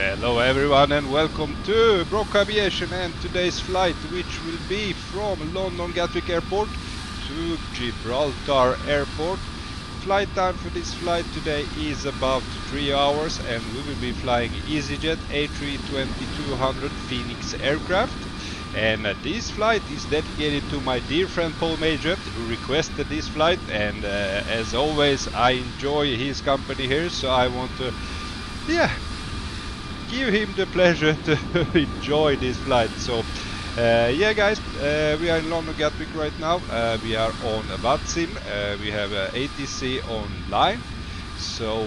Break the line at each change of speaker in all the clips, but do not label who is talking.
Hello everyone and welcome to Bronco Aviation and today's flight, which will be from London Gatwick Airport to Gibraltar Airport. Flight time for this flight today is about 3 hours and we will be flying easyJet A320-200 Fenix aircraft. And this flight is dedicated to my dear friend Paul Major, who requested this flight, and as always I enjoy his company here, so I want to give him the pleasure to enjoy this flight. So yeah guys, we are in London Gatwick right now. We are on VATSIM, we have ATC online. So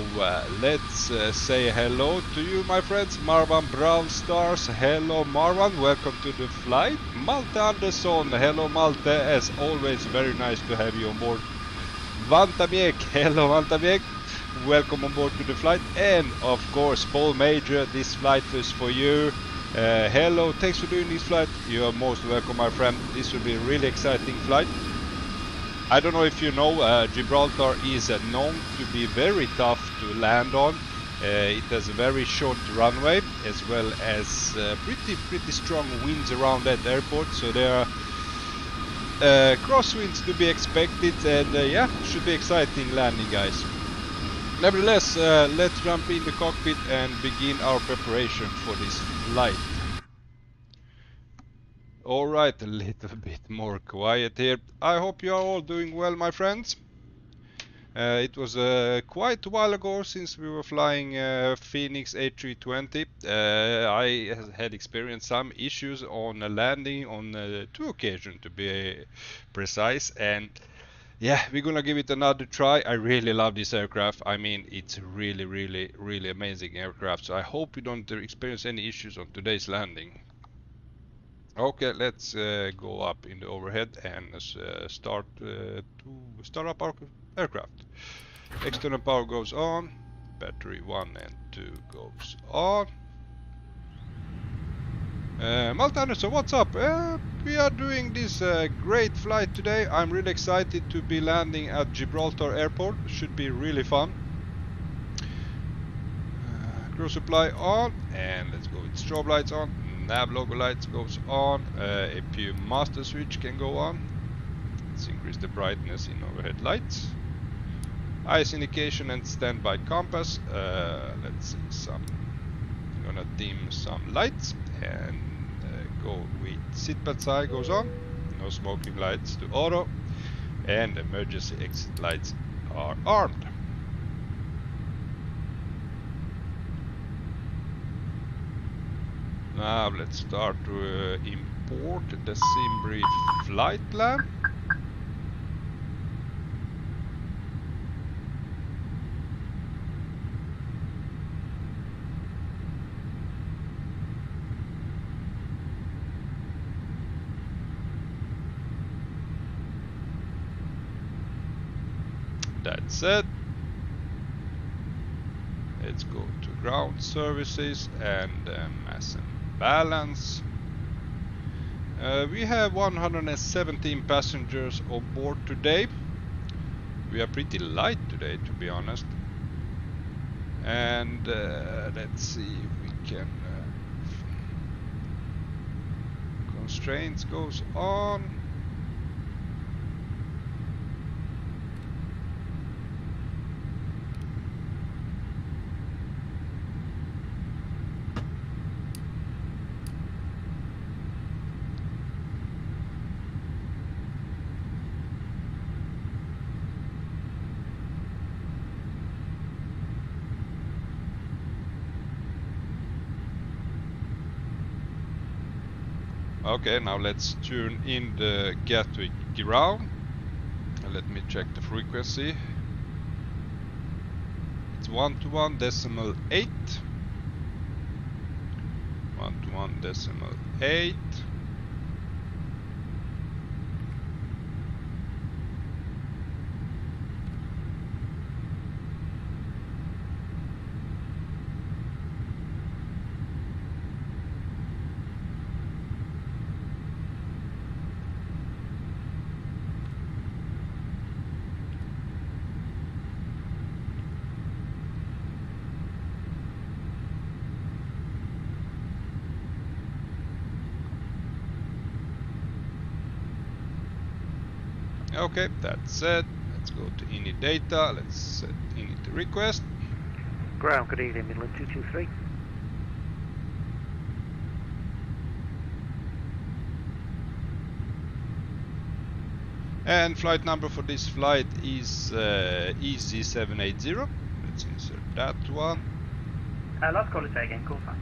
let's say hello to you, my friends. Marwan Brawl Stars, hello Marwan, welcome to the flight. Malte Andersson, hello Malte, as always very nice to have you on board. Vantamiek, hello Vantamiek, welcome on board to the flight. And of course Paul Major, this flight is for you. Hello, thanks for doing this flight. You are most welcome, my friend. This will be a really exciting flight. I don't know if you know, Gibraltar is known to be very tough to land on. It has a very short runway, as well as pretty strong winds around that airport. So there are crosswinds to be expected, and yeah, should be exciting landing, guys. Nevertheless, let's jump in the cockpit and begin our preparation for this flight. Alright, a little bit more quiet here. I hope you are all doing well, my friends. It was quite a while ago since we were flying Fenix A320. I had experienced some issues on landing on 2 occasions, to be precise, and yeah, we're gonna give it another try. I really love this aircraft. I mean, it's really amazing aircraft, so I hope you don't experience any issues on today's landing. Okay, let's go up in the overhead and start up our aircraft. External power goes on, battery 1 and 2 goes on. Malte Andersson, what's up? We are doing this great flight today. I'm really excited to be landing at Gibraltar Airport. Should be really fun. Crew supply on, and let's go with strobe lights on. Nav logo lights goes on. APU master switch can go on. Let's increase the brightness in overhead lights. Ice indication and standby compass. Let's see, I'm gonna dim some lights and go with seatbelt side goes on. No smoking lights to auto, and emergency exit lights are armed. Now let's start to import the Simbri flight plan. That's it. Let's go to ground services and mass and balance. We have 117 passengers on board today. We are pretty light today, to be honest. And let's see if we can constraints goes on. Okay, now let's tune in the Gatwick ground. Let me check the frequency. It's 121.8. 121.8. Okay, that's set. Let's go to init data. Let's set init request.
Ground, good evening, Midland 223.
And flight number for this flight is EZ780. Let's insert that one.
Last call is again, call sign.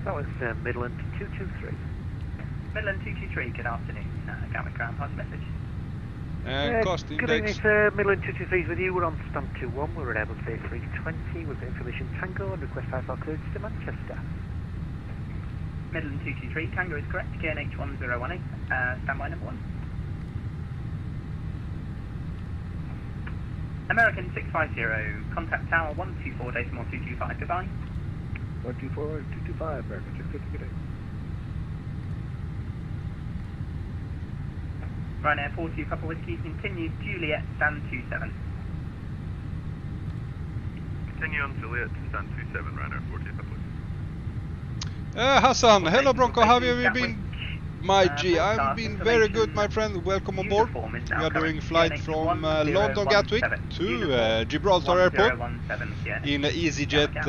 That was Midland 223.
Midland 223, good afternoon. Gatwick ground, pass message.
And cost
good
index.
evening, sir. Midland 223 is with you. We're on stand 21. We're at Airbus A320 with information Tango and request IFR clearance to Manchester.
Midland 223, Tango is correct, KNH 1018, standby number 1. American 650, contact tower 124.225, goodbye.
124.225, American 650, good day.
Ryanair 42 Papa Whiskey, continue Juliet, stand 27.
Continue on Juliet to stand 27, Ryanair 42 Papa Whiskey.
Hassan, hello Bronco, how have you been? My G, I've been very good, my friend. Welcome on board. We are doing flight from London Gatwick to Gibraltar Airport in easyJet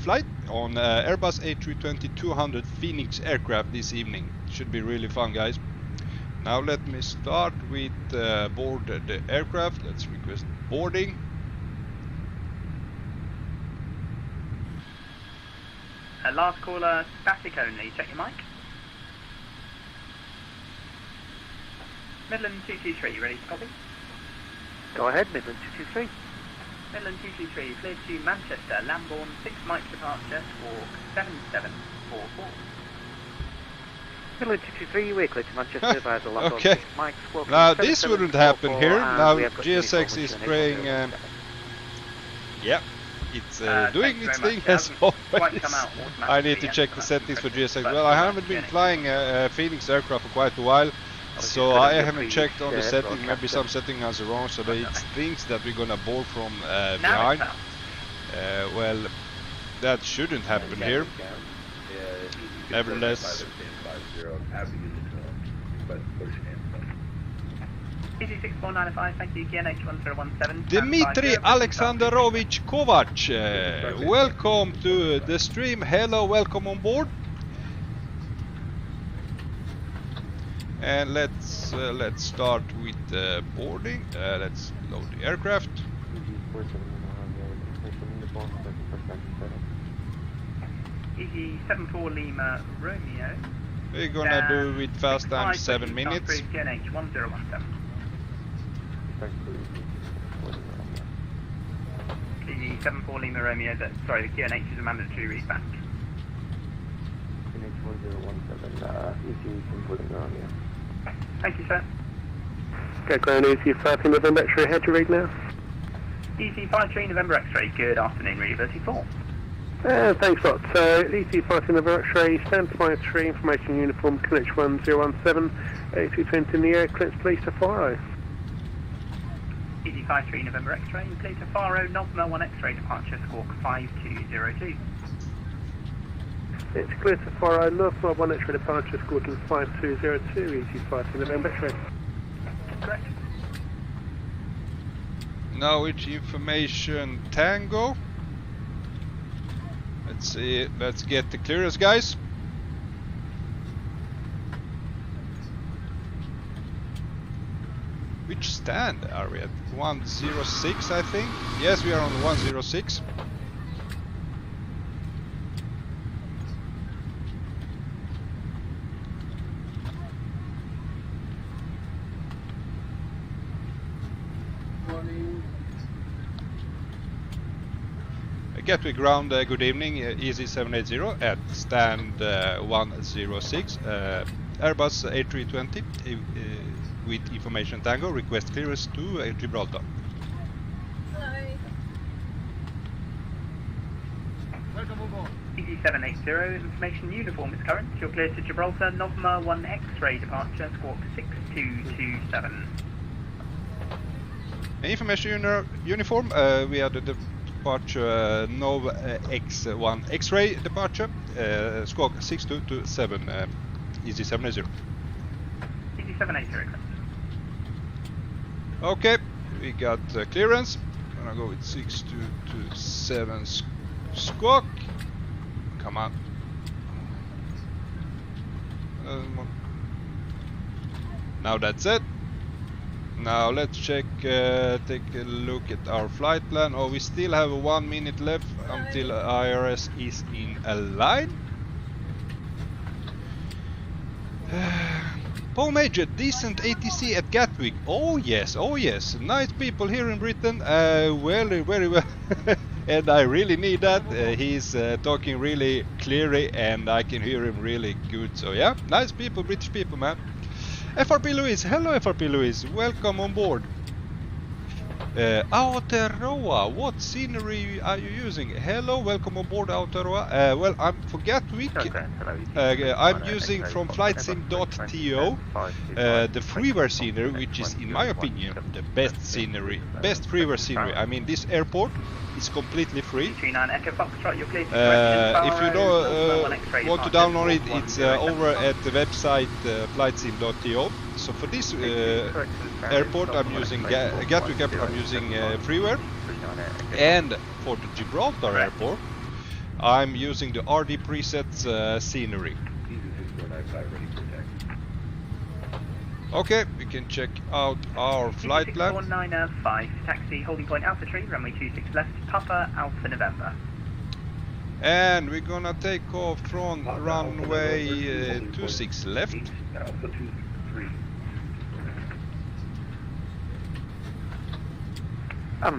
flight on Airbus A320-200 Fenix aircraft this evening. Should be really fun, guys. Now let me start with board the aircraft. Let's request boarding.
Last caller, static only. Check your mic. Midland 223, you ready to copy?
Go ahead, Midland 223.
Midland 223, cleared to Manchester, Lambourne, 6 mics departure, squawk 7744.
Midland 223, we're clear to Manchester via the Lambourne
Okay.
6 mics. Squawk
Now this wouldn't happen
7744,
here.
and
Now
we have got
GSX is spraying. Yeah, it's doing its thing as always. I need to check the settings for GSX. Well, I haven't been flying a Phoenix aircraft for quite a while, so I haven't checked on the setting. Maybe some setting is wrong, so that it thinks that we're gonna board from behind. Well, that shouldn't happen here. Nevertheless.
Easy 6495, thank you, KNH 1017.
Dmitry Alexandrovich Kovac, welcome to the stream. Hello, welcome on board. And let's start with boarding. Let's load the aircraft.
Easy 74 Lima Romeo.
We're gonna do it fast time 7 minutes.
KNH 1017. The 74 Lima Romeo, sorry, the QNH is a mandatory read back.
QNH 1017, Romeo.
Thank you, sir.
Okay, ground easy 5 November X-ray, how do you read now?
Easy 53 November X-ray, good afternoon, read 34.
Thanks a lot. Easy 5 November X-ray, stand 53, information uniform, QNH 1017, A320 in the air, clearance police to Faro.
Easy 53 November X-ray, clear to Faro, November 1 X-ray departure, squawk 5202.
It's clear to Faro, November 1 X-ray departure, squawking 5202, easy 5 November X-ray.
Correct.
Now it's information Tango. Let's see, let's get the clearance, guys. Which stand are we at? 106, I think? Yes, we are on 106. Gatwick ground, good evening, EZ780 at stand 106, Airbus A320 with information Tango, request clearance to Gibraltar.
EZ780, information uniform is current, you're clear to Gibraltar, November 1 X-ray departure, squawk 6227.
Information uniform, we are the departure Nov X1 X-ray departure, squawk 6227, EZ780.
EZ780, correct.
Okay, we got clearance. I'm gonna go with 6227 squawk. Come on. Now that's it. Now let's check, take a look at our flight plan. Oh, we still have 1 minute left until IRS is in a line. Paul Major, decent ATC at Gatwick. Oh yes, nice people here in Britain. Very well. And I really need that. He's talking really clearly and I can hear him really good. So yeah, nice people, British people, man. FRP Louise, hello FRP Louise, welcome on board. Aotearoa, what scenery are you using? Hello, welcome on board Aotearoa. Well, I'm for Gatwick. I'm using from flightsim.to the freeware scenery, which is, in my opinion, the best scenery, best freeware scenery. I mean, this airport is completely free. If you don't want to download it, it's over at the website flightsim.to. So for this airport, I'm using Gatwick Airport. I'm using freeware, and for the Gibraltar airport, I'm using the RDPRESETS scenery. Okay, we can check out our flight plan.
495, taxi holding point Alpha Tree, runway 26 left, Papa Alpha November.
And we're gonna take off from runway 26 left.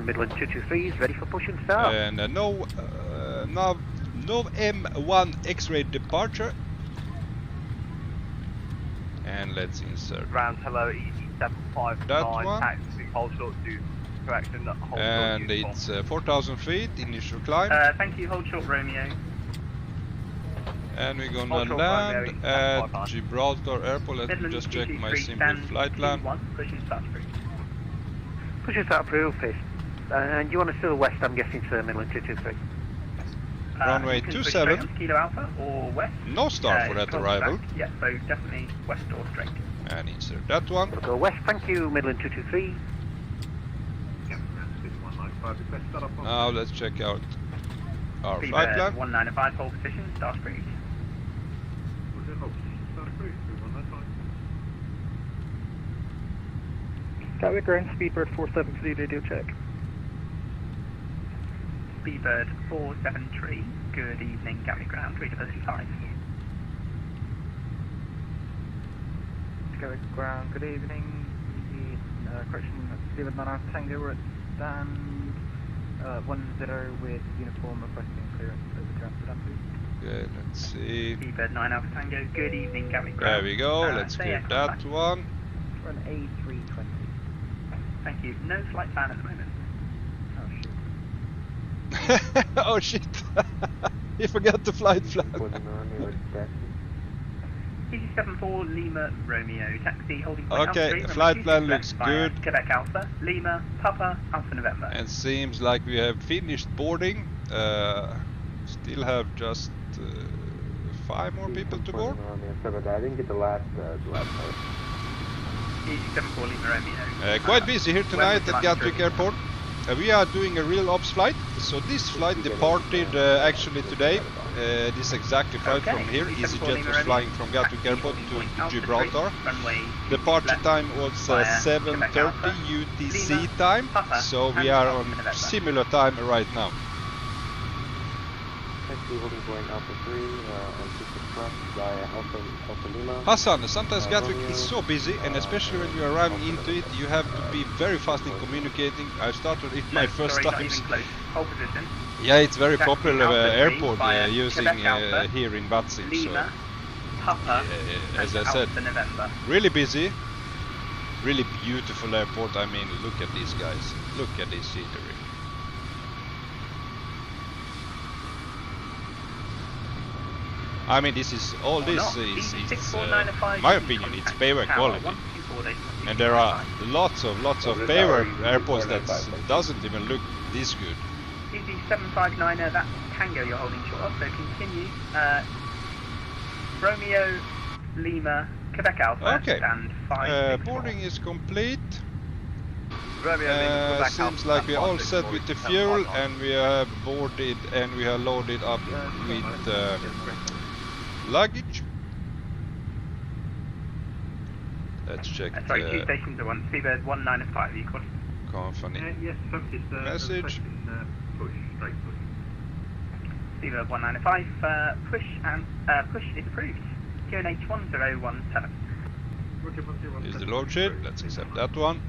Midland 223 is ready for push and start.
And no M1 X-ray departure. And let's insert
Round hello, EC759 taxi, hold short to correction.
And it's 4,000 feet, initial climb.
Thank you, hold short Romeo.
And we're gonna land at Gibraltar Airport. Let me just check my simple flight plan.
Push and start through.
Push and start through, please. And you want to still west, I'm guessing, to Midland 223.
Runway 27.
Kilo Alpha or west.
No star for that arrival.
Yeah, so definitely west or straight.
And insert that one.
We'll go west, thank you, Midland 223.
Now let's check out our flight plan.
195, hold position, start speed.
Gatwick ground, Speedbird 473, radio check.
Speedbird 473, good evening, Gatwick ground, readability 5.
Gatwick ground, good evening. Correction, David Manor Tango, we're at stand 10 with uniform requesting clearance over to Amsterdam, please.
Okay, let's see.
Speedbird 9 Alpha Tango, good evening, Gatwick ground.
There we go, let's clear that one.
We're on A320.
Thank you, no flight plan at the moment.
Oh shit! He forgot the flight plan.
EC74 Lima Romeo, taxi holding point
Okay,
Alpha 3,
flight plan looks good.
Quebec Alpha, Lima, Papa, Alpha November.
And seems like we have finished boarding. Still have just 5 more people to board.
I didn't get the last part.
EC74 Lima Romeo.
Quite busy here tonight at Gatwick Airport. We are doing a real ops flight. So this flight departed actually today. This exactly flight from here. easyJet was flying from Gatwick Airport to Gibraltar. Departure time was 7:30 UTC time. So we are on similar time right now.
Holding point Alpha 3 on 6 left via Alpha Lima.
Hassan, sometimes Gatwick is so busy, and especially when you're arriving into it, you have to be very fast in communicating. I started it my first times. Yeah, it's very popular airport using here in VATSIM. So, as I said, really busy, really beautiful airport. I mean, look at these guys, look at this scenery. I mean, this is all. This is my opinion. It's payware quality, and there are lots of payware airports that doesn't even look this good.
EC759, that's Tango you're holding short of. So continue. Romeo, Lima, Quebec Alpha,
Okay.
and 5.
Boarding is complete. Seems like we're all set with the fuel, and we have boarded and we have loaded up with luggage. Let's check
sorry, two
the
stations at once. Seabird 195, you calling?
company
yes,
message.
Push, straight push.
Seabird 195, push and push is approved. QNH 1017.
Is the load sheet? Let's accept that one.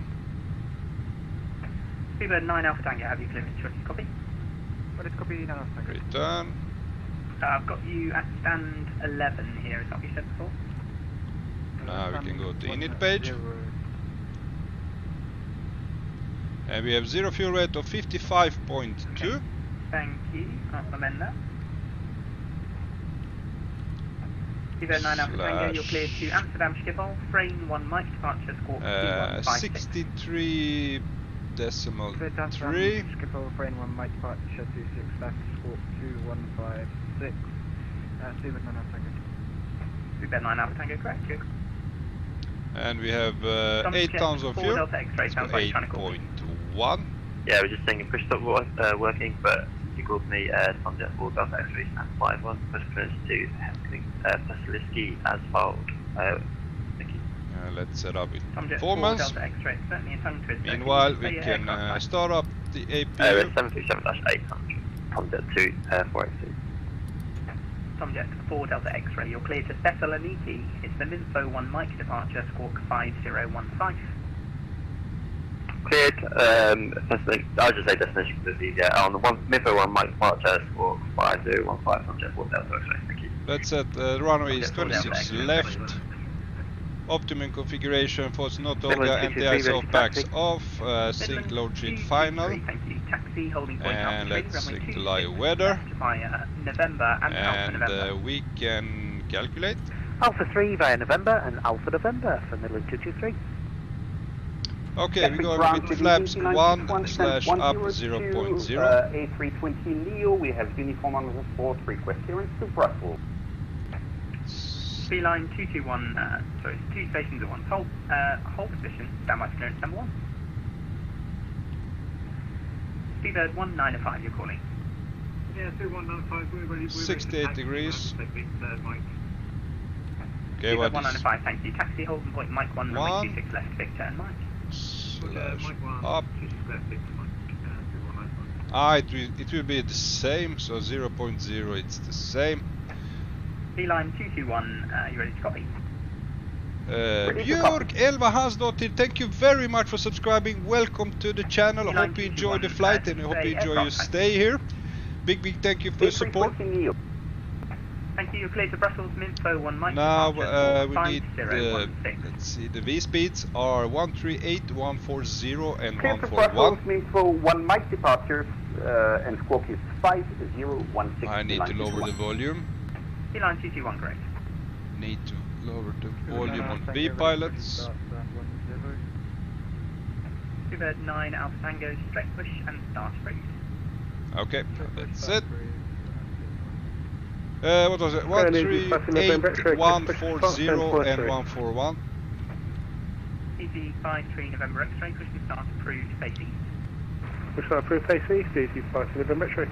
Seabird 9 Alpha Tango, have you clearance? Copy.
What is copy 9 Alpha Tango?
Return.
I've got you at stand 11 here, is that what you said before?
Now we can go to init page. And we have zero fuel rate of 55.2.
Okay. Thank you, I'll amend that. Seabird 9 Alpha Tango, you're cleared to Amsterdam Schiphol, frame 1 Mike, departure squawk 2156.
63.3.
Schiphol, frame 1 Mike, departure 26, back squawk 2156. Seabird 9 Alpha Tango.
Seabird 9 Alpha Tango, correct? Good.
And we have 8 tons of fuel. 8.1.
Yeah, we're just saying push stop working, but you called me Tomjet 4 Delta X-ray stand 51, push clearance to Facility Asphalt. Thank you.
Let's set up with
Tomjet 4
performance.
Delta X-ray, certainly in tongue twist.
Meanwhile, we can start up the
We're
APU.
737-800, Tomjet 2 482.
Tomjet 4 Delta X-ray, you're cleared to Thessaloniki. It's the Minfo 1 Mike, departure squawk 5015.
Cleared, I'll just say destination because it's easier. On the Minfo 1 Mike, departure squawk 5015, Tomjet 4 Delta X-ray, thank you.
Let's set runway is 26 left. Optimum configuration for Notoga, anti-ISO backs off, sync load sheet final.
Thank you. Taxi holding point
And let's sync the live weather.
Via November and Alpha November.
We can calculate.
Alpha 3 via November and Alpha November for middle of 223.
Okay, we're going with flaps 1/up 0.0.
A320 Neo, we have uniform on the sport, request clearance to Brussels.
Beeline 221, sorry, 2 stations at once. Hold position, standby for clearance number 1. Seabird 195, you're calling.
Yeah, 2195, we're ready.
68 degrees. Okay,
Seabird
what
195, thank you. Taxi holding point Mike 1, runway 26 left, big turn Mike.
slash up. It will be the same, so 0.0 it's the same.
Beeline 221, you ready to copy?
Björk Elva Hansdottir, thank you very much for subscribing. Welcome to the channel. I hope you enjoy the flight and I hope you enjoy your stay here. Big thank you for your support.
Thank you, you're clear to Brussels, Minfo 1 Mike.
Now we need let's see, the V speeds are 138, 140 and 141.
Minfo 1 Mike departure and squawk is 5016.
I need to lower the volume.
Beeline 221, correct.
Need to lower the volume on V pilots.
Seabird 9 Alpha Tango, straight push and start freeze.
Okay, that's it. What was it? 138, 140 and 141.
EG53 November X-ray, push and start approved, face east.
Push start approved, face east, EG53 November X-ray.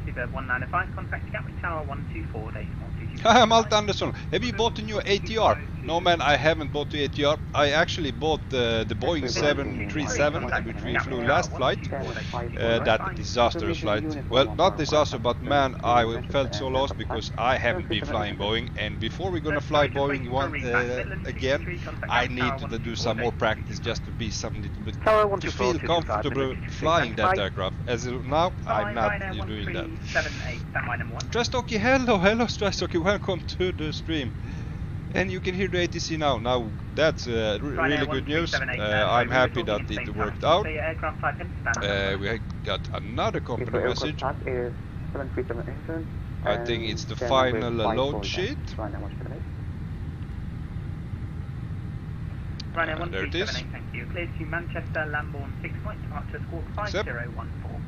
Seabird 195, contact Gatwick Tower 124, decimal 225.
Hi, Malte Andersson. Have you bought a new ATR? No man, I haven't bought the ATR. I actually bought the Boeing 737, which we flew last flight. That disastrous flight. Well, not disaster, but man, I felt so lost because I haven't been flying Boeing. And before we're gonna fly Boeing again, I need to do some more practice just to be some little bit to feel comfortable flying that aircraft. As of now, I'm not doing that. Strastocky, hello Strastocky, welcome to the stream. And you can hear the ATC now. Now that's really good news. I'm happy that it worked out. We got another company message. I think it's the final load sheet. And there it is.
Thank you. Cleared to Manchester, Lambourne 6 point, departure squawk 5014.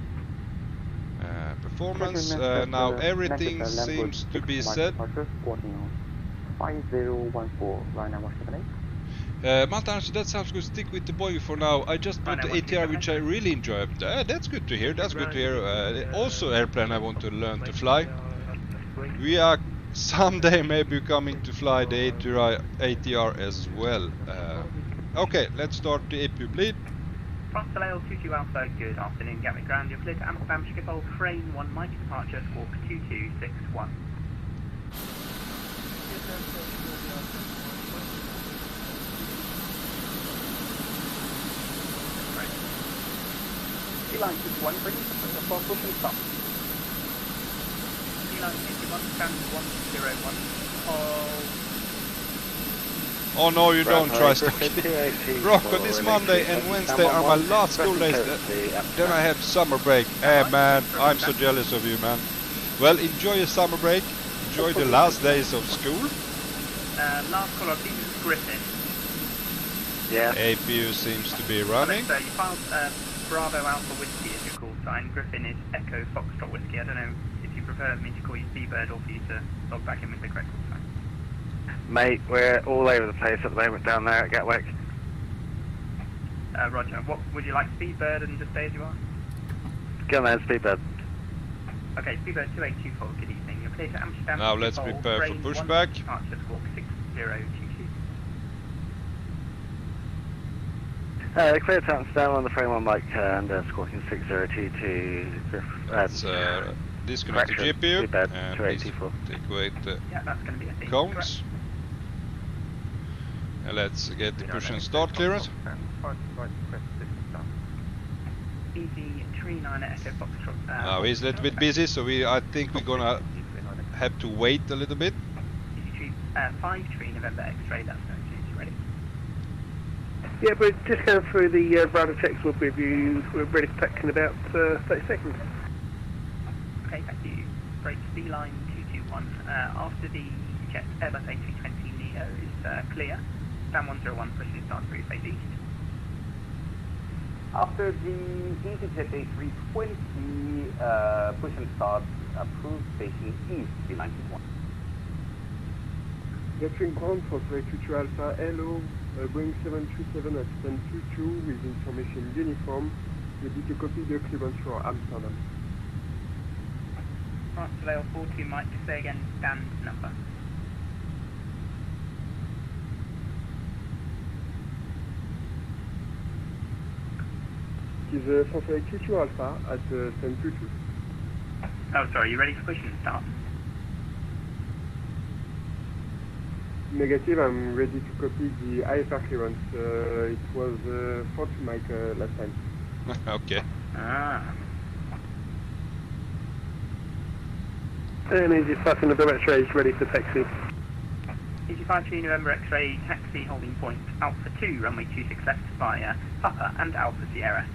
Performance, now everything seems to be set.
5014, line number 78.
Malta answer, that sounds good. Stick with the Boeing for now. I just bought the ATR, which I really enjoy. That's good to hear. That's good to hear. Also, airplane I want to learn to fly. We are someday maybe coming to fly the ATR as well. Okay, let's start the APU bleed.
Fossil 22 Alpha, good afternoon, Gatwick Ground. You're clear to Amsterdam Schiphol, frame 1 Mike departure, squawk 2261.
Line 61, ready for push and stop.
Line 61, stand 101.
Oh no, you don't try stocking. Bronco, this Monday and Wednesday are my last school days. Then I have summer break. Hey man, I'm so jealous of you, man. Well, enjoy your summer break. Enjoy the last days of school.
Last call, I think it's Griffin.
Yeah.
APU seems to be running.
So you filed Bravo Alpha Whiskey as your call sign. Griffin is Echo Foxtrot Whiskey. I don't know if you prefer me to call you Seabird or for you to log back in with the correct call sign.
Mate, we're all over the place at the moment down there at Gatwick.
Roger. What would you like, Speedbird, and just stay as you are?
Go on then, Speedbird.
Okay, Speedbird 2824, good evening. You're clear to Amsterdam.
Now let's prepare for pushback.
Departure squawk 6022.
Clear to Amsterdam on the frame 1 Mike and squawking 6022.
Let's disconnect the GPU
Speedbird
and
2824.
take away the
Yeah, that's going to be a thing.
cones. And let's get the push and start clearance.
Easy 39 Echo Foxtrot.
Now he's a little bit busy, so I think we're gonna have to wait a little bit.
Easy 53 November X-ray, that's going to change. Ready?
Yeah, we're just going through the radar checks with you. We're ready to tack in about 30 seconds.
Okay, thank you. Break C line 221. After the jet Airbus A320 Neo is clear. Stand 101, pushing start through phase east.
After the easyJet A320 push and start approved, station east, B91.
Gatwick ground for 322 Alpha, hello, Boeing 737 at 1022 with information uniform, ready to copy the clearance for Amsterdam.
France Surveil 42 Mike, say again, stand number.
It is for 322 Alpha at 1022.
Oh, sorry, you ready for push and start?
Negative, I'm ready to copy the IFR clearance. It was 40 Mike last time.
Okay.
Ah.
And Easy 5 November X-ray is ready for taxi.
Easy 53 November X-ray, taxi holding point Alpha 2, runway 26 left via Papa and Alpha Sierra.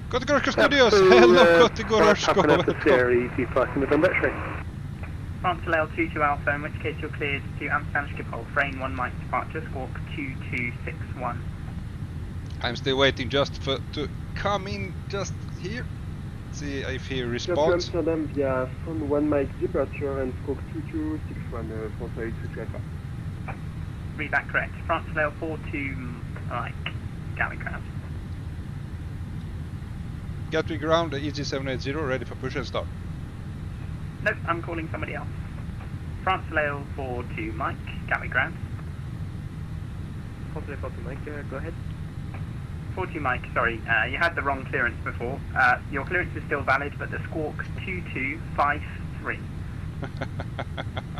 Categorical Studios! Hello, Categorical!
Easy 5 November X-ray.
France Surveil 22 Alpha, in which case you're cleared to Amsterdam Schiphol, frame 1 Mike departure, squawk 2261.
I'm still waiting just to come in just here. See if he responds.
Amsterdam via phone 1 Mike departure and squawk 2261 for 322 Alpha.
Read that correct. France Surveil 42 Mike, Gatwick Ground.
Gatwick Ground, Easy 780, ready for push and start.
Nope, I'm calling somebody else. France Surveil 42 Mike, Gatwick Ground.
42 Mike, go ahead.
42 Mike, sorry, you had the wrong clearance before. Your clearance is still valid, but the squawk 2253.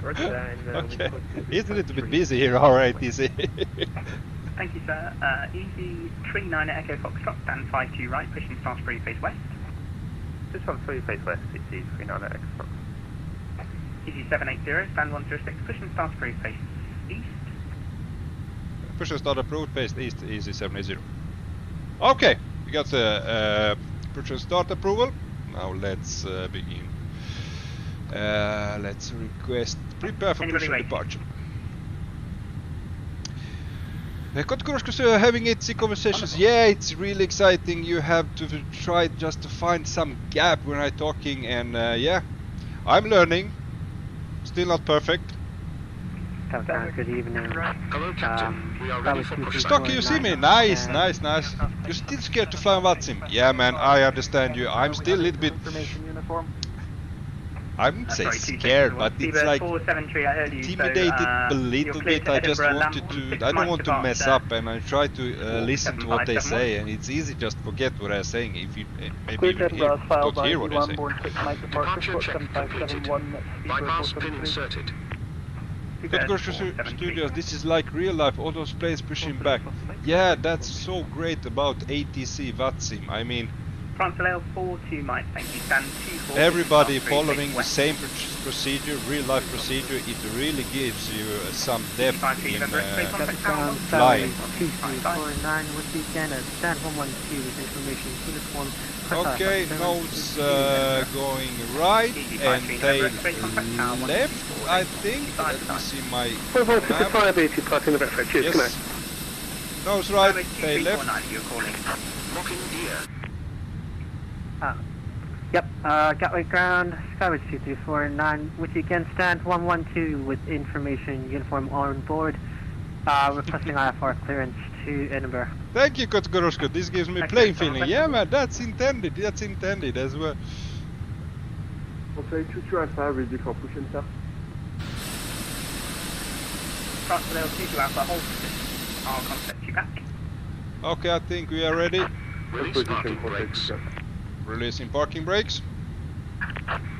Okay, it's a little bit busy here, alright, easy.
Thank you, sir. Easy 39 Echo Foxtrot, stand 52 right, pushing start free face west.
Just on 3 face west, Easy 39 Echo Foxtrot.
Easy 780, stand 106, pushing start free face east.
Push and start approved, based east, Easy 780. Okay, we got the push and start approval. Now let's begin. Let's request prepare for push and departure. Having 8C conversations, yeah, it's really exciting. You have to try just to find some gap when I'm talking, and yeah, I'm learning. Still not perfect.
Good evening.
Hello, Captain. We are ready for pushback.
Stocky, you see me? Nice, nice, nice. You're still scared to fly on VATSIM? Yeah, man, I understand you. I'm still a little bit... I wouldn't say scared, but it's like intimidated a little bit. I just wanted to... I don't want to mess up, and I try to listen to what they say, and it's easy just forget what they're saying if you maybe even don't hear what they say.
Departure check completed. Bypass pin inserted.
Headquarters Studios, this is like real life, all those planes pushing back. Yeah, that's so great about ATC VATSIM. I mean, everybody following the same procedure, real life procedure, it really gives you some depth in flying. Okay, nose going right and tail left, I think. Let me see my map. Yes. Nose right, tail left.
Mocking gear.
Yep, Gatwick ground, Skyway 2349, with you again, stand 112 with information uniform on board, requesting IFR clearance to Edinburgh.
Thank you, Kotgoroshko, this gives me plane feeling. Yeah, man, that's intended as well.
Okay, 22 Alpha, ready for push and start.
Translail 22 Alpha, hold position. I'll contact you back.
Okay, I think we are ready.
Release parking brakes.
Releasing parking brakes.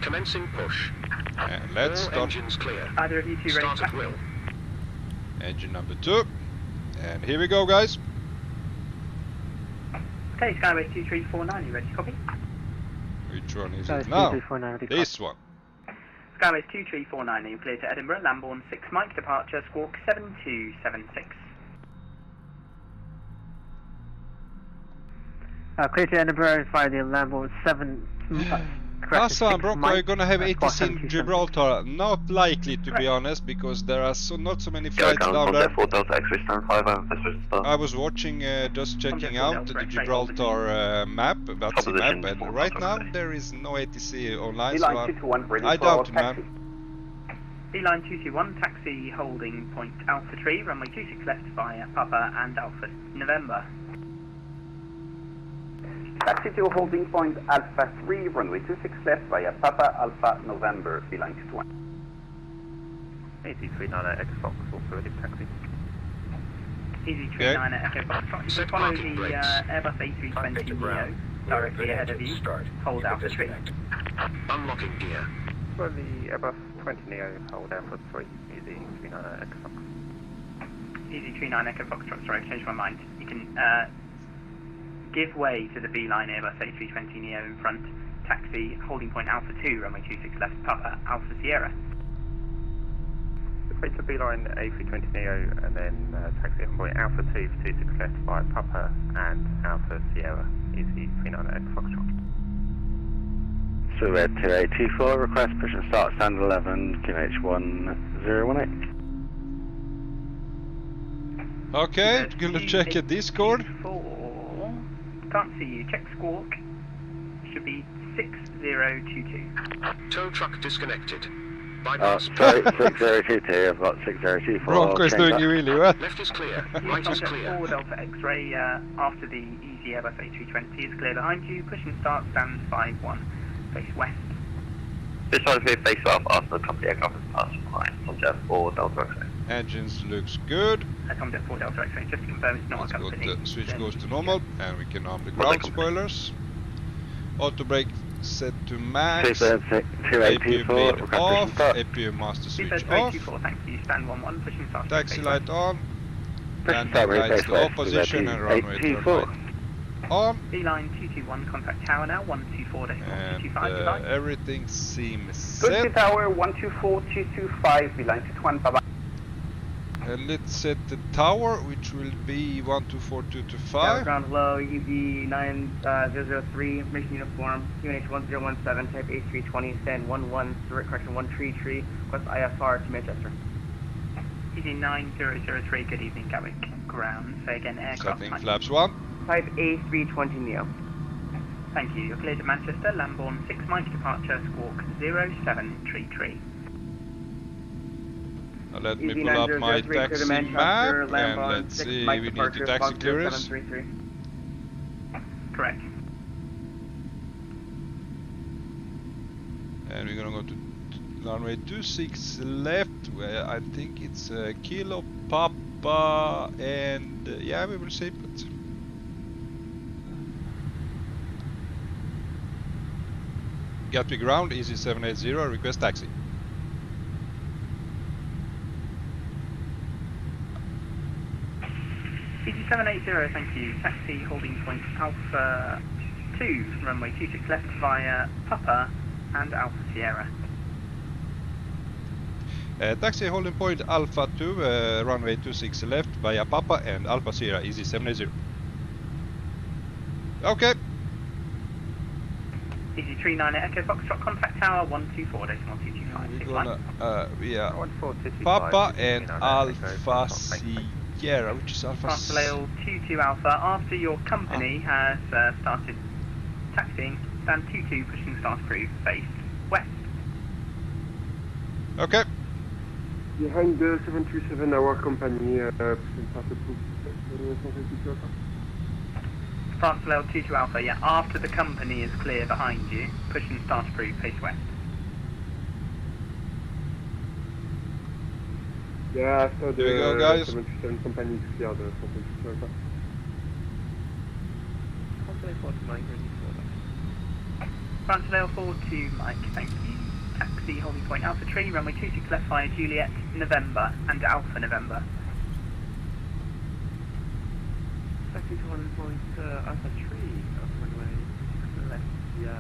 Commencing push.
And let's start.
Engines clear.
Either of you two ready?
Start at will.
Engine number 2. And here we go, guys.
Okay, Skyway 2349, you ready? Copy?
Which one is it now? This one.
Skyway 2349, are you clear to Edinburgh? Lambourne 6 Mike, departure Squawk 7276.
Clear to Edinburgh via the Lambourne 7.
Asa and Bronco are gonna have ATC in Gibraltar. Not likely, to be honest, because there are not so many flights down there. I was watching, just checking out the Gibraltar map, VATSIM map, and right now there is no ATC online, so I doubt it, man.
Beeline 221, taxi holding point Alpha Tree, runway 26 left via Papa and Alpha November.
Taxi to holding point Alpha 3, runway 26 left via Papa Alpha November, Beeline 221.
8399 Echo Fox, also ready for taxi.
Easy 39 Echo Fox, you can follow the Airbus A320neo directly ahead of you, hold Alpha 3.
Unlocking gear.
For the Airbus 20neo, hold Alpha 3, Easy 39 Echo Fox.
Easy 39 Echo Fox, sorry, I've changed my mind. You can give way to the Beeline Airbus A320neo in front, taxi holding point Alpha 2, runway 26 left, Papa Alpha Sierra.
Wait to Beeline A320neo and then taxi holding point Alpha 2 for 26 left by Papa and Alpha Sierra, Easy 39 Echo Foxtrot.
So red 2824, request push and start, stand 11, QH1018.
Okay, gonna check a Discord.
Can't see you. Check Squawk. Should be 6022.
Tow truck disconnected.
Sorry, 6022. I've got 6024.
Bronco is doing really well.
Left is clear. Right is clear.
Forward Alpha X-ray after the Easy Airbus A320 is clear behind you. Push and start. Stand 5-1. Face west.
This one is face off after the company aircraft is passed behind. Tomjet 4 Delta X-ray.
Engines looks good.
Tomjet 4 Delta X-ray. Just to confirm it's not a company.
The switch goes to normal, and we can arm the ground spoilers. Auto brake set to max. APU bleed off. APU master switch off.
Thank you. Stand 1-1. Push and start.
Taxi light on. Landing lights to off position and runway turn right on.
Beeline 221, contact tower now, 124.225.
And everything seems set.
Good tower, 124.225, Beeline 221, bye bye.
And let's set the tower, which will be 124.225.
Tower ground low, UB 9003, mission uniform, UNH 1017, type A320, stand 11, direct correction 133, request IFR to Manchester.
Easy 9003, good evening, Gatwick ground. Say again, aircraft.
Setting flaps 1.
Type A320neo.
Thank you. You're clear to Manchester. Lambourne 6 Mike departure. Squawk 0733.
Let me pull up my taxi map and let's see, we need the taxi clearance.
Correct.
And we're gonna go to runway 26 left, where I think it's Kilo Papa, and yeah, we will see. Gatwick ground, easy 780, request taxi.
Easy 780, thank you. Taxi holding point Alpha 2, runway 26 left via Papa and Alpha Sierra.
Taxi holding point Alpha 2, runway 26 left via Papa and Alpha Sierra, easy 780. Okay.
Easy 39 Echo Foxtrot, contact tower 124.225.
We're gonna, we are Papa and Alpha Sierra, which is Alpha
Sierra. 22 Alpha, after your company has started taxiing, stand 22, pushing start approved, face west.
Okay.
Behind the 737, our company, start approved.
France Rail 22 Alpha, yeah, after the company is clear behind you, push and start approved, face west.
Yeah, after the
Here we go, guys.
737 company is clear, the 737.
France Rail 42 Mike, thank you. Taxi holding point Alpha Tree, runway 26 left via Juliet, November, and Alpha November.
Taxi to 1 point Alpha 3, runway left via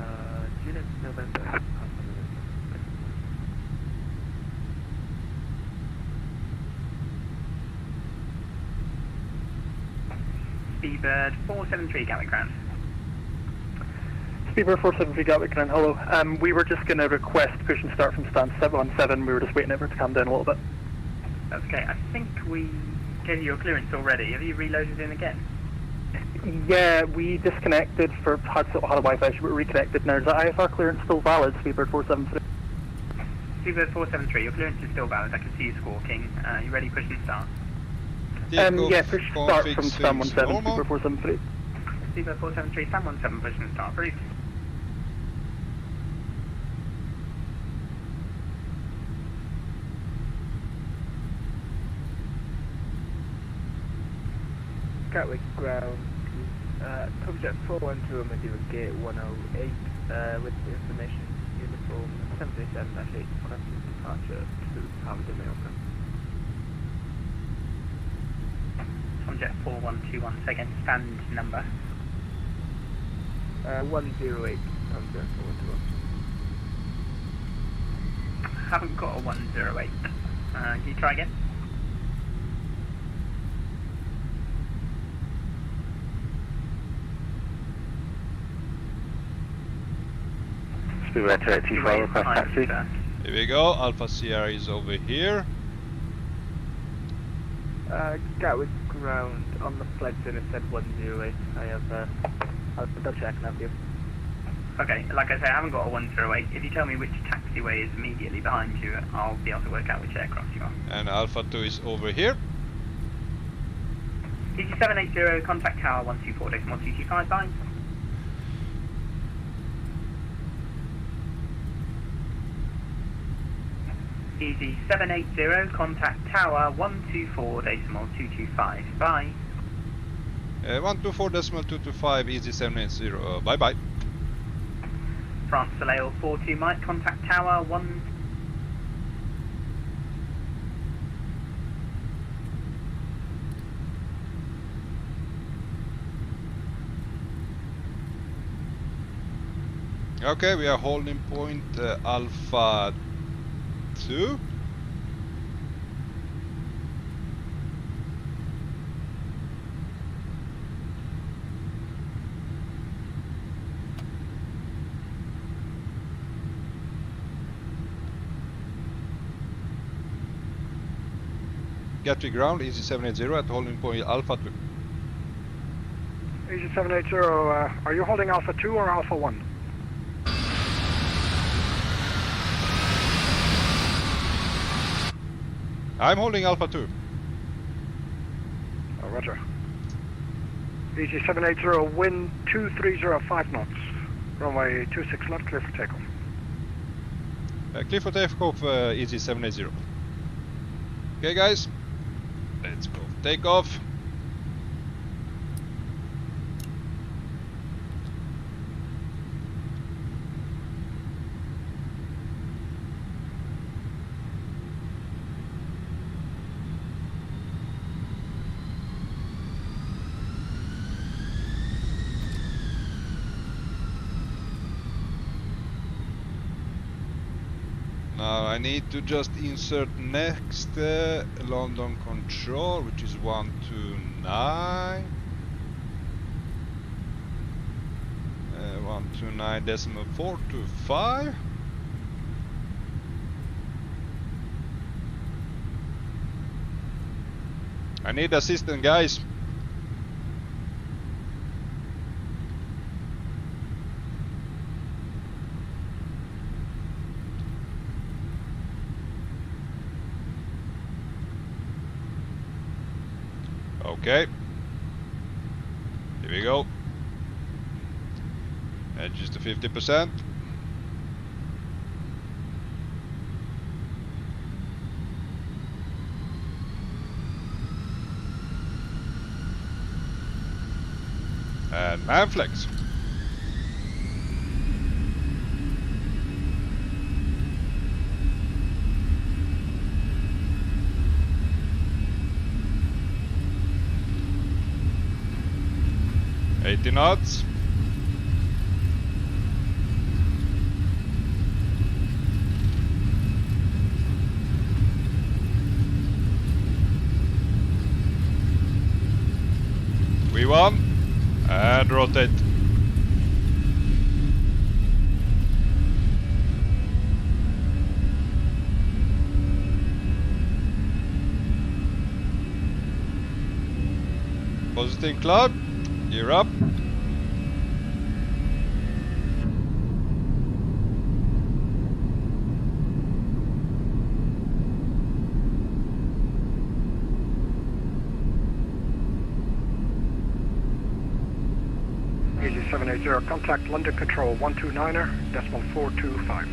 Juliet, November, Alpha November.
Speedbird 473 Gatwick ground.
Speedbird 473 Gatwick ground, hello. We were just going to request push and start from stand 717. We were just waiting for it to calm down a little bit.
That's okay. I think we gave you a clearance already. Have you reloaded in again?
Yeah, we disconnected for had a Wi-Fi issue, but reconnected now. Is that IFR clearance still valid, Speedbird 473?
Speedbird 473, your clearance is still valid. I can see you squawking. You ready, push and start?
Yeah, push start from stand 17, Speedbird 473.
Speedbird 473, stand 17, push and start, approved.
Gatwick ground, Coverjet 412 Madeira Gate 108, with the information uniform 737-8, requesting departure to Palma de Mallorca.
Jet 4121, second stand number.
108, Coverjet 412.
Haven't got a 108. Can you try again?
Speedbird 285, request taxi.
Here we go, Alpha Sierra is over here.
Gatwick ground on the flight center said 108. I have I'll double check and have you.
Okay, like I say, I haven't got a 108. If you tell me which taxiway is immediately behind you, I'll be able to work out which aircraft you are.
And Alpha 2 is over here.
Easy 780, contact tower 124.225, bye. Easy 780, contact tower 124.225, bye.
124.225, easy 780, bye bye.
France Soleil 42 Mike, contact tower 1.
Okay, we are holding point Alpha 2. Gatwick ground, easy 780 at holding point Alpha 2.
Easy 780, are you holding Alpha 2 or Alpha 1?
I'm holding Alpha 2.
Oh, roger. Easy 780, wind 2305 knots. Runway 26 left, clear for takeoff.
Clear for takeoff, Easy 780. Okay guys, let's go for takeoff. Now I need to just insert next London control, which is 129. 129.425. I need assistance, guys. Okay, here we go. Edges to 50%. And Manflex. $80 knots. V1 and rotate. Positive cloud. Gear up.
Easy 780, contact London Control 129er, decimal 425.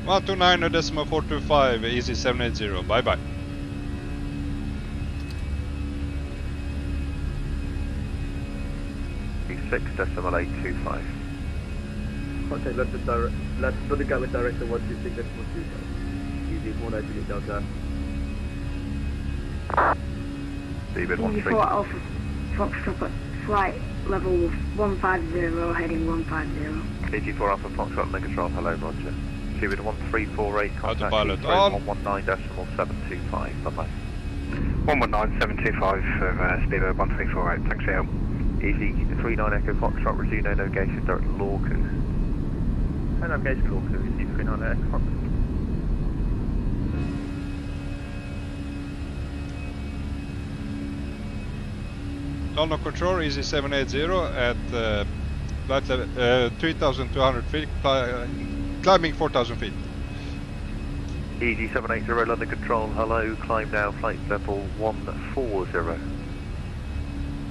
129.425, Easy 780, bye bye.
.825.
Contact London Gatwick Director 126.125. Easy 190 Delta.
Seabird
13. Alpha Foxtrot flight level 150, heading 150.
EG4 Alpha Foxtrot London Control, hello Roger. Seabird 1348, contact
Autopilot
Heathrow
on.
119.725, bye bye.
119.725 for Speedbird 1348, thanks for your help.
Easy 39 Echo Foxtrot, resume no navigation, direct Lorca.
No navigation Lorca, Easy 39 Echo Foxtrot.
London Control, Easy 780 at flight level 3,200 feet, climbing 4,000 feet.
Easy 780 London Control, hello, climb now, flight level 140.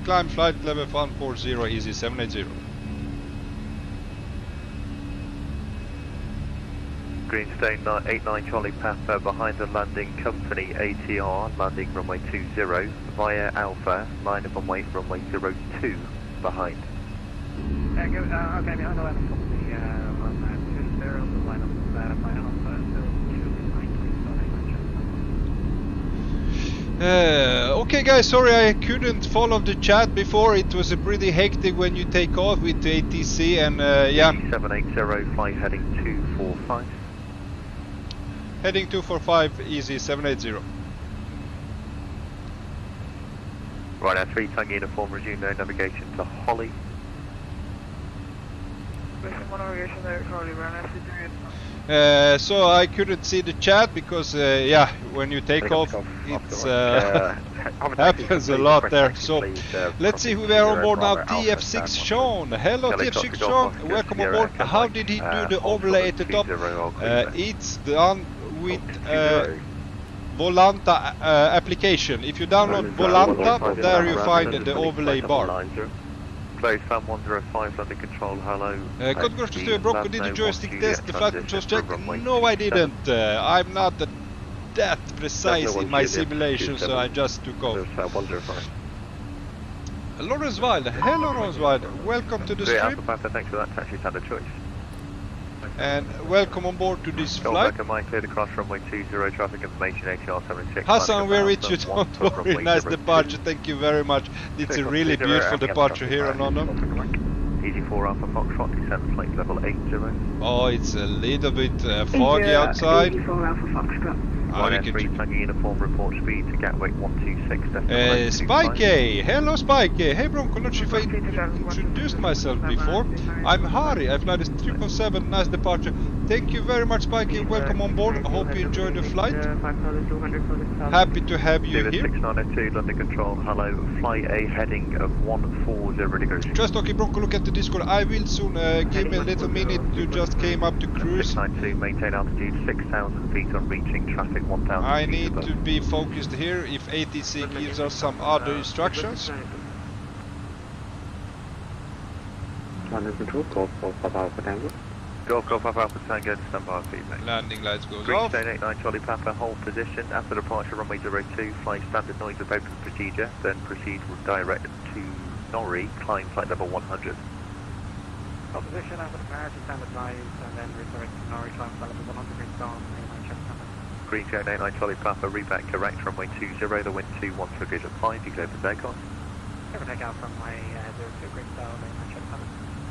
Climb flight level 140, Easy 780.
Greenstone 89 Charlie Papa behind the landing company ATR, landing runway 20, via Alpha, line of runway 02 behind.
Okay, behind the landing company, runway 20, the line of via Alpha, so 29.
Okay guys, sorry I couldn't follow the chat before. It was a pretty hectic when you take off with the ATC and yeah.
780, flight heading 245.
Heading 245, Easy 780.
Right now, 3 Tango uniform, resume no navigation to Holly.
So I couldn't see the chat because yeah, when you take off, it's happens a lot there. So let's see who we are on board now. TF6 Sean. Hello TF6 Sean, welcome aboard. How did he do the overlay at the top? It's done with Volanta application. If you download Volanta, there you find the overlay bar.
Close fan 105 under control, hello.
Concourse to Studio Bronco, did the joystick test the flight controls check? No, I didn't. I'm not that precise in my simulation, so I just took off. Lawrence Wild, hello Lawrence Wild, welcome to the stream.
Thanks for that taxi standard choice.
And welcome on board to this flight.
Cleared across runway 20, traffic information ATR 76.
Hassan, we're with you, don't worry, nice departure, thank you very much. It's a really beautiful departure here in London.
Easy 4 Alpha Foxtrot, descent flight level 80.
Oh, it's a little bit foggy outside.
Easy 4 Alpha Foxtrot.
Flying uniform report speed to Gatwick 126.
Spikey! Hello Spikey! Hey Bronco, not sure if I introduced myself before. I'm Hari, I fly this 777, nice departure. Thank you very much Spikey, welcome on board, I hope you enjoyed the flight. Happy to have you here.
6902 London Control, hello, fly a heading of 140 degrees.
Just okay Bronco, look at the Discord, I will soon, give me a little minute, you just came up to cruise.
692, maintain altitude 6,000 feet on reaching traffic.
I need to be focused here if ATC gives us some other instructions.
London Control, Golf 5 Alpha Tango.
Golf 5 Alpha Tango, stand by feedback.
Landing lights goes
off.
off.
89 Charlie Papa, hold position. After departure, runway 02, fly standard noise of open procedure, then proceed with direct to Norrie, climb flight level 100.
Position after departure, standard noise, and then redirect to Norrie, climb flight level 100, down.
Green 89 Charlie Papa, reback correct, runway 20, the wind 21, luggage at 5, you clear for takeoff.
Clear for takeoff from my 02 green style,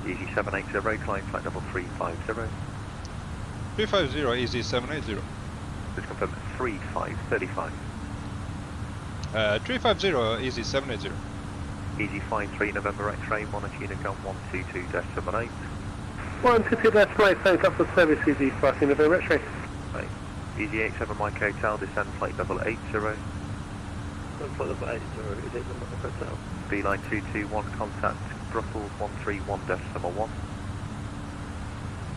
Easy 780, climb flight level 350.
350, easy 780.
Just confirm 3535.
350, easy 780.
Easy 53 November X-ray, monitor Unicom 122-78.
122-78, thanks up for service, easy 53 November X-ray.
Easy 87 Mike Hotel, descend flight level 80.
Flight level 80, is it the hotel?
Beeline 221, contact Brussels 131.1.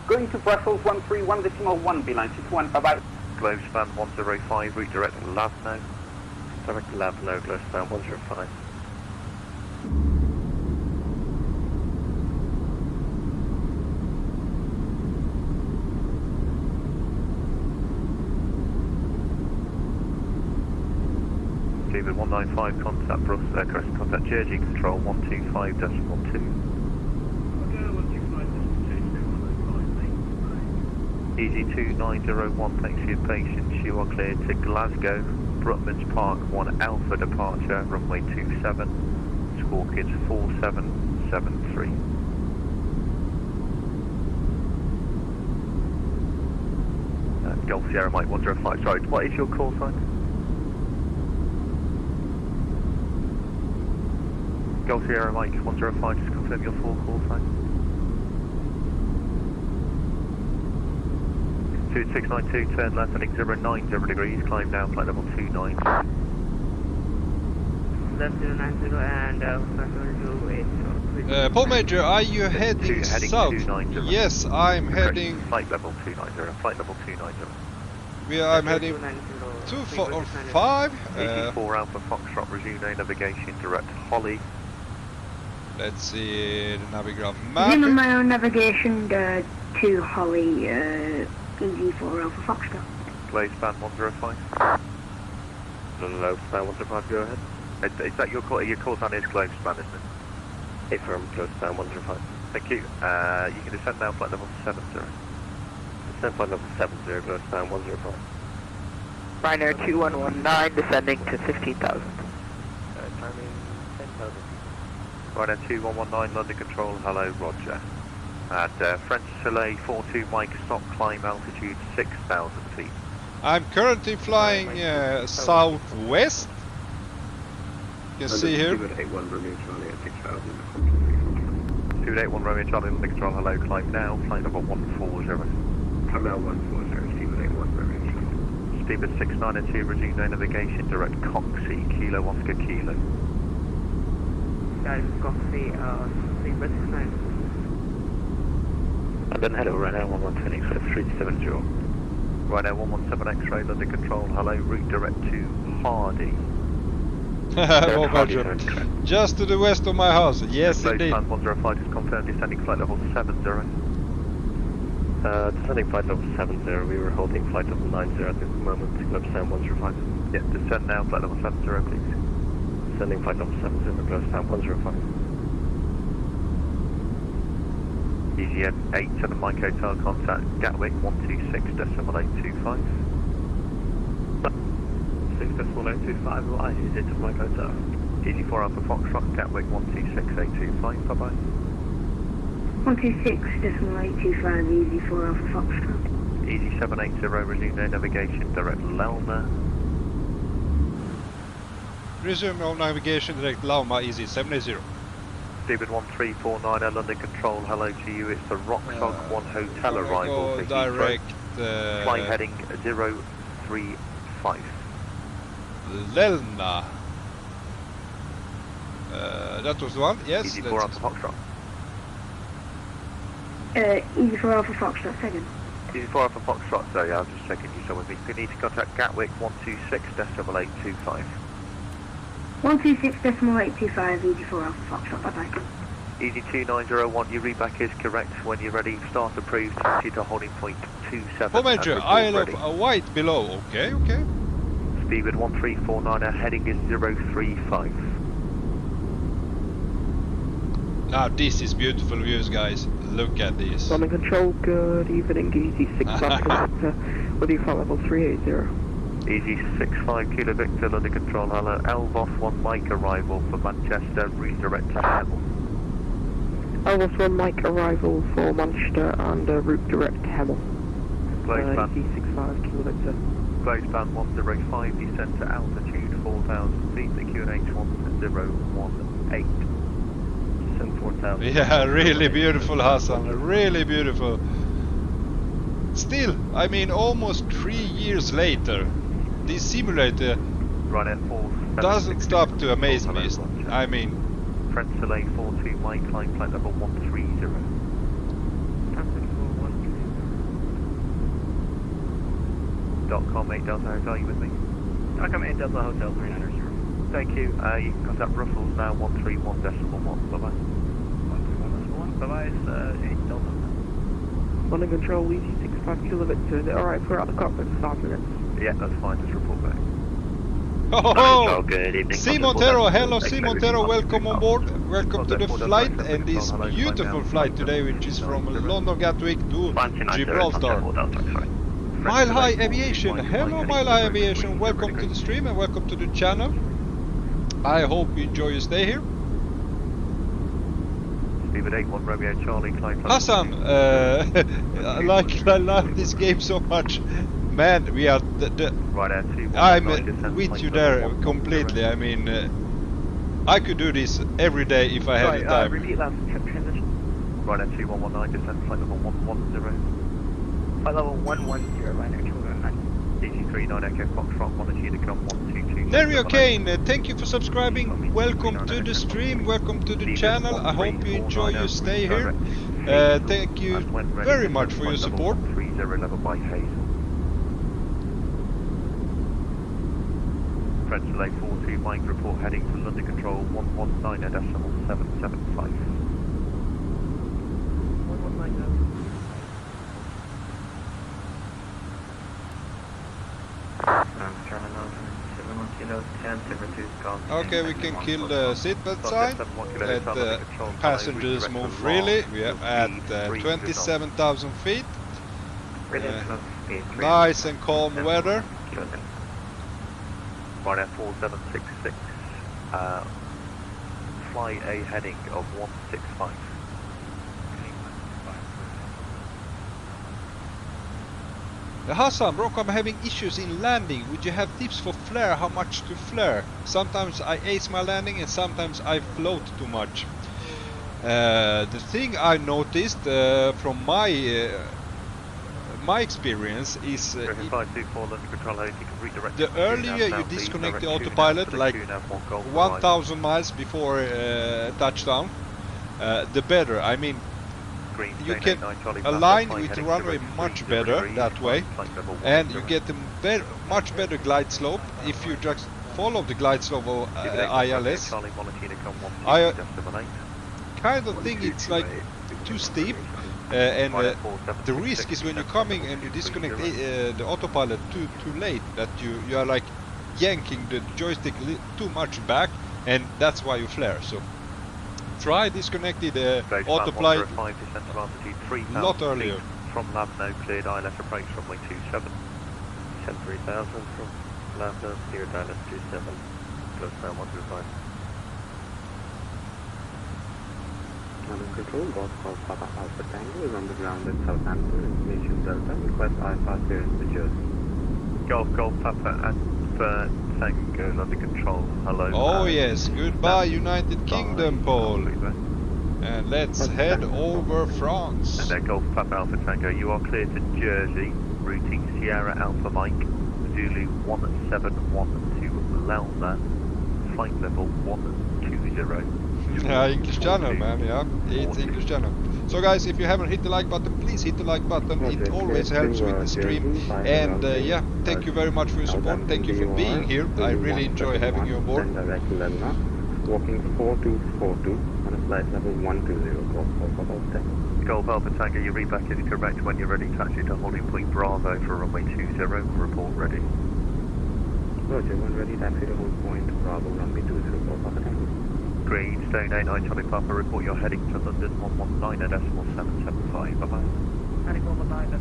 Going to Brussels 131.1, Beeline 221, bye-bye.
Globe span 105, route direct to Lavno.
Direct to Lavno, globe span 105.
David 195, contact Brussels, correct, contact JG Control 125.12. Easy 2901, thanks for your patience. You are cleared to Glasgow, Brookmans Park 1 Alpha departure, runway 27, score kids 4773. Golf Sierra Mike 105, sorry, what is your call sign? Golf Sierra Mike 105, just confirm your full call sign. 2692, turn left heading 090 degrees, climb down flight level 29.
Left 090 and
Paul Major, are you heading south? Yes, I'm heading...
Flight level 290, flight level 290.
I'm heading 245.
84 Alpha Foxtrot, resume navigation direct Holly.
Let's see the navigraph map.
Resume my own navigation to Holly, Easy 4 Alpha Foxtrot.
Globe span 105.
Globe span 105, go ahead.
Is that your call? Your call sign is Globe span, isn't it?
Hey, from Globe span 105.
Thank you. You can descend now, flight level 70.
Descend flight level 70, Globe span 105.
Ryanair 2119, descending to 15,000.
Timing 10,000.
Ryanair 2119, London Control, hello, Roger. At French Soleil 42 Mike, stop, climb altitude 6,000 feet.
I'm currently flying southwest. You can see here.
281 Romeo Charlie at 6,000.
281 Romeo Charlie, London Control, hello, climb now, flight level 140.
Climb now 140, 281 Romeo Charlie.
Speedbird 692, resume navigation, direct Coxie, Kilo Oscar Kilo.
Guys, Coxie, Speedbird 692.
And then hello, right now 11 Fenix A320.
Right now, 117 X-ray, under control, hello, route direct to Hardy.
Oh, Roger. Just to the west of my house, yes indeed.
105 is confirmed, descending flight level 70.
Descending flight level 70, we were holding flight level 90 at this moment, close down 105.
Yeah, descend now, flight level 70 please.
Descending flight level 70, close down 105.
EasyJet 8 to the Mike Hotel, contact Gatwick 126.825.
6.825, why is it to Mike Hotel?
Easy 4 Alpha Foxtrot, Gatwick 126.825, bye bye.
126.825, easy 4 Alpha Foxtrot.
Easy 780, resume their navigation, direct Lauma.
Resume our navigation, direct Lauma, easy 780.
Speedbird 1349, London Control, hello to you, it's the Rocksock 1 Hotel arrival for
direct
flight heading 035.
Lelna. That was the one, yes.
Easy 4 Alpha Foxtrot.
Easy 4 Alpha Foxtrot, second.
Easy 4 Alpha Foxtrot, so yeah, I'm just checking you still with me. You need to contact Gatwick 126.825.
126.825, easy 4 Alpha Foxtrot, bye bye.
Easy 2901, your readback is correct. When you're ready, start approved, taxi to holding point 27.
Oh, Major, Isle of Wight below, okay, okay.
Speedbird 1349, our heading is 035.
Now this is beautiful views, guys. Look at this.
London Control, good evening, Easy 65 Kilo Victor, with you flight level 380.
Easy 65 Kilo Victor, London Control, hello, Elvos 1 Mike arrival for Manchester, route direct to Hemel.
Elvos 1 Mike arrival for Manchester and route direct to Hemel.
Close band.
Easy 65 Kilo Victor.
Close band 105, descent to altitude 4,000 feet, the QNH 1018.
Yeah, really beautiful, Hassan, really beautiful. Still, I mean, almost 3 years later, this simulator doesn't stop to amaze me. I mean,
French delay 42, Mike, climb flight level 130. .com 8 Delta Hotel, you with me?
.com 8 Delta Hotel 390.
Thank you. You can contact Ruffles now 131.1. Bye bye.
131.1. Bye bye. It's 8 Delta.
London Control, Easy 65 Kilo Victor. Is it alright if we're out of the cockpit for 5 minutes?
Yeah, that's fine. Just report back.
Oh,
good evening.
C. Montero, hello C. Montero, welcome on board. Welcome to the flight and this beautiful flight today, which is from London Gatwick to Gibraltar. Mile High Aviation, hello Mile High Aviation, welcome to the stream and welcome to the channel. I hope you enjoy your stay here.
Speedbird 81 Romeo Charlie, climb.
Hassan, I love this game so much. Man, we are I'm with you there completely. I mean, I could do this every day if I had the time.
Repeat that.
Right at 2119, descent flight level 110.
Flight level 110, right next to 109.
Easy 39 Echo Foxtrot, 1 Unicom 122.
Dario Kane, thank you for subscribing. Welcome to the stream, welcome to the channel. I hope you enjoy your stay here. Thank you very much for your support.
3011 by Hazel. French delay 42, Mike report heading to London Control 119.775.
119.
Okay, we can kill the seatbelt sign. Let the passengers move freely. We are at 27,000 feet. Nice and calm weather.
Ryanair 4766, fly a heading of 165.
Hassan, Bronco, I'm having issues in landing. Would you have tips for flare? How much to flare? Sometimes I ace my landing and sometimes I float too much. The thing I noticed from my experience is the earlier you disconnect the autopilot, like 1,000 miles before touchdown, the better. I mean, you can align with the runway much better that way, and you get a much better glide slope if you just follow the glide slope of ILS. I kind of think it's like too steep, and the risk is when you're coming and you disconnect the autopilot too late, that you are like yanking the joystick too much back, and that's why you flare. So try disconnecting the autopilot a lot earlier.
From Labno, cleared ILS approach runway 27.
103000 from Labno, cleared ILS 27. Close down 125.
London Control, Golf Papa Alpha Tango is on the ground at Southampton, information Delta, request IFR clearance to Jersey.
Golf Papa Alpha Tango is under control, hello.
Oh yes, goodbye United Kingdom, Paul. And let's head over France.
And then Golf Papa Alpha Tango, you are clear to Jersey, routing Sierra Alpha Mike, Zulu 1712 Lelna, flight level 120.
English channel, man, yeah, it's English channel. So guys, if you haven't hit the like button, please hit the like button, it always helps with the stream. And yeah, thank you very much for your support, thank you for being here, I really enjoy having you on board.
Walking 4242 on a flight level 120,
Golf Alpha Tango, your reback is correct. When you're ready, taxi to holding point Bravo for runway 20, report ready.
Roger, when ready, taxi to hold point Bravo, runway 20, Golf Alpha Tango.
Green, Stone 89, Charlie Papa, report you're heading to London 119 at decimal 775, bye-bye.
Heading 119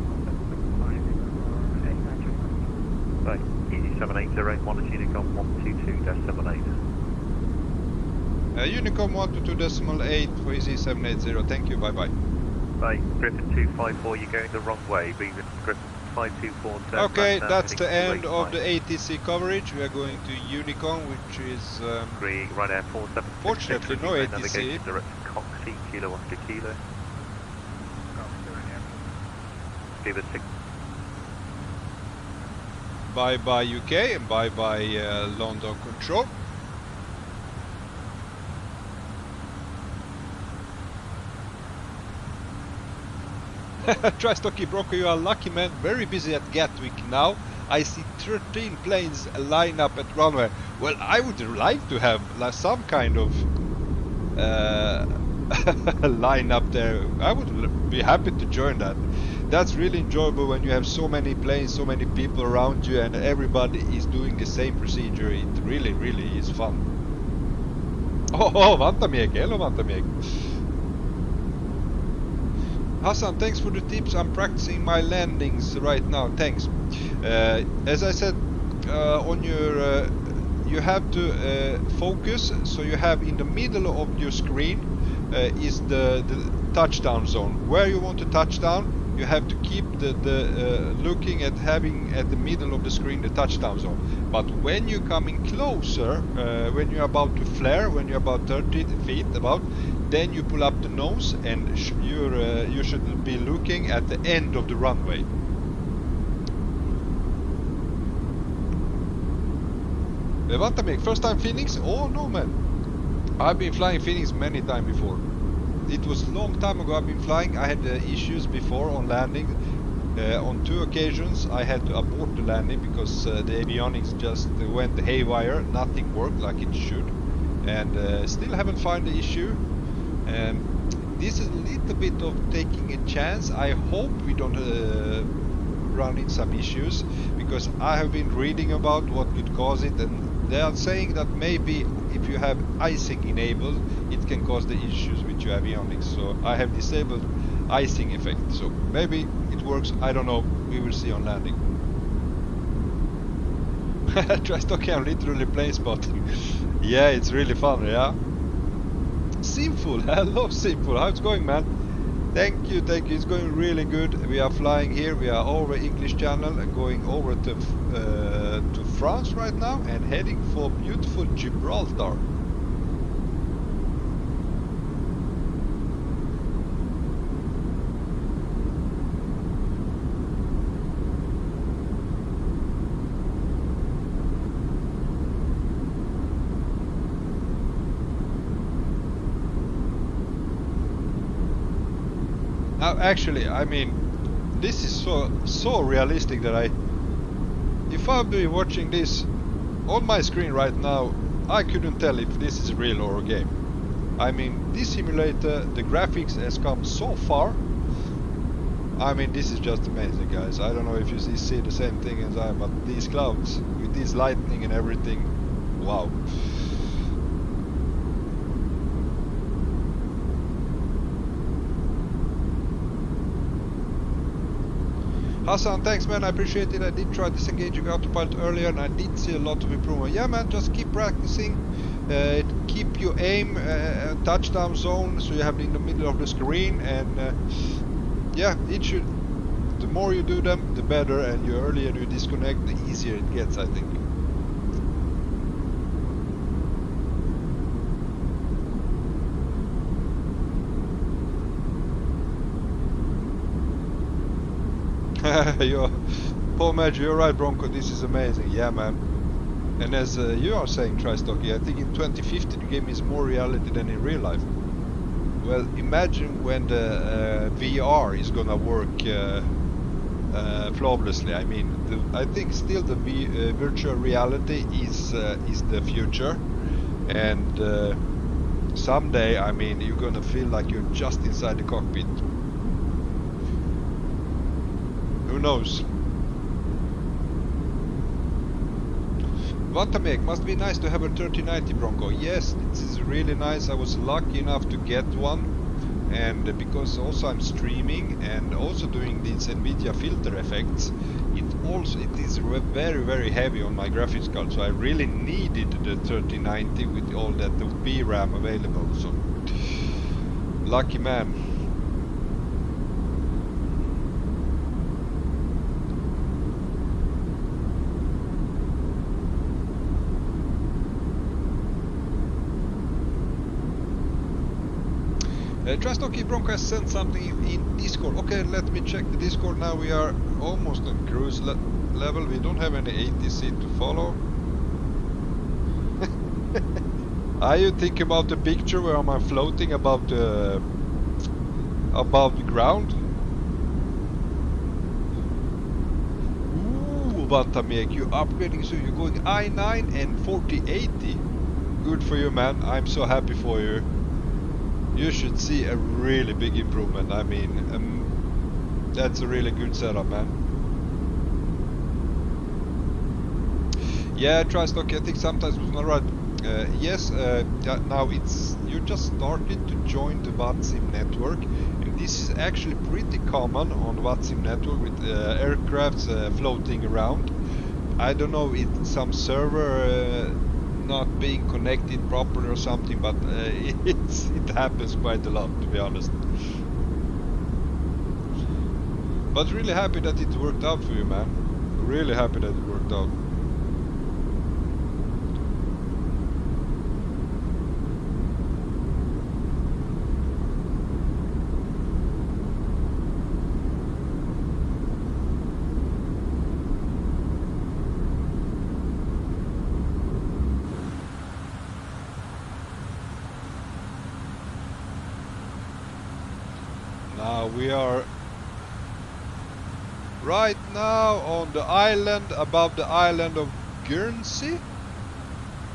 Bye. Easy 780, monitor Unicom 122-78.
Unicom 122.8 for Easy 780, thank you, bye bye.
Bye, Griffin 254, you're going the wrong way, Griffin 524.
Okay, that's the end of the ATC coverage. We are going to Unicom, which is...
right air 47.
Fortunately, no ATC.
Coxie, Kilo Oscar Kilo. Give it 6.
Bye bye UK and bye bye London Control. Tri-Stocky Bronco, you are lucky man, very busy at Gatwick now. I see 13 planes line up at runway. Well, I would like to have some kind of line up there. I would be happy to join that. That's really enjoyable when you have so many planes, so many people around you, and everybody is doing the same procedure. It really, really is fun. Oh, Vantameg, hello Vantameg. Hassan, thanks for the tips. I'm practicing my landings right now. Thanks. As I said, on your, you have to focus. So you have in the middle of your screen is the touchdown zone. Where you want to touch down, you have to keep the looking at having at the middle of the screen the touchdown zone. But when you're coming closer, when you're about to flare, when you're about 30 feet about, then you pull up the nose and you should be looking at the end of the runway. Vantameg, first time Phoenix? Oh no man, I've been flying Phoenix many times before. It was a long time ago I've been flying. I had issues before on landing. On 2 occasions I had to abort the landing because the avionics just went haywire. Nothing worked like it should, and still haven't found the issue. This is a little bit of taking a chance. I hope we don't run into some issues, because I have been reading about what could cause it, and they are saying that maybe if you have icing enabled, it can cause the issues with your avionics. So I have disabled icing effect, so maybe it works, I don't know, we will see on landing. Tri-Stocky, I'm literally plane spotting. Yeah, it's really fun, yeah. Simful, hello Simful, how's it going man? Thank you, it's going really good. We are flying here, we are over English Channel and going over to France right now and heading for beautiful Gibraltar. Actually, I mean, this is so realistic that if I'd be watching this on my screen right now, I couldn't tell if this is real or a game. I mean, this simulator, the graphics has come so far. I mean, this is just amazing, guys. I don't know if you see the same thing as I, but these clouds with this lightning and everything, wow. Hassan, thanks man, I appreciate it. I did try disengaging autopilot earlier and I did see a lot of improvement. Yeah man, just keep practicing. Keep your aim touchdown zone so you have it in the middle of the screen, and yeah, it should. The more you do them, the better, and the earlier you disconnect, the easier it gets, I think. Paul Major, you're right, Bronco. This is amazing. Yeah, man. And as you are saying, Tristocky, I think in 2050 the game is more reality than in real life. Well, imagine when the VR is gonna work flawlessly. I mean, I think still the virtual reality is the future, and someday, I mean, you're gonna feel like you're just inside the cockpit. Who knows? Vatamek, must be nice to have a 3090 Bronco. Yes, this is really nice. I was lucky enough to get one, and because also I'm streaming and also doing these Nvidia filter effects, it is very heavy on my graphics card, so I really needed the 3090 with all that VRAM available. So lucky man. Tristocky, Bronco has sent something in Discord. Okay, let me check the Discord now. We are almost on cruise level. We don't have any ATC to follow. Are you thinking about the picture where I'm floating above the ground? Ooh, Vatamek, you're upgrading, so you're going i9 and 4080. Good for you, man. I'm so happy for you. You should see a really big improvement. I mean, that's a really good setup, man. Yeah, Tristocky, I think sometimes it was not right. Yes, now you just started to join the VATSIM network, and this is actually pretty common on the VATSIM network with aircrafts floating around. I don't know, it's some server not being connected properly or something, but it happens quite a lot, to be honest. But really happy that it worked out for you, man. Really happy that it worked out. We are right now on the island, above the island of Guernsey.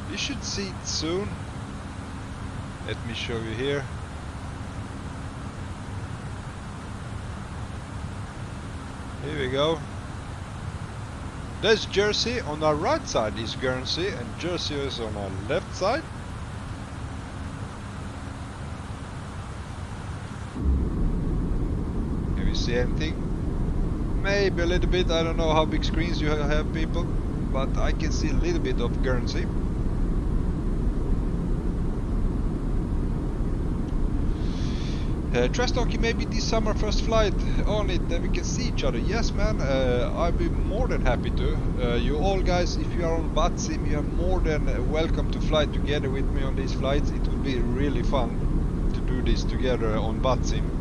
You should see it soon. Let me show you here. Here we go. There's Jersey. On our right side is Guernsey, and Jersey is on our left side. See anything? Maybe a little bit. I don't know how big screens you have, people, but I can see a little bit of Guernsey. Tristocky, maybe this summer first flight on it, then we can see each other. Yes, man. I'll be more than happy to. You all guys, if you are on VATSIM, you are more than welcome to fly together with me on these flights. It will be really fun to do this together on VATSIM.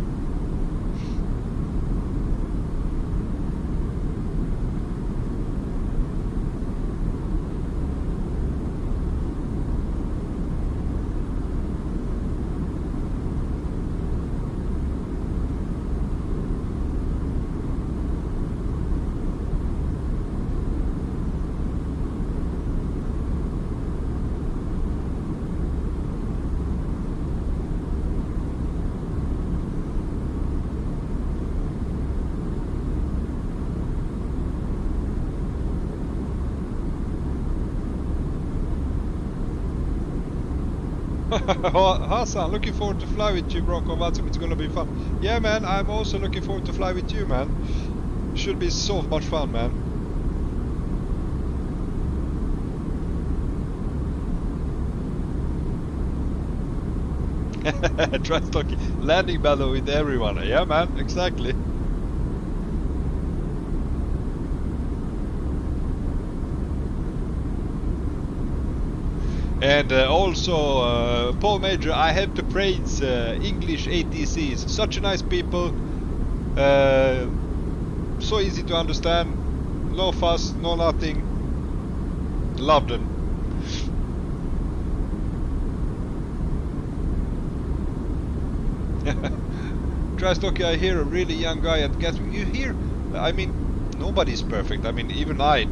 Hassan, looking forward to fly with you, Bronco VATSIM. It's gonna be fun. Yeah, man, I'm also looking forward to fly with you, man. Should be so much fun, man. Try talking landing battle with everyone. Yeah, man, exactly. And also, Paul Major, I have to praise English ATCs. Such a nice people, so easy to understand, no fuss, no nothing. Love them. Tristocky, I hear a really young guy at Gatwick. You hear? I mean, nobody's perfect. I mean, even I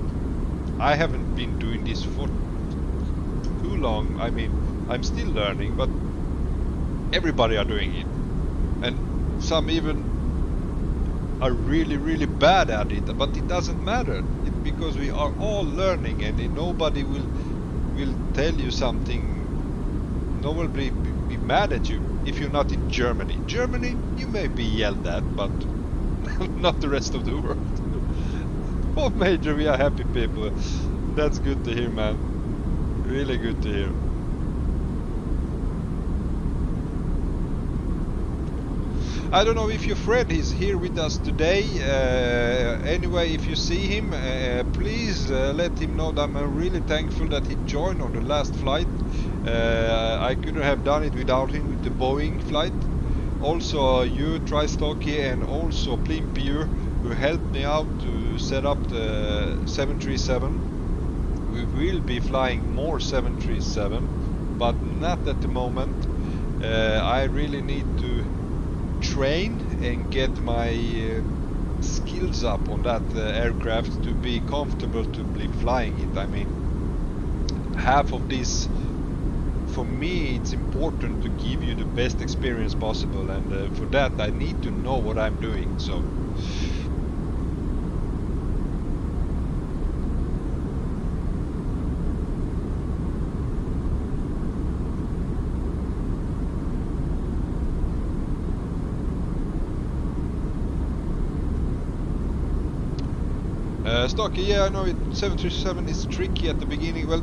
haven't been doing this for too long. I mean, I'm still learning, but everybody are doing it, and some even are really, really bad at it. But it doesn't matter, because we are all learning, and nobody will tell you something. No one will be mad at you if you're not in Germany. Germany, you may be yelled at, but not the rest of the world. Oh, Major, we are happy people. That's good to hear, man. Really good to hear. I don't know if your friend is here with us today. Anyway, if you see him, please let him know that I'm really thankful that he joined on the last flight. I couldn't have done it without him with the Boeing flight. Also, you, Tristocky, and also Plimpier, who helped me out to set up the 737. We will be flying more 737, but not at the moment. I really need to train and get my skills up on that aircraft to be comfortable to be flying it. I mean, half of this, for me, it's important to give you the best experience possible, and for that I need to know what I'm doing. So Stocky, yeah, I know it. 737 is tricky at the beginning. Well,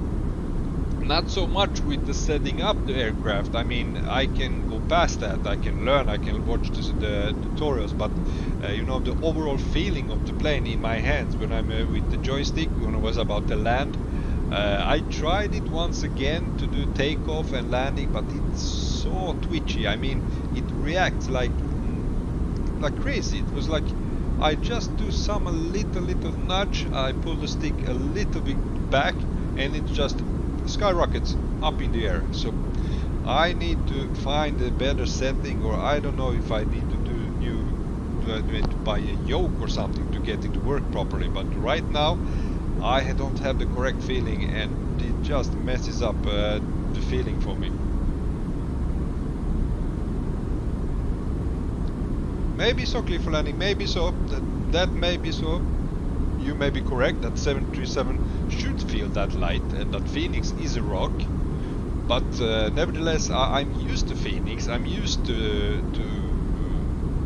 not so much with the setting up the aircraft. I mean, I can go past that. I can learn. I can watch the tutorials. But you know, the overall feeling of the plane in my hands when I'm with the joystick, when I was about to land. I tried it once again to do takeoff and landing, but it's so twitchy. I mean, it reacts like crazy. It was like I just do some little nudge, I pull the stick a little bit back, and it just skyrockets up in the air. So I need to find a better setting, or I don't know if I need to do buy a yoke or something to get it to work properly. But right now I don't have the correct feeling, and it just messes up the feeling for me. Maybe so, Cliff Landing, maybe so, that may be so. You may be correct that 737 should feel that light, and that Phoenix is a rock. But nevertheless, I'm used to Phoenix. I'm used to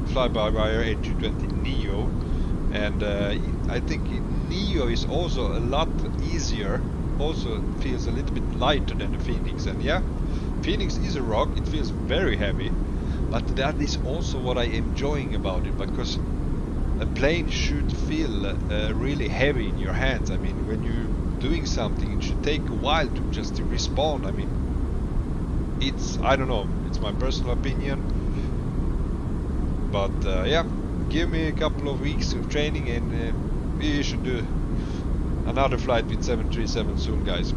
fly-by-wire A320neo, and I think neo is also a lot easier. Also feels a little bit lighter than the Phoenix, and yeah, Phoenix is a rock. It feels very heavy. But that is also what I am enjoying about it, because a plane should feel really heavy in your hands. I mean, when you're doing something, it should take a while to just respond. I mean, it's, I don't know, it's my personal opinion. But yeah, give me a couple of weeks of training, and we should do another flight with 737 soon, guys.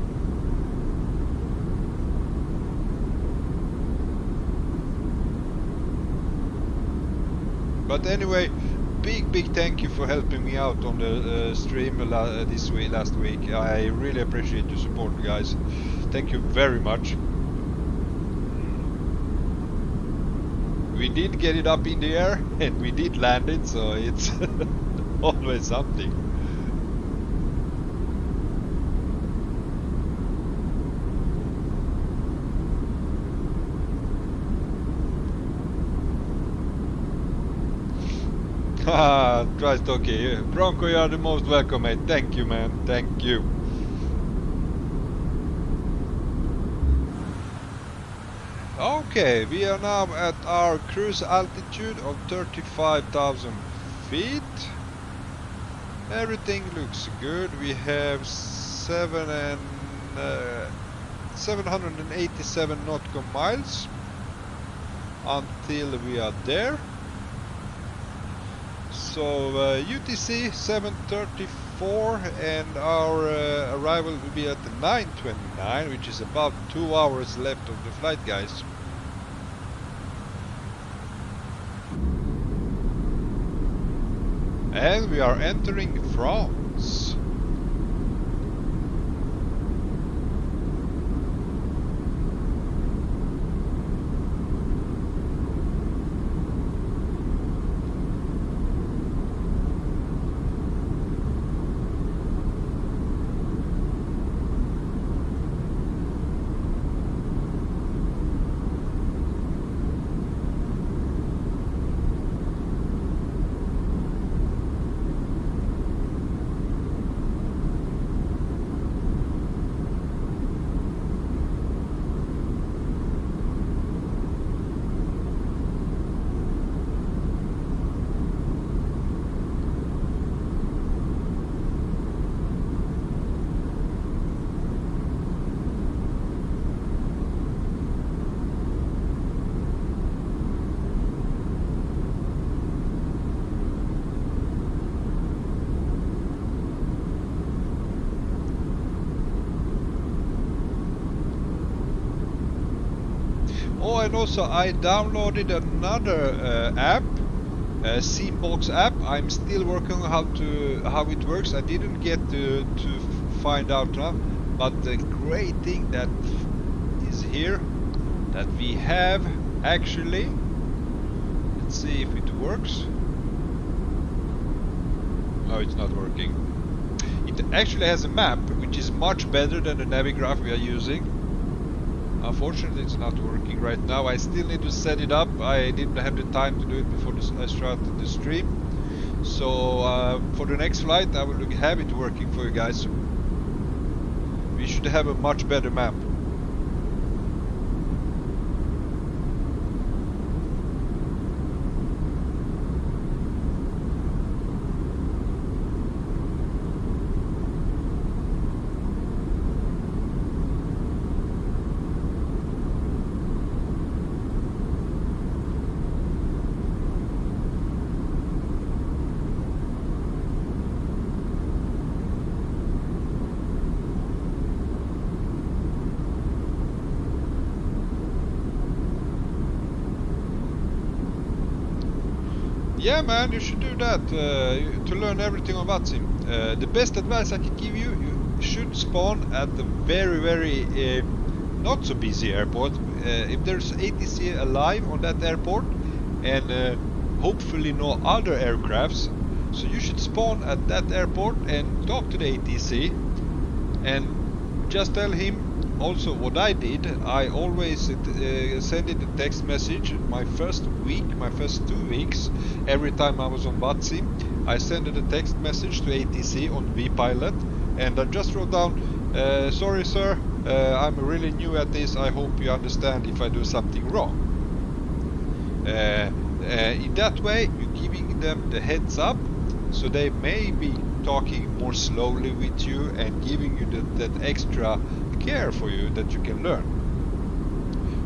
But anyway, big thank you for helping me out on the stream last week. I really appreciate your support, guys. Thank you very much. We did get it up in the air, and we did land it, so it's always something. Twice okay. Bronco, you are the most welcome, mate. Thank you, man. Thank you. Okay, we are now at our cruise altitude of 35,000 feet. Everything looks good. We have 787 nautical miles until we are there. So UTC 7:34 and our arrival will be at 9:29, which is about 2 hours left of the flight, guys. And we are entering France. Oh, and also I downloaded another app, Seambox app. I'm still working on how it works. I didn't get to find out now, but the great thing that is here that we have actually, let's see if it works. No, it's not working. It actually has a map, which is much better than the Navigraph we are using. Unfortunately, it's not working right now. I still need to set it up. I didn't have the time to do it before I started the stream. So for the next flight, I will have it working for you guys. We should have a much better map. Yeah, man, you should do that to learn everything on VATSIM. The best advice I can give you, you should spawn at the very not so busy airport. If there's ATC alive on that airport and hopefully no other aircrafts, so you should spawn at that airport and talk to the ATC and just tell him. Also, what I did, I always send it a text message my first 2 weeks, every time I was on VATSIM. I sent it a text message to ATC on VPilot, and I just wrote down, sorry sir, I'm really new at this, I hope you understand if I do something wrong. In that way, you're giving them the heads up, so they may be talking more slowly with you and giving you that extra care for you that you can learn.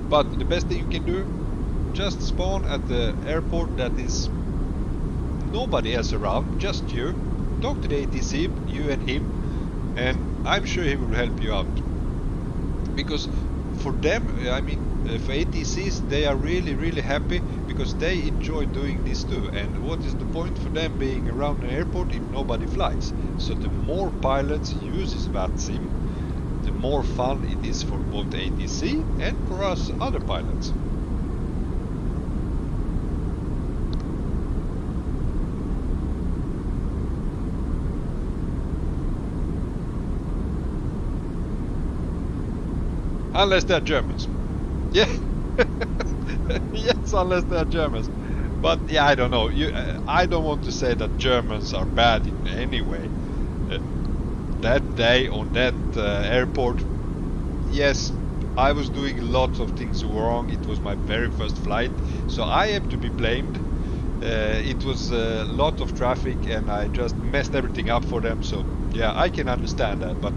But the best thing you can do, just spawn at the airport that is nobody else around, just you. Talk to the ATC, you and him, and I'm sure he will help you out. Because for them, I mean, for ATCs, they are really happy because they enjoy doing this too. And what is the point for them being around an airport if nobody flies? So the more pilots uses VATSIM, the more fun it is for both ATC and for us other pilots. Unless they're Germans. Yeah. Yes, unless they're Germans. But yeah, I don't know. I don't want to say that Germans are bad in any way. That day on that airport, yes, I was doing lots of things wrong. It was my very first flight, so I am to be blamed. It was a lot of traffic and I just messed everything up for them, so yeah, I can understand that. But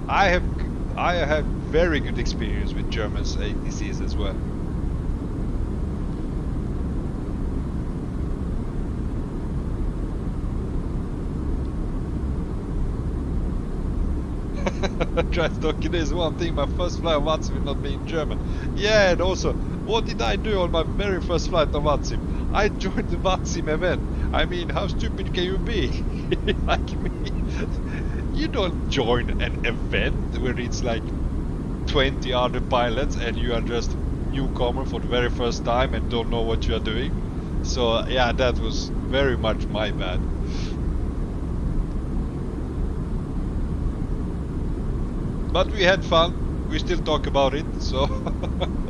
I have very good experience with Germans ATCs as well. Trash talking is one thing, my first flight on VATSIM not being German. Yeah, and also, what did I do on my very first flight on VATSIM? I joined the VATSIM event. I mean, how stupid can you be? Like me. You don't join an event where it's like 20 other pilots and you are just newcomer for the very first time and don't know what you are doing. So yeah, that was very much my bad. But we had fun, we still talk about it, so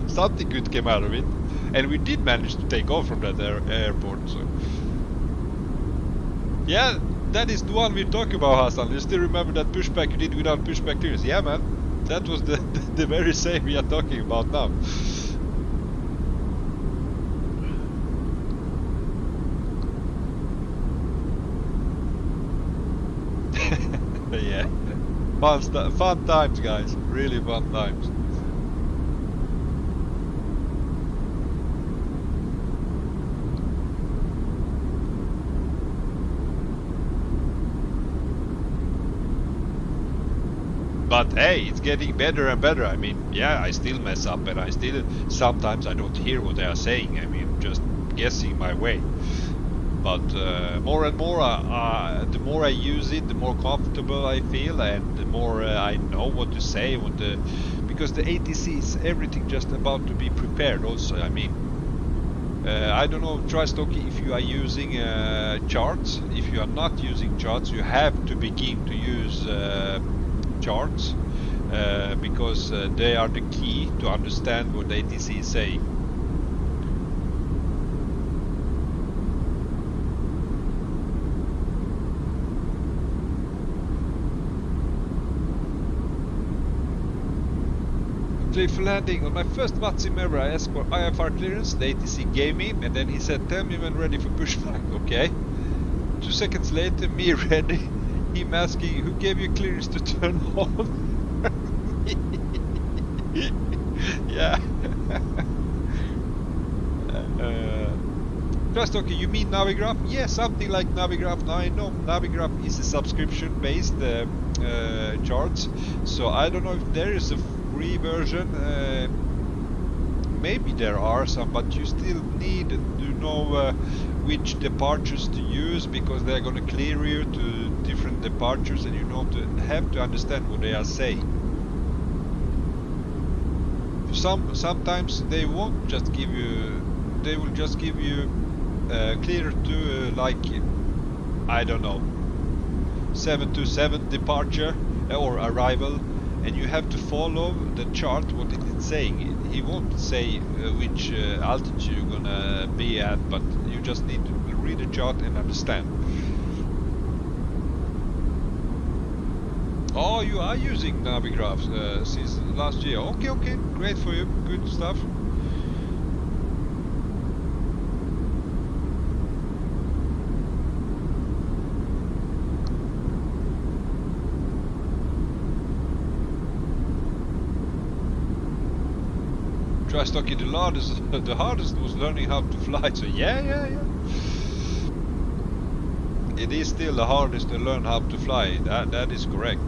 something good came out of it. And we did manage to take off from that airport, so... Yeah, that is the one we talk about, Hassan. You still remember that pushback you did without pushback clearance? Yeah, man, that was the very same we are talking about now. Yeah. Fun times, guys. Really fun times. But hey, it's getting better and better. I mean, yeah, I still mess up and I still... Sometimes I don't hear what they are saying. I mean, just guessing my way. But more and more, the more I use it, the more comfortable I feel, and the more I know what to say. Because the ATC is everything just about to be prepared. Also, I mean, I don't know, Tristocky, if you are using charts. If you are not using charts, you have to begin to use charts because they are the key to understand what the ATC is saying. For landing on my first VATSIM ever, I asked for IFR clearance. The ATC gave me, and then he said, "Tell me when ready for pushback." Okay. 2 seconds later, me ready. Him asking, "Who gave you clearance to turn on?" Yeah. Just okay. You mean Navigraph? Yeah, something like Navigraph. Now I know Navigraph is a subscription-based charts, so I don't know if there is a free version. Maybe there are some, but you still need to know which departures to use, because they're going to clear you to different departures, and you have to understand what they are saying. Sometimes they won't just give you, they will just give you clear to like, I don't know, 727 departure or arrival. And you have to follow the chart, what it is saying. He won't say which altitude you're gonna be at, but you just need to read the chart and understand. Oh, you are using Navigraph since last year. Okay, okay, great for you, good stuff. Stocky, the hardest was learning how to fly, so yeah. It is still the hardest to learn how to fly, that is correct.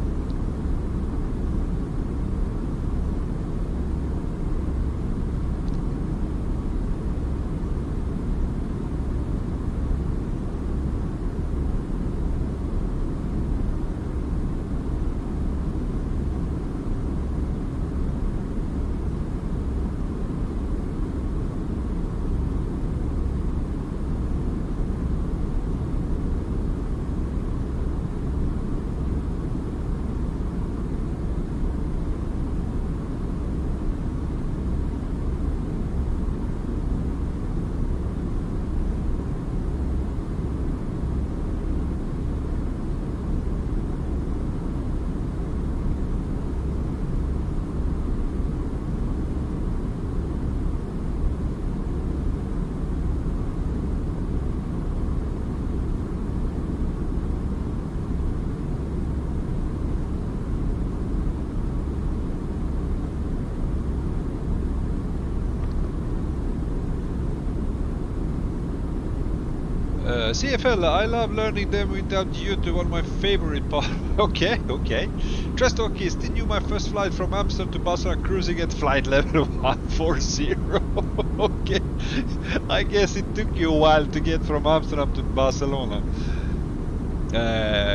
CFL, I love learning them without YouTube, one of my favorite parts. Okay. Trestock is still my first flight from Amsterdam to Barcelona, cruising at flight level 140. Okay, I guess it took you a while to get from Amsterdam to Barcelona.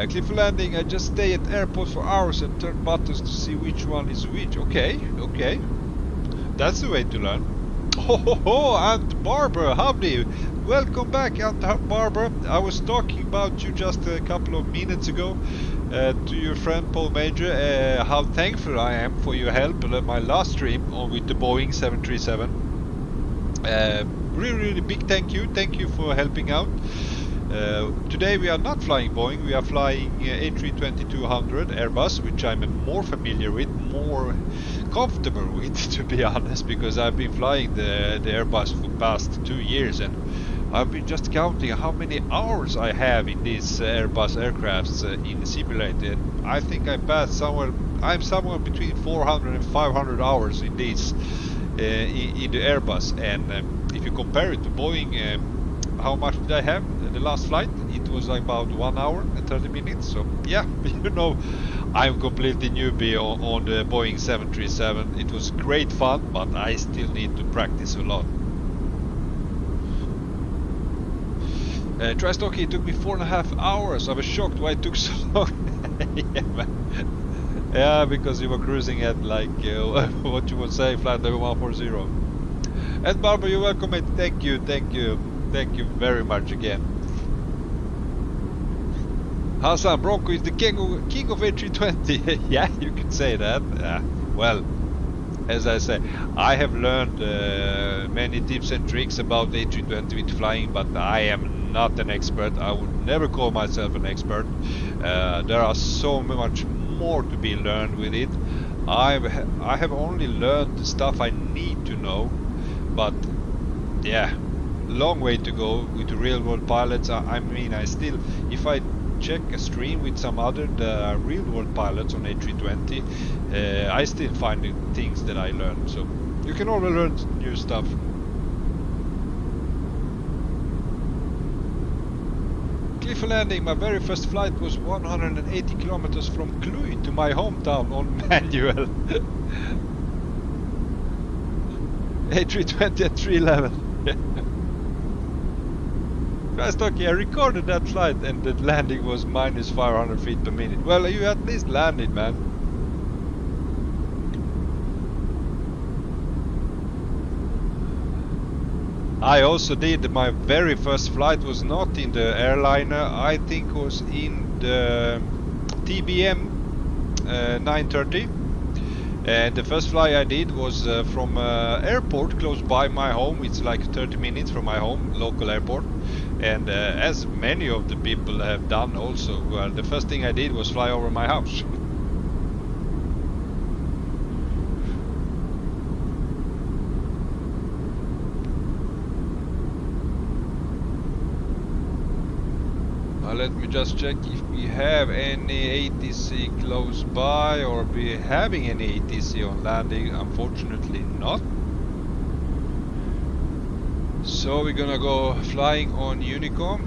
Cliff landing, I just stay at airport for hours and turn buttons to see which one is which. Okay. That's the way to learn. Oh, Aunt Barbara, howdy! Welcome back, Aunt Barbara. I was talking about you just a couple of minutes ago to your friend Paul Major, how thankful I am for your help on my last stream with the Boeing 737. Really big thank you for helping out. Today we are not flying Boeing, we are flying A320-200 Airbus, which I'm more familiar with, more comfortable with, to be honest, because I've been flying the Airbus for the past 2 years, and I've been just counting how many hours I have in these Airbus aircrafts in the simulator. I think I'm somewhere between 400 and 500 hours in these in the Airbus, and if you compare it to Boeing, how much did I have the last flight? It was about 1 hour and 30 minutes. So yeah, you know, I'm completely newbie on the Boeing 737. It was great fun, but I still need to practice a lot. Tristock, it took me 4.5 hours. I was shocked why it took so long. Yeah, man. Yeah, because you were cruising at like what you would say, flight level 140. And Barbara, you're welcome, mate. Thank you very much again. Hassan, Bronco is the king of A320. Yeah, you could say that. Well, as I say, I have learned many tips and tricks about A320 with flying, but I am not an expert. I would never call myself an expert. There are so much more to be learned with it. I have only learned the stuff I need to know, but yeah, long way to go with the real world pilots. I mean, I still, if I check a stream with some other real world pilots on A320, I still find the things that I learned. So you can always learn new stuff. Cliff landing, my very first flight was 180 kilometers from Cluj to my hometown on manual. A320 at 311. I recorded that flight and the landing was minus 500 feet per minute. Well, you at least landed, man. I also did, my very first flight was not in the airliner, I think it was in the TBM 930. And the first flight I did was from airport close by my home. It's like 30 minutes from my home, local airport. And as many of the people have done also, the first thing I did was fly over my house. Let me just check if we have any ATC close by or be having any ATC on landing. Unfortunately not. So we're gonna go flying on Unicom.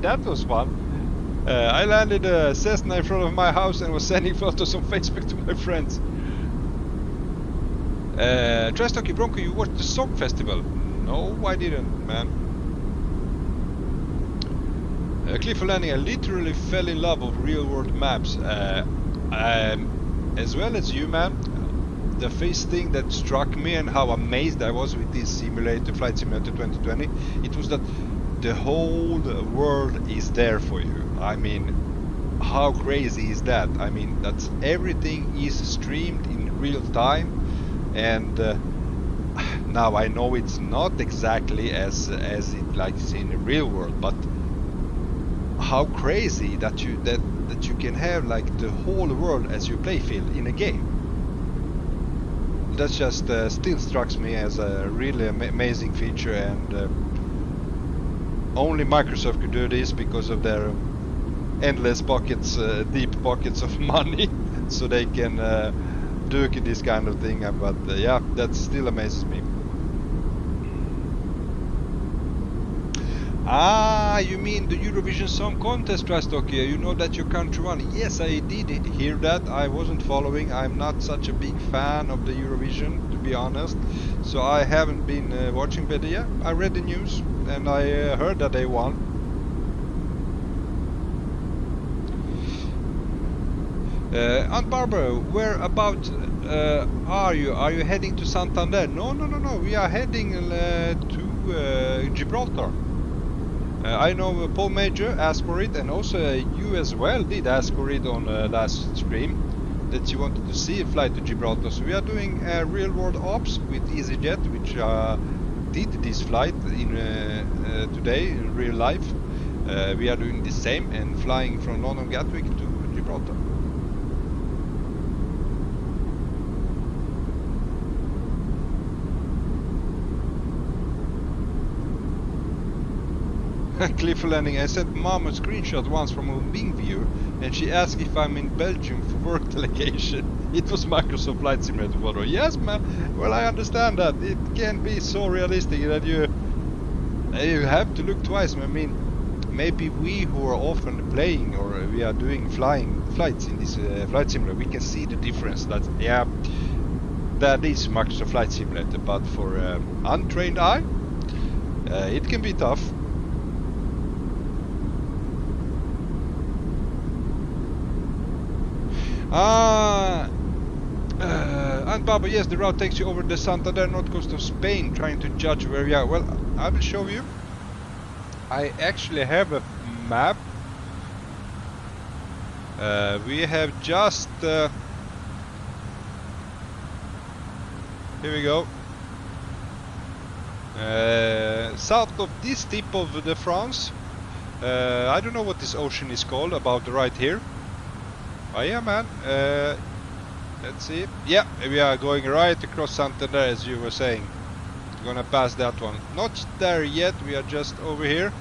That was fun. I landed a Cessna in front of my house and was sending photos on Facebook to my friends. Trestock, Bronco, you watched the Song Festival? No, I didn't, man. Cliff landing, I literally fell in love with real world maps. As well as you, man. The first thing that struck me and how amazed I was with this simulator, Flight Simulator 2020, it was that the whole world is there for you. I mean, how crazy is that? I mean, that's everything is streamed in real time, and now I know it's not exactly as it like in the real world, but how crazy that you can have like the whole world as your playfield in a game. That just still strikes me as a really amazing feature, and only Microsoft could do this because of their endless pockets, deep pockets of money, so they can do this kind of thing. But yeah, that still amazes me. Ah, you mean the Eurovision Song Contest, Trastokia? You know that your country won. Yes, I did hear that. I wasn't following. I'm not such a big fan of the Eurovision, to be honest. So I haven't been watching, but yeah, I read the news and I heard that they won. Aunt Barbara, where about are you? Are you heading to Santander? No. We are heading to Gibraltar. I know Paul Major asked for it, and also you as well did ask for it on last stream, that you wanted to see a flight to Gibraltar. So we are doing real world ops with easyJet, which did this flight in today in real life. We are doing the same and flying from London Gatwick to Gibraltar. Cliff landing. I sent Mom a screenshot once from a wing view, and she asked if I'm in Belgium for work delegation. It was Microsoft Flight Simulator photo. Yes, man. Well, I understand that it can be so realistic that you have to look twice. I mean, maybe we who are often playing or we are doing flights in this flight simulator, we can see the difference. That that is Microsoft Flight Simulator, but for untrained eye, it can be tough. And Baba, yes, the route takes you over the Santander north coast of Spain, trying to judge where we are. Well, I will show you. I actually have a map. We have just here we go. South of this tip of the France. I don't know what this ocean is called, about right here. Oh yeah, man. Let's see. Yeah, we are going right across Santander, as you were saying. Gonna pass that one. Not there yet. We are just over here.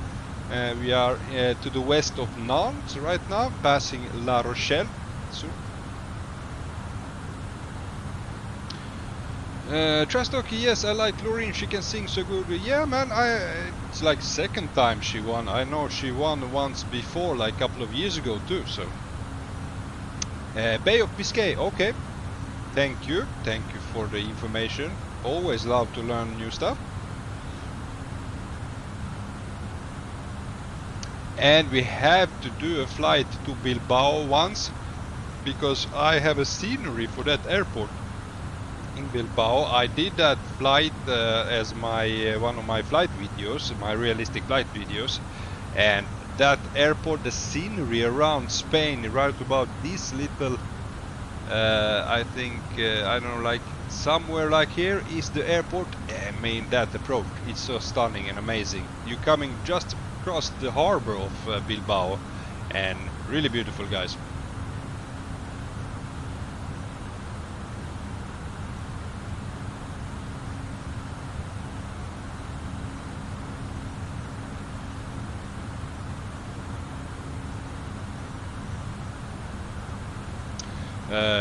We are to the west of Nantes right now, passing La Rochelle. So. Trastoki, yes, I like Loreen. She can sing so good. Yeah, man. It's like second time she won. I know she won once before, like a couple of years ago too. So. Bay of Biscay, okay. Thank you for the information. Always love to learn new stuff. And we have to do a flight to Bilbao once, because I have a scenery for that airport in Bilbao. I did that flight as my one of my flight videos, my realistic flight videos, and that airport, the scenery around Spain, right about this little, I think, I don't know, like somewhere like here is the airport. I mean, that approach, it's so stunning and amazing. You're coming just across the harbor of Bilbao, and really beautiful, guys.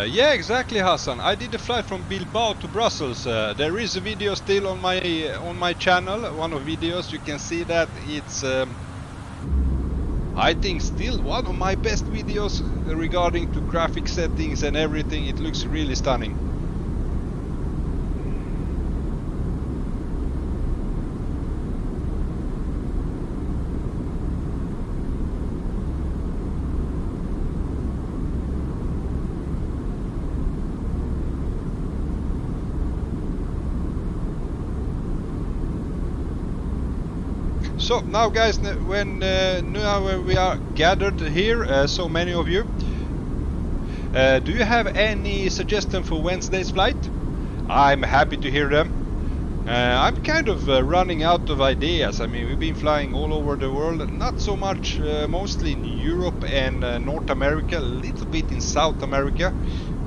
Yeah, exactly, Hassan. I did a flight from Bilbao to Brussels. There is a video still on my channel, one of videos. You can see that it's I think still one of my best videos regarding to graphic settings and everything. It looks really stunning. So now, guys, when now we are gathered here, so many of you, do you have any suggestion for Wednesday's flight? I'm happy to hear them. I'm kind of running out of ideas. I mean, we've been flying all over the world, not so much, mostly in Europe and North America, a little bit in South America.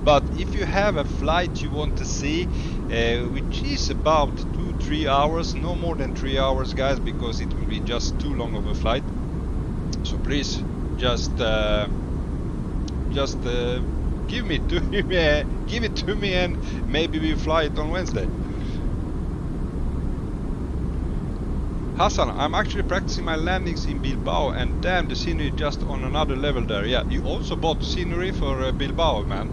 But if you have a flight you want to see, which is about 2-3 hours, no more than 3 hours, guys, because it will be just too long of a flight. So please, just give it to me, and maybe we fly it on Wednesday. Hassan, I'm actually practicing my landings in Bilbao, and damn, the scenery just on another level there. Yeah, you also bought scenery for Bilbao, man.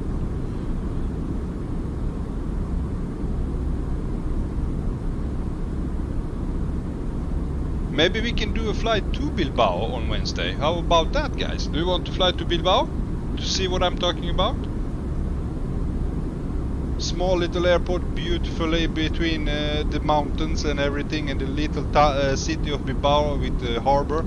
Maybe we can do a flight to Bilbao on Wednesday. How about that, guys? Do you want to fly to Bilbao to see what I'm talking about? Small little airport, beautifully between the mountains and everything, and the little city of Bilbao with the harbor.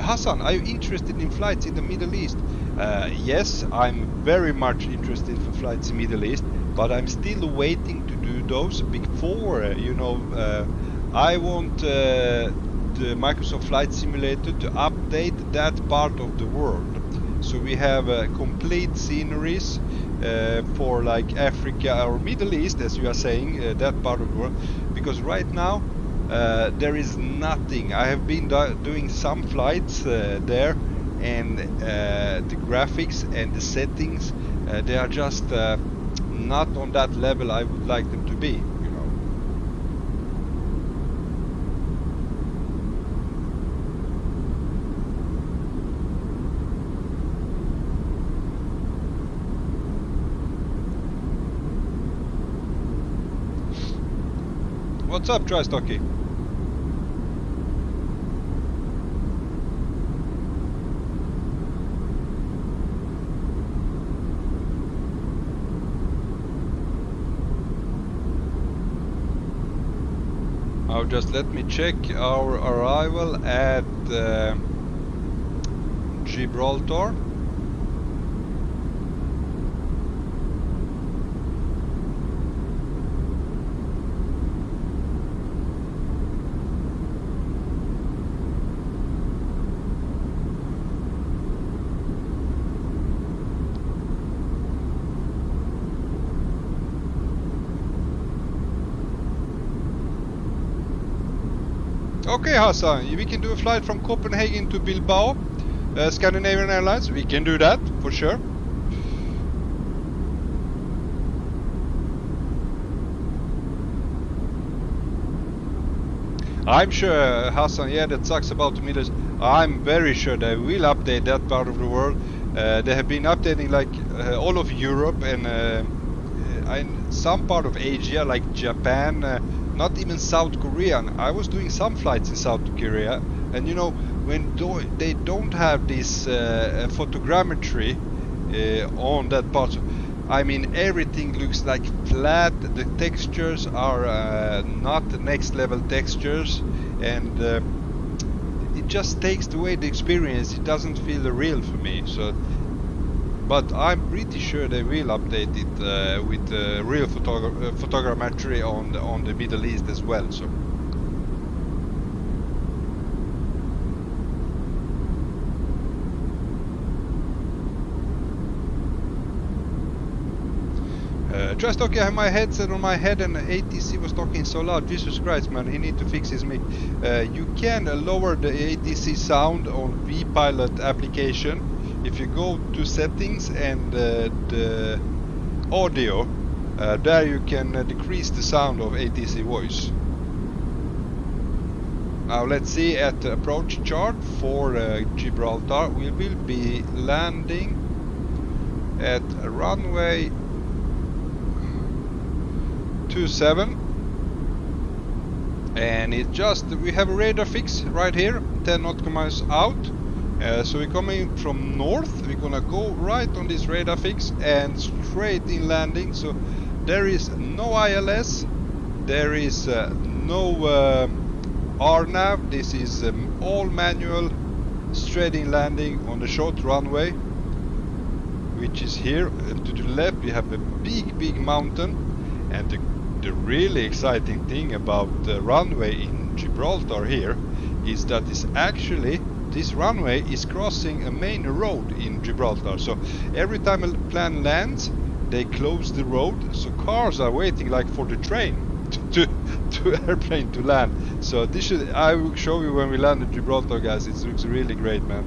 Hassan, are you interested in flights in the Middle East? Yes, I'm very much interested for flights in Middle East, but I'm still waiting to do those before, I want the Microsoft Flight Simulator to update that part of the world. So we have complete sceneries for like Africa or Middle East, as you are saying, that part of the world, because right now there is nothing. I have been doing some flights there, and the graphics and the settings, they are just not on that level I would like them to be, you know. What's up, Tri-Stocky? Now just let me check our arrival at Gibraltar. Okay, Hassan, we can do a flight from Copenhagen to Bilbao, Scandinavian Airlines. We can do that for sure. I'm sure, Hassan, yeah, that sucks about the Middle East. I'm very sure they will update that part of the world. They have been updating like all of Europe and some part of Asia, like Japan, not even South Korea. I was doing some flights in South Korea, and you know, when they don't have this photogrammetry on that part, I mean, everything looks like flat. The textures are not the next level textures, and it just takes away the experience. It doesn't feel real for me. So, but I'm pretty sure they will update it with real photogrammetry on the Middle East as well. So. Just okay, I have my headset on my head and ATC was talking so loud. Jesus Christ, man, he need to fix his mic. You can lower the ATC sound on vPilot application. If you go to settings and the audio, there you can decrease the sound of ATC voice. Now let's see at the approach chart for Gibraltar. We will be landing at runway 27, and it just, we have a radar fix right here, 10 nautical miles out. So we're coming from north. We're gonna go right on this radar fix and straight in landing. So there is no ILS, there is no RNAV. This is all manual, straight in landing on the short runway. which is here. And to the left we have a big mountain. And the really exciting thing about the runway in Gibraltar here is that this runway is crossing a main road in Gibraltar. So every time a plane lands, they close the road, so cars are waiting like for the train to airplane to land. So this I will show you when we land in Gibraltar, guys. It looks really great, man.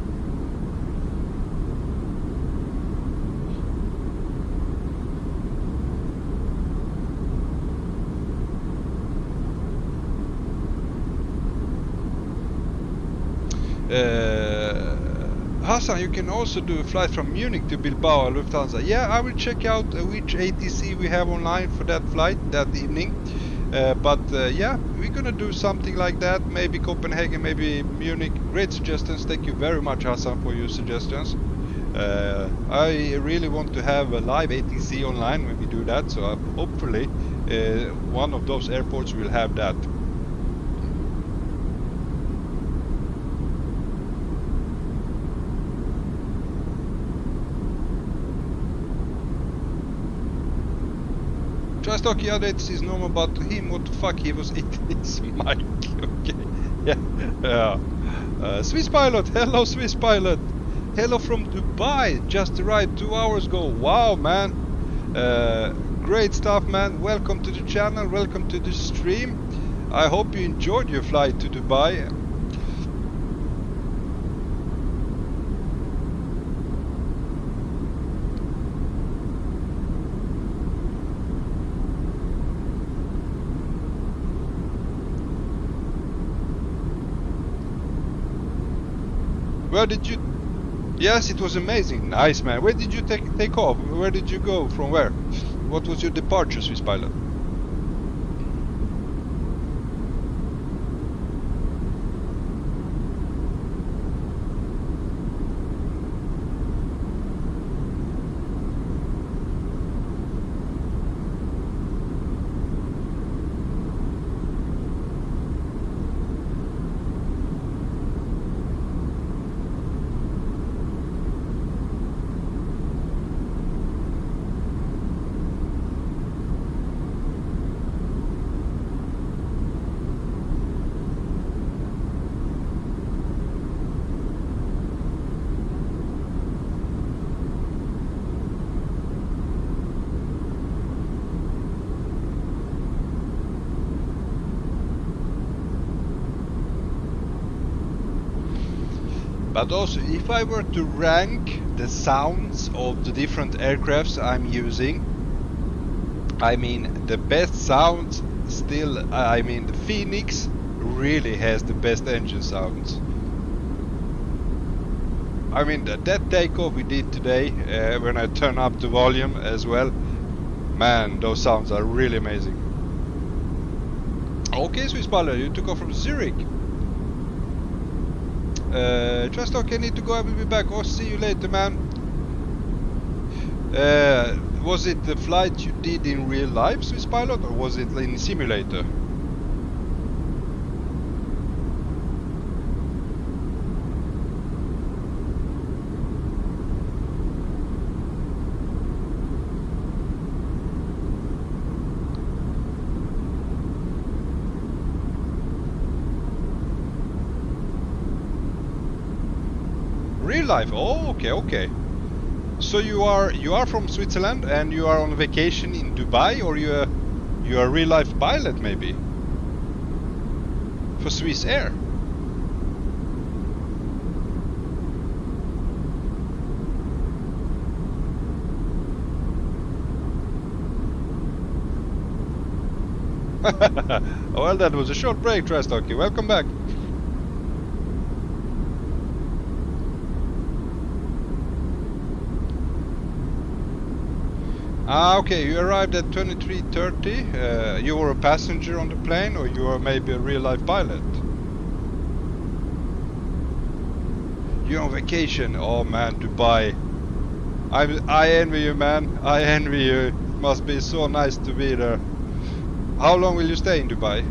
Hassan, you can also do a flight from Munich to Bilbao, Lufthansa. Yeah, I will check out which ATC we have online for that flight that evening. Yeah, we're gonna do something like that. Maybe Copenhagen, maybe Munich. Great suggestions. Thank you very much, Hassan, for your suggestions. I really want to have a live ATC online when we do that. So hopefully one of those airports will have that. Trastock, yeah, that is normal, but to him, what the fuck, he was eating his mic. Okay, yeah. Swiss pilot, hello Swiss pilot. Hello from Dubai, just arrived 2 hours ago. Wow, man. Great stuff, man. Welcome to the channel, welcome to the stream. I hope you enjoyed your flight to Dubai. Where did you... Yes, it was amazing. Nice, man. Where did you take off? Where did you go? From where? What was your departure, Swiss pilot? But also, if I were to rank the sounds of the different aircrafts I'm using, I mean, the best sounds still, I mean, the Fenix really has the best engine sounds. I mean, that takeoff we did today, when I turn up the volume as well, man, those sounds are really amazing. Okay, Swiss pilot, you took off from Zurich. Trastock, I need to go, I will be back. Oh, see you later, man. Was it the flight you did in real life, Swiss pilot, or was it in simulator? Real life. Oh, okay. So you are from Switzerland and you are on vacation in Dubai, or you are a real life pilot maybe for Swiss Air? Well, that was a short break, Trastocky. Welcome back. Okay, you arrived at 23:30. You were a passenger on the plane, or you were maybe a real-life pilot? You're on vacation. Oh man, Dubai. I envy you, man. I envy you. It must be so nice to be there. How long will you stay in Dubai?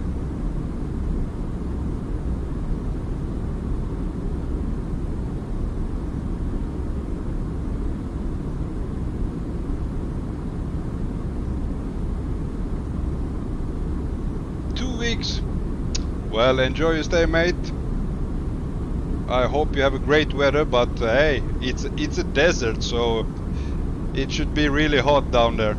weeks. Well, enjoy your stay, mate. I hope you have a great weather, but hey, it's a desert, so it should be really hot down there.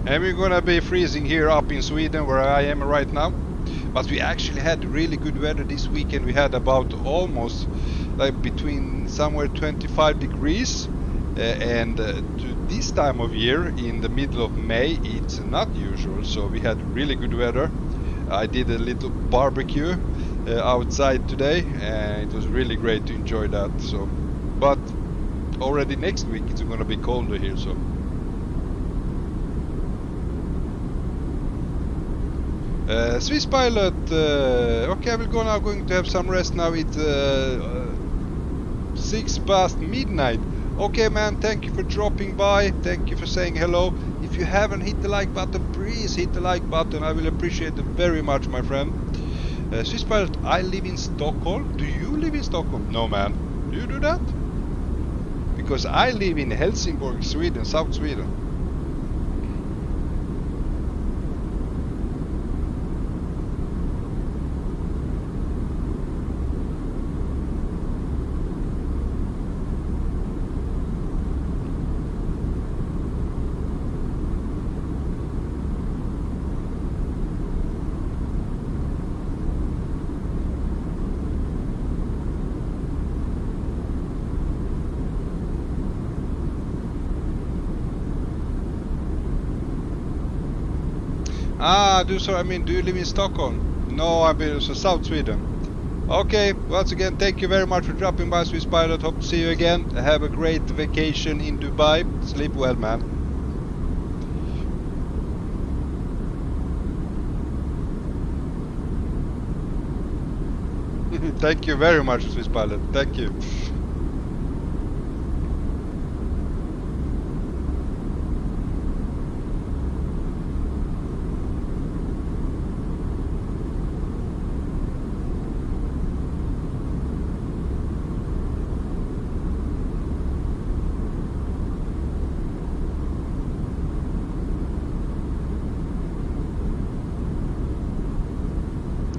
And we're gonna be freezing here up in Sweden where I am right now. But we actually had really good weather this weekend. We had about almost like between somewhere 25 degrees and to this time of year in the middle of May it's not usual, so we had really good weather. I did a little barbecue outside today and it was really great to enjoy that. So, but already next week it's gonna be colder here, so. Swiss pilot, okay, I will go now, going to have some rest now. It's 6 past midnight. Okay, man, thank you for dropping by, thank you for saying hello. If you haven't hit the like button, please hit the like button, I will appreciate it very much, my friend. Swiss pilot, I live in Stockholm. Do you live in Stockholm? No, man. Do you do that? Because I live in Helsingborg, Sweden, South Sweden. Do you live in Stockholm? No, I'm in South Sweden. Okay, once again, thank you very much for dropping by, Swiss pilot. Hope to see you again. Have a great vacation in Dubai. Sleep well, man. Thank you very much, Swiss pilot. Thank you.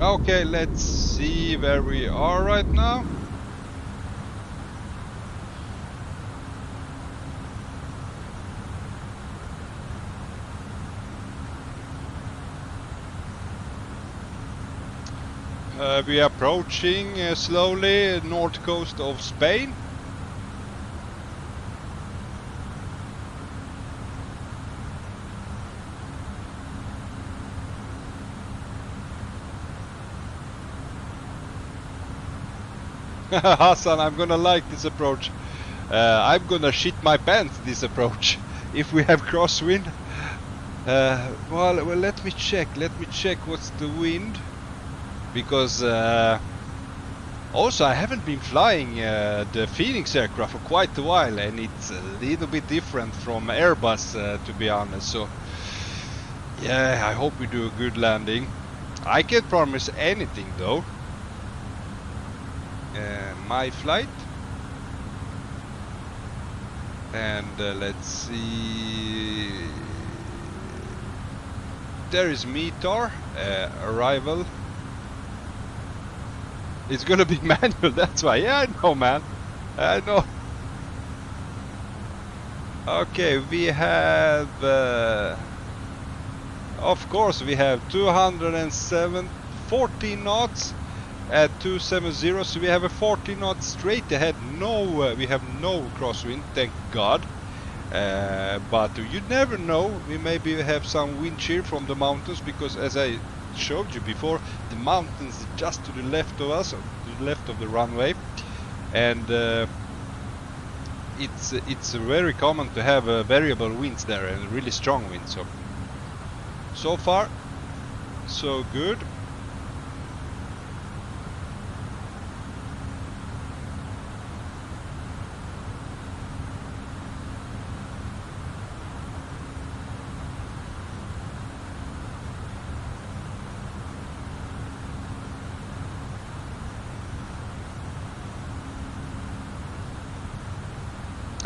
Okay, let's see where we are right now. We are approaching slowly north coast of Spain. Hassan, I'm gonna like this approach. I'm gonna shit my pants this approach if we have crosswind. Well, let me check what's the wind, because also I haven't been flying the Phoenix aircraft for quite a while, and it's a little bit different from Airbus to be honest. So yeah, I hope we do a good landing. I can't promise anything though. My flight, and let's see, there is METAR arrival. It's gonna be manual, that's why. Yeah, I know, man, I know. Okay, we have of course we have 14 knots at 270, so we have a 40 knots straight ahead. No, we have no crosswind, thank God. But you never know, we maybe have some wind shear from the mountains, because as I showed you before, the mountains just to the left of us, to the left of the runway, and it's very common to have variable winds there and really strong winds. So far so good.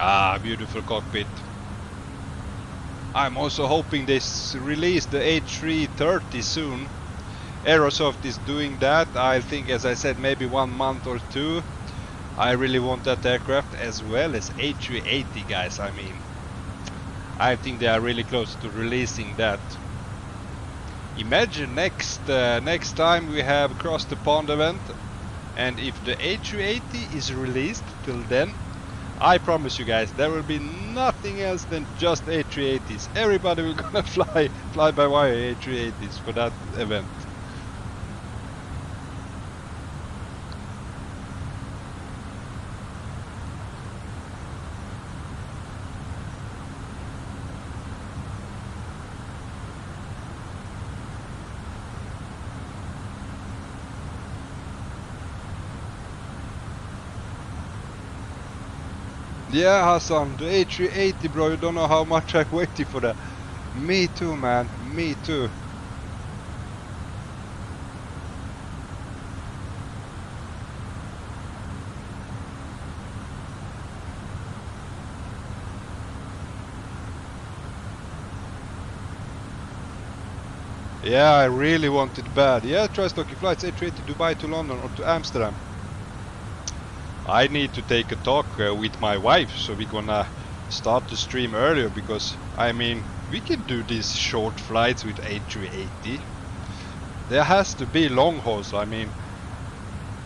Ah, beautiful cockpit. I'm also hoping they release the A330 soon. Aerosoft is doing that. I think, as I said, maybe 1 month or 2. I really want that aircraft, as well as A380, guys. I mean, I think they are really close to releasing that. Imagine next time we have Cross the Pond event, and if the A380 is released till then, I promise you guys, there will be nothing else than just A380s. Everybody will gonna fly by wire A380s for that event. Yeah, Hassan, the A380, bro, you don't know how much I'm waiting for that. Me too, man, me too. Yeah, I really want it bad. Yeah, Tri-Stocking flights, A380 Dubai to London or to Amsterdam. I need to take a talk with my wife, so we're gonna start the stream earlier, because I mean, we can do these short flights with A380. There has to be long hauls. I mean,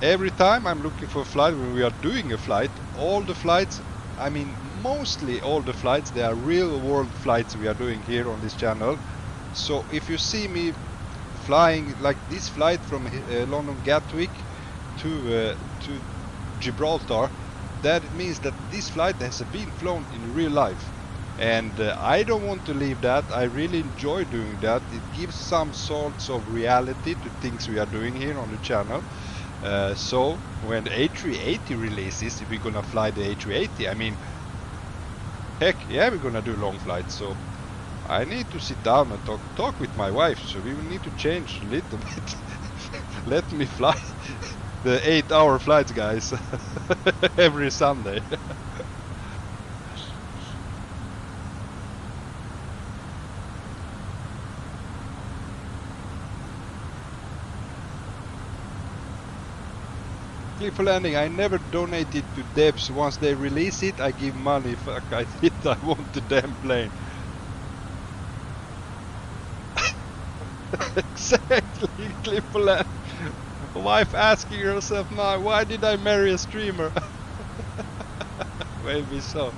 every time I'm looking for a flight, when we are doing a flight, all the flights, I mean mostly all the flights, they are real world flights we are doing here on this channel. So if you see me flying like this flight from London Gatwick to Gibraltar, that means that this flight has been flown in real life, and I don't want to leave that. I really enjoy doing that. It gives some sorts of reality to things we are doing here on the channel. So when the A380 releases, if we're gonna fly the A380, I mean, heck yeah, we're gonna do long flights. So I need to sit down and talk with my wife, so we will need to change a little bit. Let me fly the 8-hour flights, guys, every Sunday. Cliff Landing, I never donated to devs. Once they release it, I give money. Fuck, I want the damn plane. Exactly, Cliff Landing. Wife asking herself now, why did I marry a streamer? Maybe so,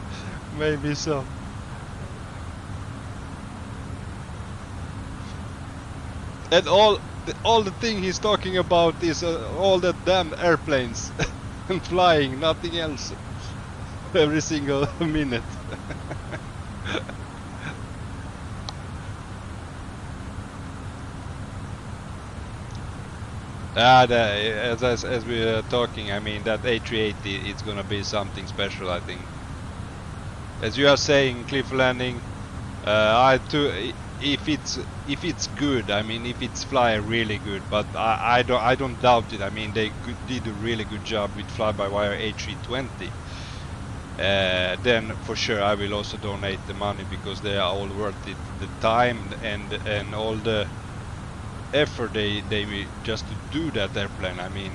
maybe so. And all the thing he's talking about is all the damn airplanes and flying, nothing else, every single minute. As we are talking, I mean, that A380, it's gonna be something special, I think. As you are saying, Cliff Landing, if it's good, I mean, if it's flying really good, but I don't doubt it. I mean, they did a really good job with fly-by-wire A320. Then for sure I will also donate the money, because they are all worth it. The time and all the effort they just to do that airplane, I mean.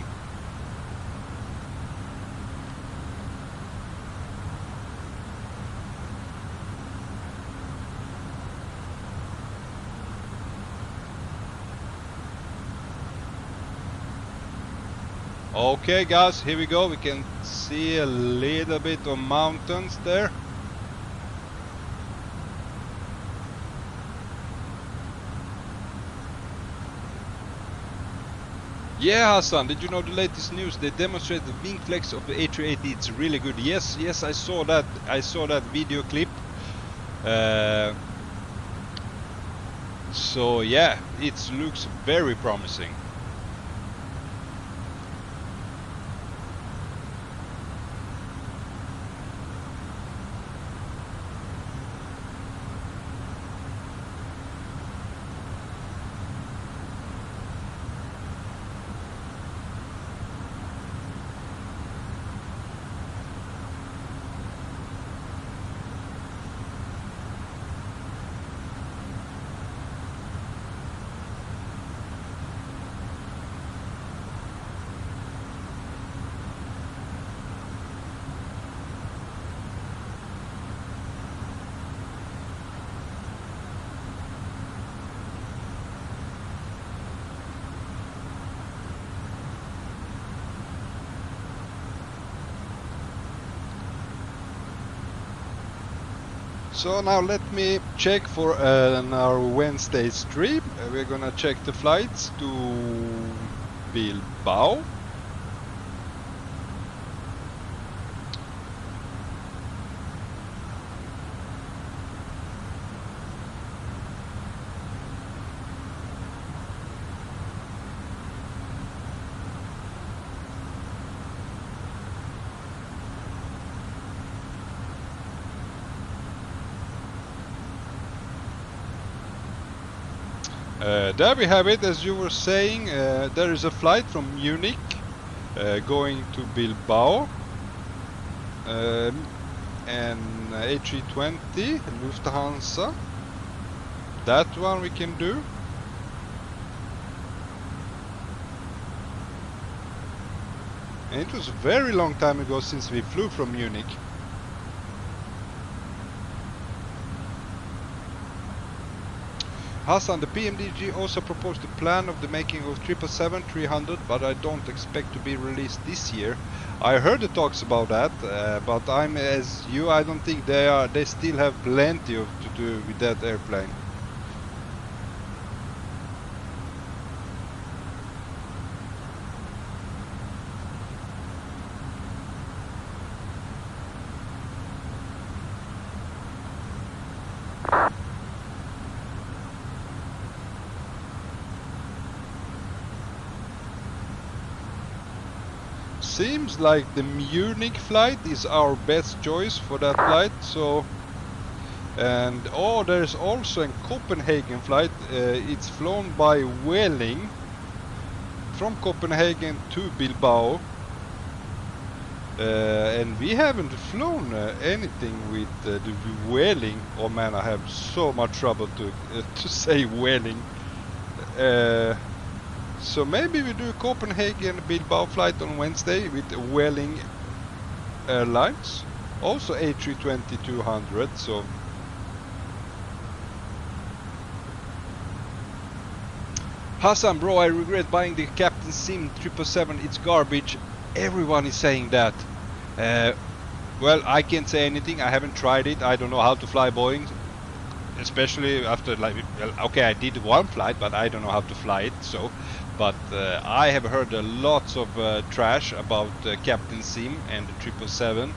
Okay guys, here we go. We can see a little bit of mountains there. Yeah, Hassan, did you know the latest news? They demonstrated the wing flex of the A380. It's really good. Yes, I saw that. I saw that video clip. So yeah, it looks very promising. So now let me check for our Wednesday stream. We're gonna check the flights to Bilbao. There we have it. As you were saying, there is a flight from Munich going to Bilbao, and A320 Lufthansa. That one we can do. And it was a very long time ago since we flew from Munich. Hassan, the PMDG also proposed the plan of the making of 777-300, but I don't expect to be released this year. I heard the talks about that, but I'm as you. I don't think they still have plenty to do with that airplane. Seems like the Munich flight is our best choice for that flight. So, and oh, there's also a Copenhagen flight. It's flown by Welling from Copenhagen to Bilbao, and we haven't flown anything with the Welling. Oh man, I have so much trouble to say Welling. So maybe we do Copenhagen Bilbao flight on Wednesday with Welling Airlines, also A320-200. So Hassan, bro, I regret buying the Captain Sim 777. It's garbage. Everyone is saying that. Well, I can't say anything. I haven't tried it. I don't know how to fly Boeing, especially after like. Well, okay, I did one flight, but I don't know how to fly it. So. But I have heard lots of trash about Captain Sim and the 777,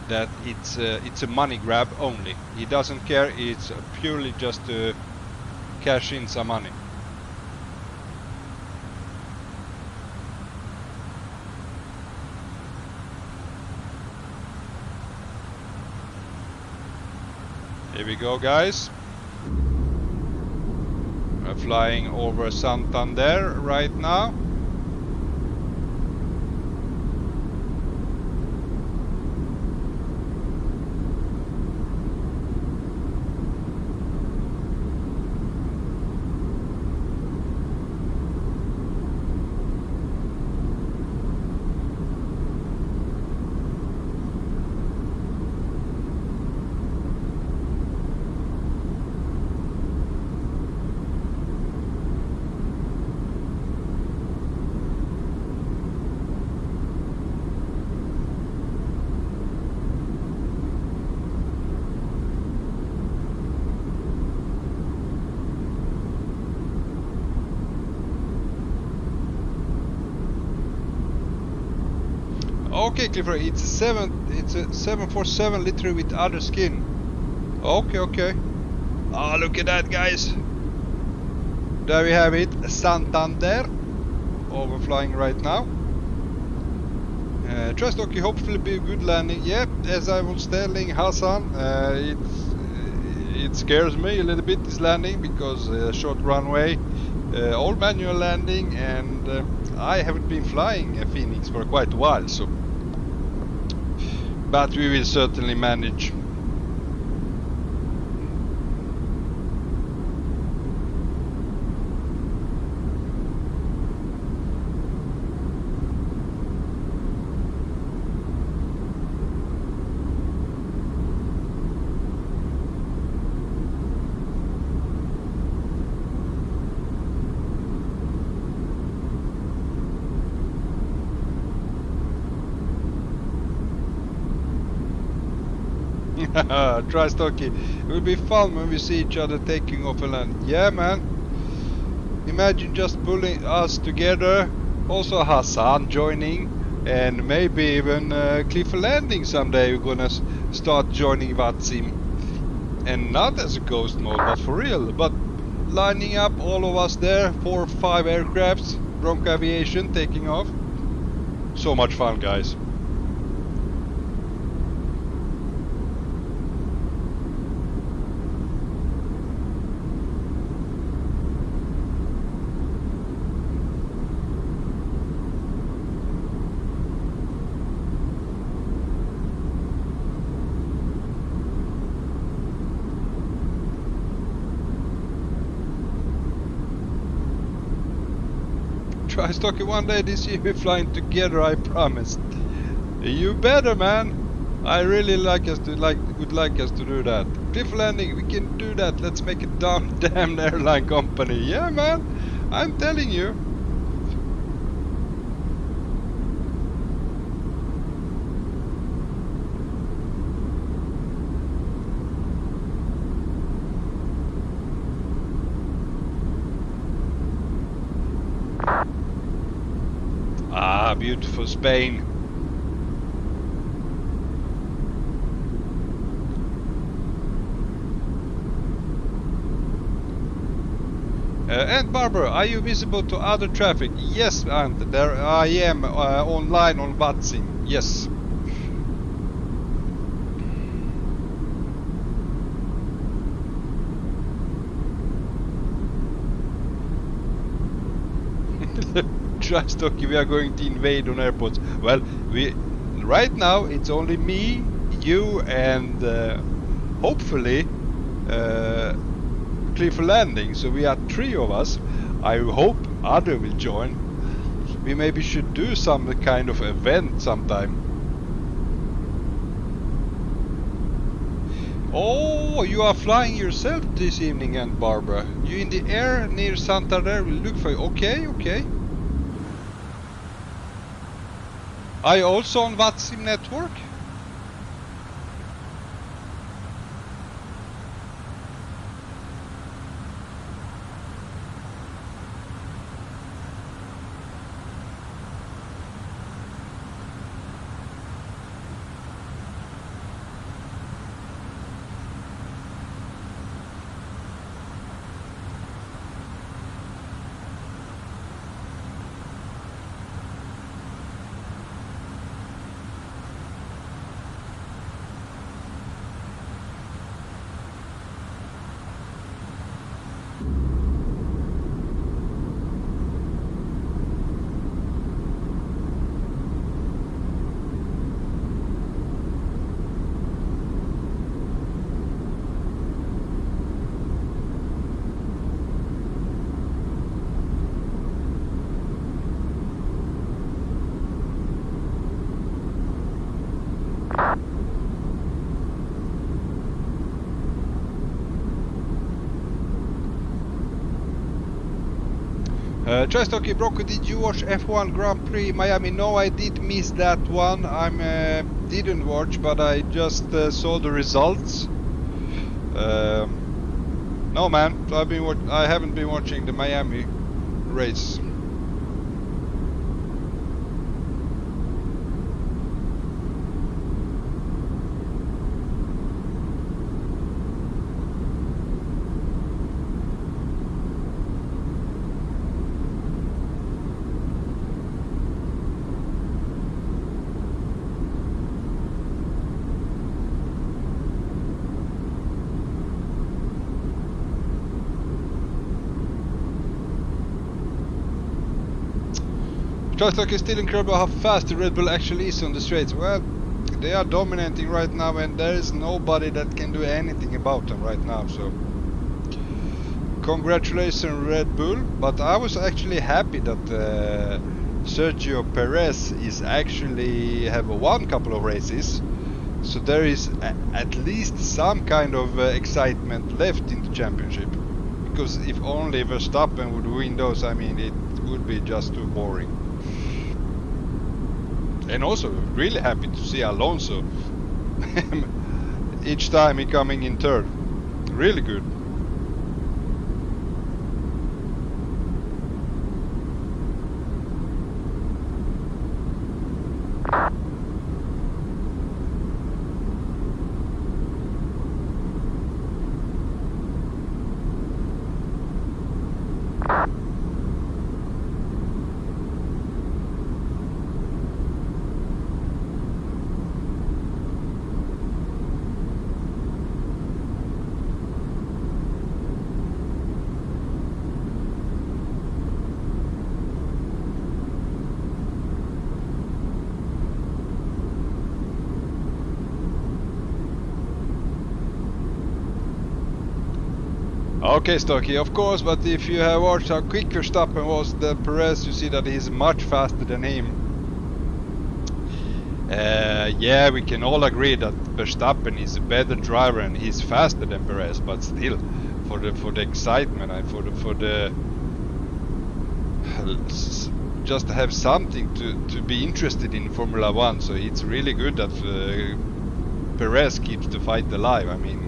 that it's a money grab only. He doesn't care. It's purely just to cash in some money. Here we go, guys. We're flying over Santander right now. Okay, Clifford, it's a 747 literally with other skin. Okay, okay. Oh, look at that, guys. There we have it, Santander, overflying right now. Trust okay, hopefully be a good landing. Yeah, as I was telling Hassan, it scares me a little bit, this landing, because short runway, all manual landing, and I haven't been flying a Phoenix for quite a while, so. But we will certainly manage. Try Stocky. It will be fun when we see each other taking off and land. Yeah, man. Imagine just pulling us together. Also Hassan joining. And maybe even Cliff Landing someday. We're gonna start joining VATSIM. And not as a ghost mode, but for real. But lining up all of us there. 4 or 5 aircrafts. Bronco Aviation taking off. So much fun, guys. Try Stocky one day this year, we're flying together, I promise. You better, man. I really would like us to do that. Cliff Landing, we can do that. Let's make a damn airline company. Yeah, man. I'm telling you. Ah, beautiful Spain. And Barbara, are you visible to other traffic? Yes, and there I am online on VATSIM. Yes. Try Stocky, we are going to invade on airports. Well, right now it's only me, you, and hopefully Cliff Landing. So we are 3 of us. I hope other will join. We maybe should do some kind of event sometime. Oh, you are flying yourself this evening, and Barbara. You in the air near Santander will look for you. Okay, okay. Are you also on VATSIM network? Just okay, Bronco, did you watch F1 Grand Prix Miami? No, I did miss that one. Didn't watch, but I just saw the results. No, man, I haven't been watching the Miami race. It's still incredible how fast the Red Bull actually is on the straights. Well, they are dominating right now, and there is nobody that can do anything about them right now. So, congratulations, Red Bull. But I was actually happy that Sergio Perez is actually have won a couple of races. So there is at least some kind of excitement left in the championship. Because if only Verstappen would win those, I mean, it would be just too boring. And also really happy to see Alonso. each time he coming in third. Really good. Okay, Stocky, of course, but if you have watched how quick Verstappen was than Perez, you see that he's much faster than him. Yeah, we can all agree that Verstappen is a better driver and he's faster than Perez, but still, for the excitement and for the just to have something to be interested in Formula 1, so it's really good that Perez keeps the fight alive. I mean,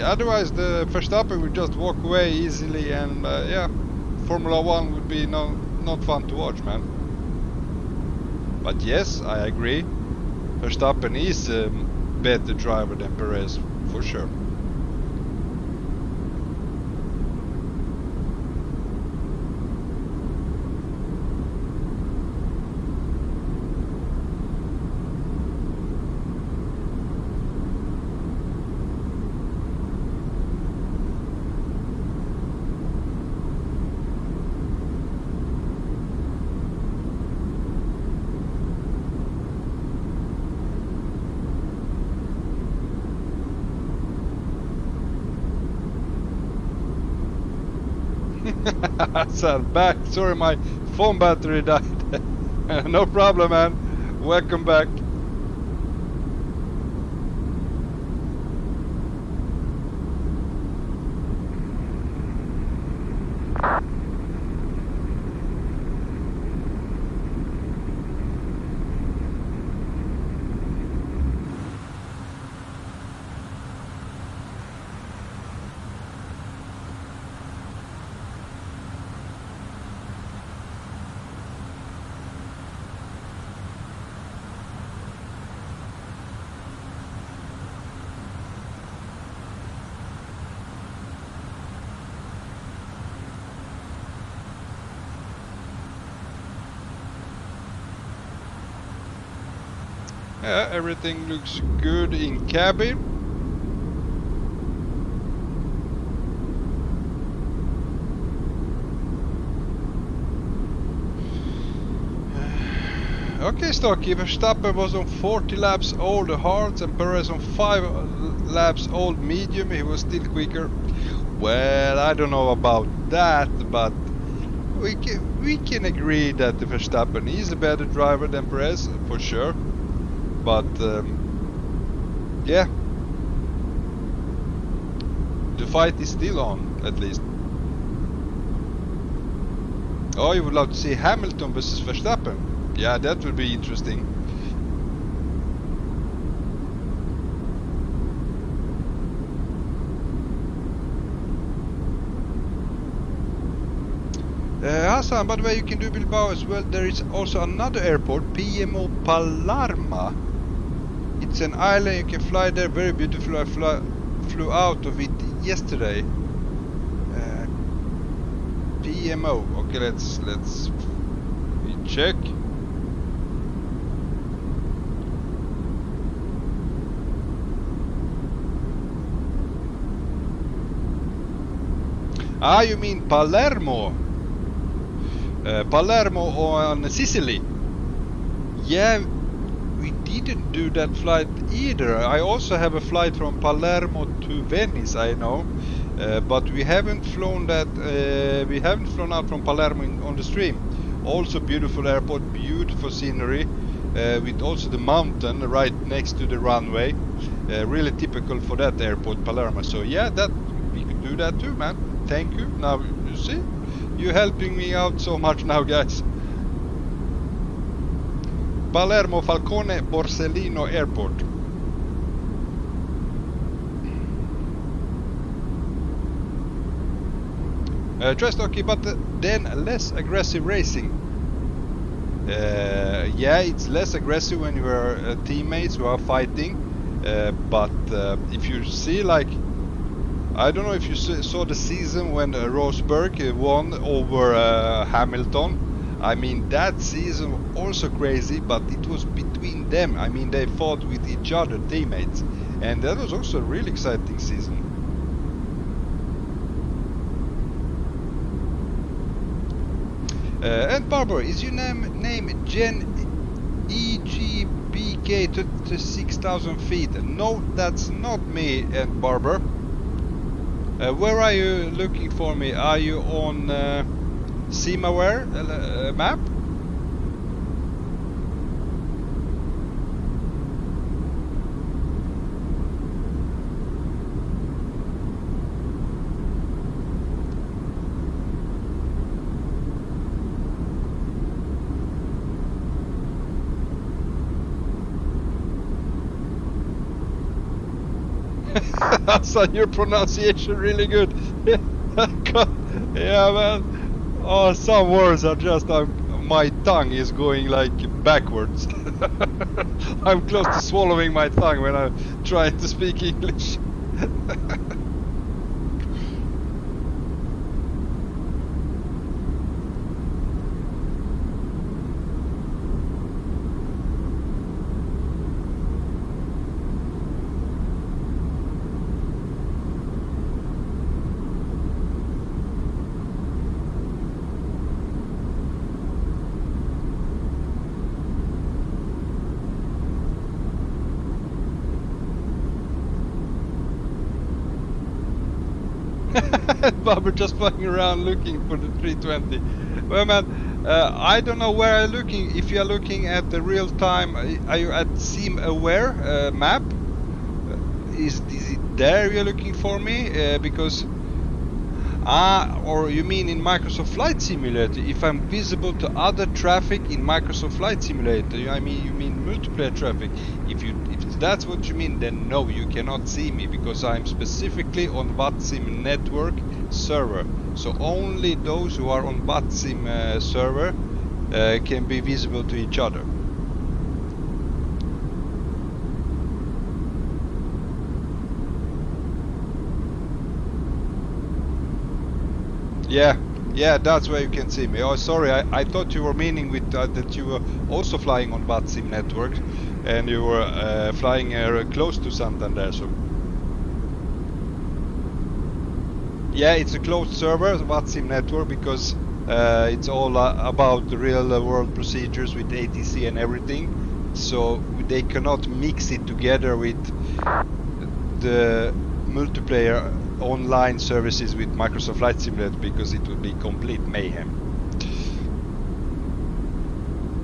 otherwise the Verstappen would just walk away easily, and yeah, Formula 1 would be not fun to watch, man. But yes, I agree, Verstappen is a better driver than Perez, for sure. So back. Sorry, my phone battery died. No problem, man. Welcome back. Yeah, everything looks good in cabin. Okay, Stocky, Verstappen was on 40 laps old hards and Perez on 5 laps old medium. He was still quicker. Well, I don't know about that, but we can agree that the Verstappen is a better driver than Perez, for sure. But yeah, the fight is still on, at least. Oh, you would love to see Hamilton versus Verstappen. Yeah, that would be interesting. Hassan, by the way, you can do Bilbao as well. There is also another airport, PMO Palermo. It's an island, you can fly there, very beautiful. I flew out of it yesterday. PMO. Okay, let's check. Ah, you mean Palermo? Palermo on Sicily. Yeah, we didn't do that flight either. I also have a flight from Palermo to Venice, I know, but we haven't flown that. We haven't flown out from Palermo on the stream. Also beautiful airport, beautiful scenery, with also the mountain right next to the runway. Really typical for that airport, Palermo. So yeah, that we could do that too, man. Thank you. Now you see, you're helping me out so much now, guys. Palermo Falcone Borsellino Airport. Just okay, but then less aggressive racing. Yeah, it's less aggressive when you are teammates who are fighting, but if you see, like, I don't know if you saw the season when Rosberg won over Hamilton. I mean, that season was also crazy, but it was between them. I mean, they fought with each other, teammates, and that was also a really exciting season. And Barbara, is your name Gen EGKK to 6,000 feet? No, that's not me, and Barbara. Where are you looking for me? Are you on SimAware map? Hassan, your pronunciation really good. Yeah, man. Oh, some words are just, my tongue is going like backwards. I'm close to swallowing my tongue when I'm trying to speak English. Barbara just flying around looking for the 320. Well, man, I don't know where I'm looking. If you are looking at the real time, are you at SimAware map? Is it there you're looking for me? Because or you mean in Microsoft Flight Simulator? If I'm visible to other traffic in Microsoft Flight Simulator, I mean, you mean multiplayer traffic. If that's what you mean, then no, you cannot see me, because I'm specifically on VATSIM network server. So only those who are on VATSIM server can be visible to each other. Yeah, that's where you can see me. Oh, sorry, I thought you were meaning with that you were also flying on VATSIM network, and you were flying close to Santander. So yeah, it's a closed server, VATSIM network, because it's all about the real world procedures with ATC and everything. So they cannot mix it together with the multiplayer online services with Microsoft Flight Simulator, because it would be complete mayhem.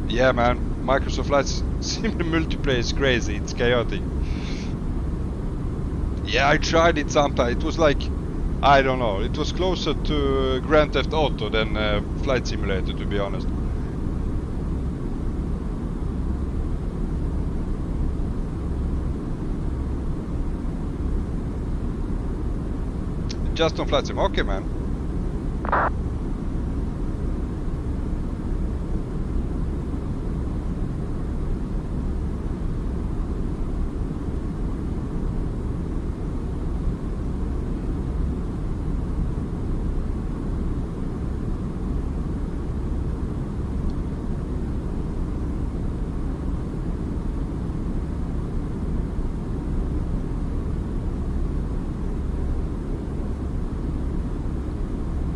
Yeah, man, Microsoft Flight Simulator multiplayer is crazy, it's chaotic. Yeah, I tried it sometime. It was like, I don't know, it was closer to Grand Theft Auto than Flight Simulator, to be honest. Just on Flight Sim, okay, man.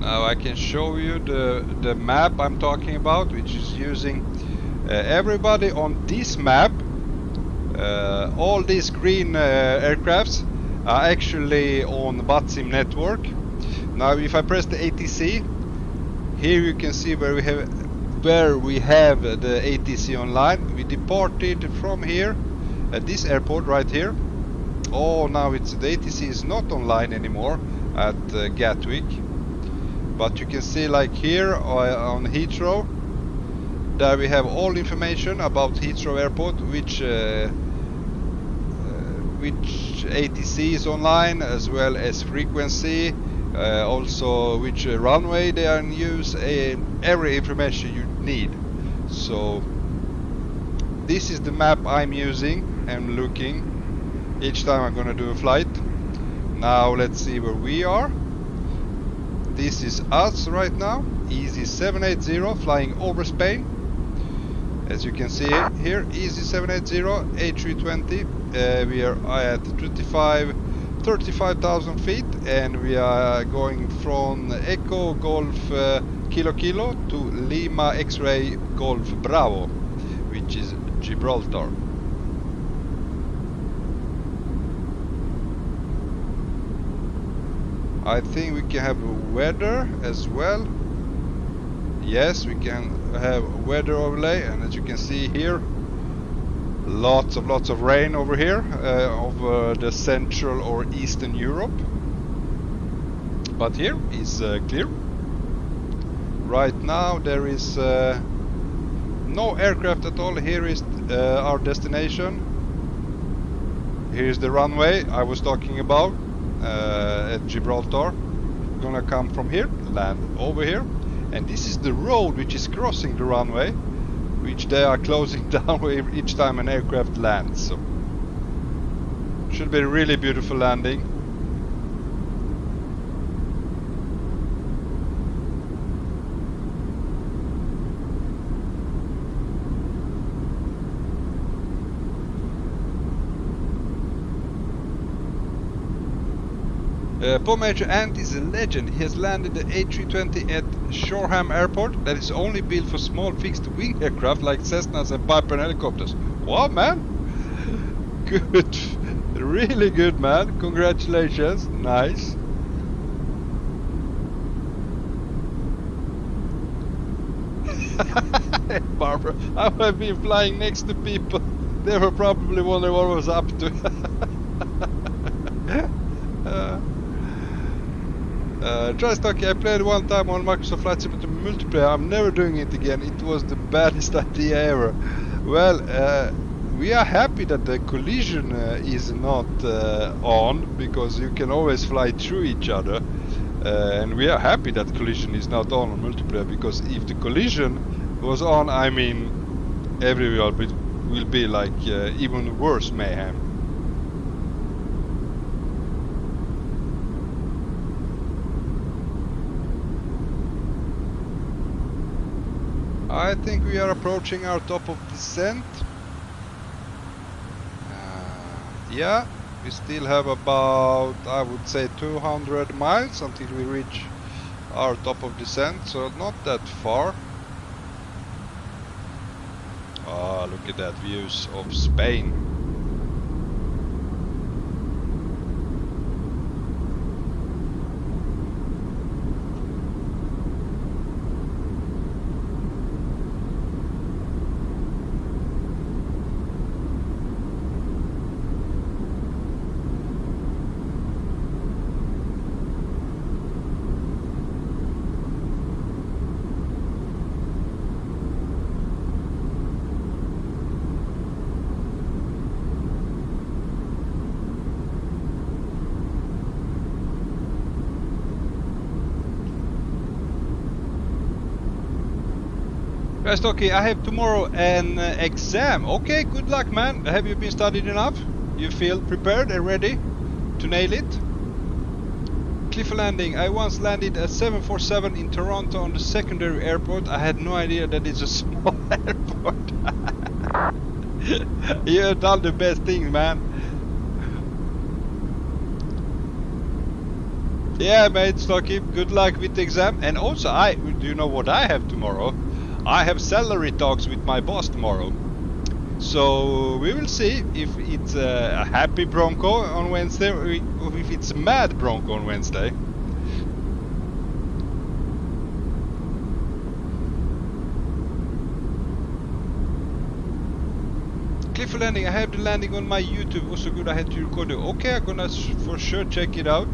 I can show you the map I'm talking about, which is using everybody on this map. All these green aircrafts are actually on VATSIM network. Now, if I press the ATC, here you can see where we have the ATC online. We departed from here at this airport right here. Oh, now the ATC is not online anymore at Gatwick. But you can see, like here on Heathrow, there we have all information about Heathrow Airport, which ATC is online, as well as frequency, also which runway they are in use, every information you need. So this is the map I'm using and looking each time I'm gonna do a flight. Now let's see where we are. This is us right now, EZ780 flying over Spain. As you can see here, EZ780 A320. We are at 35,000 feet, and we are going from Echo Golf Kilo Kilo to Lima X-Ray Golf Bravo, which is Gibraltar. I think we can have weather as well. Yes, we can have weather overlay, and as you can see here, lots of rain over here over the central or eastern Europe. But here is clear. Right now there is no aircraft at all. Here is our destination. Here's the runway I was talking about at Gibraltar. Gonna come from here, land over here, and this is the road which is crossing the runway, which they are closing down each time an aircraft lands. So should be a really beautiful landing. Paul Major Ant is a legend. He has landed the A320 at Shoreham Airport. That is only built for small fixed-wing aircraft like Cessnas and Piper helicopters. Wow, man! Good, really good, man. Congratulations, nice. Barbara, I have been flying next to people. They were probably wondering what I was up to. TriStocky, I played one time on Microsoft Flight Simulator multiplayer. I'm never doing it again. It was the baddest idea ever. Well, we are happy that the collision is not on, because you can always fly through each other. And we are happy that collision is not on multiplayer, because if the collision was on, I mean, everyone will be like even worse mayhem. I think we are approaching our top of descent. Yeah, we still have about, I would say, 200 miles until we reach our top of descent, so not that far. Ah, look at that views of Spain. Okay, I have tomorrow an exam. Okay, good luck, man. Have you been studied enough? You feel prepared and ready to nail it? Cliff landing. I once landed a 747 in Toronto on the secondary airport. I had no idea that it's a small airport. You have done the best thing, man. Yeah, mate, Stocky. Good luck with the exam. And also, do you know what I have tomorrow? I have salary talks with my boss tomorrow, so we will see if it's a happy Bronco on Wednesday or if it's a mad Bronco on Wednesday. Cliff landing, I have the landing on my YouTube. It was so good I had to record it. Okay, I'm gonna for sure check it out.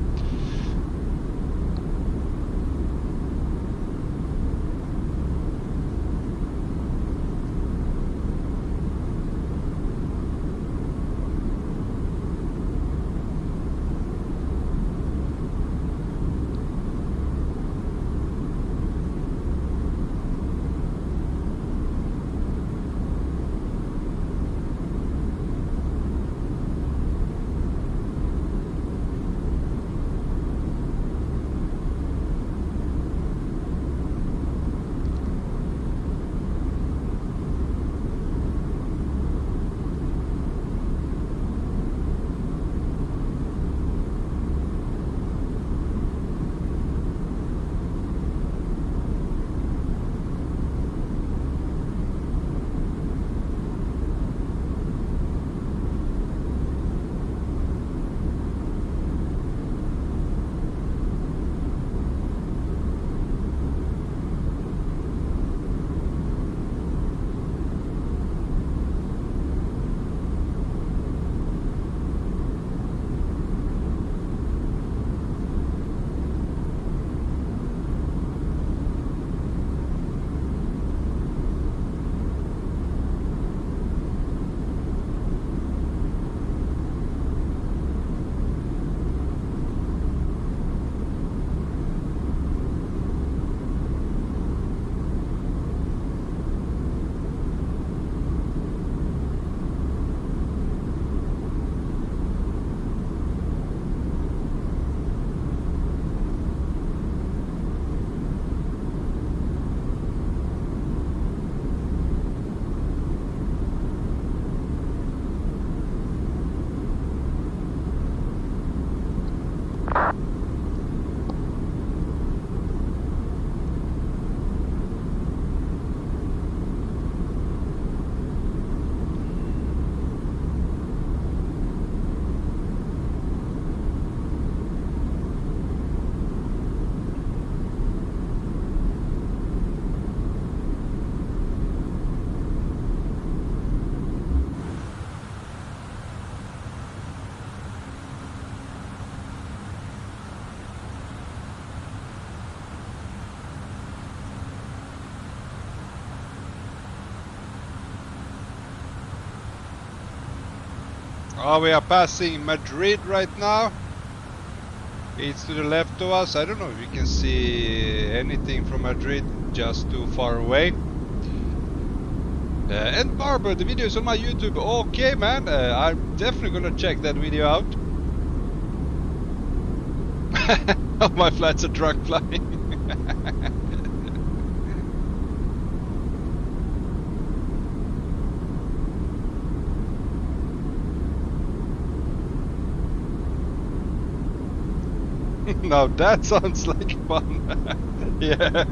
Oh, we are passing Madrid right now. It's to the left of us. I don't know if you can see anything from Madrid, just too far away. And Barbara, the video is on my YouTube. Okay, man, I'm definitely gonna check that video out. Oh, my flights are drunk flying. Now that sounds like fun. Yeah.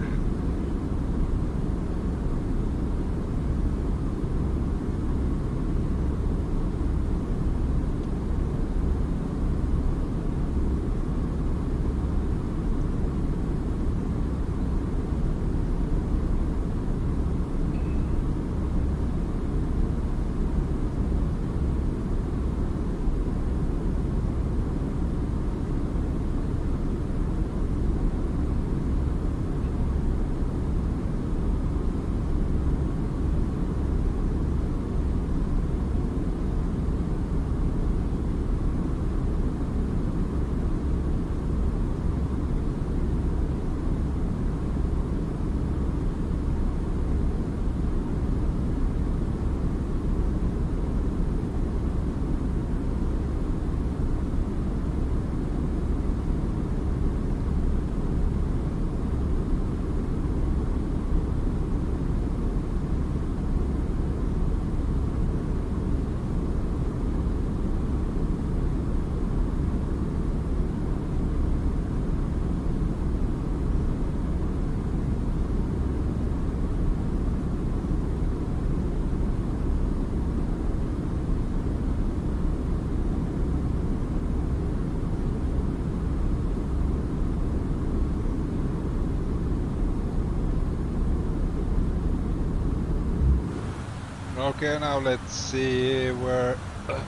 Okay, now let's see where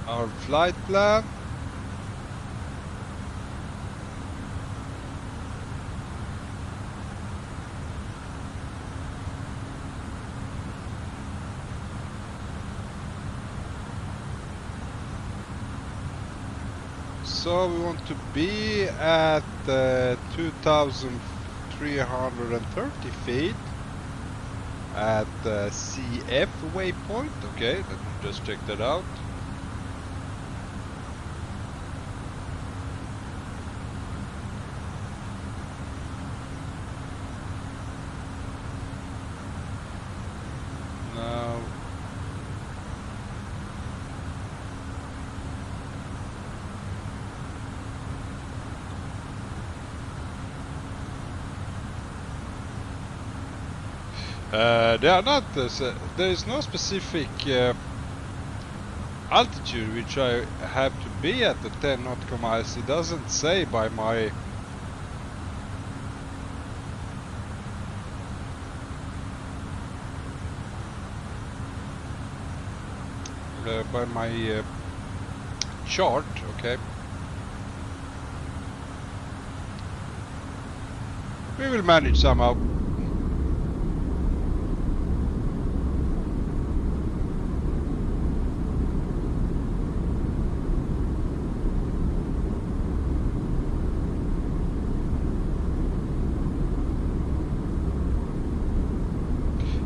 our flight plan. So we want to be at 2,330 feet. At CF waypoint. Okay, let me just check that out. Now they are not. There is no specific altitude which I have to be at the 10 nautical miles. It doesn't say by my chart. Okay. We will manage somehow.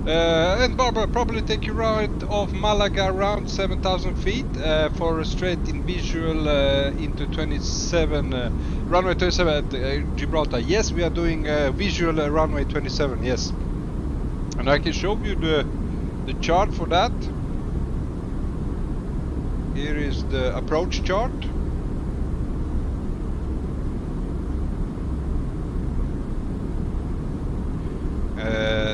And Barbara, probably take you right off Malaga around 7,000 feet for a straight in visual into 27 runway 27 at Gibraltar. Yes, we are doing visual runway 27. Yes, and I can show you the chart for that. Here is the approach chart.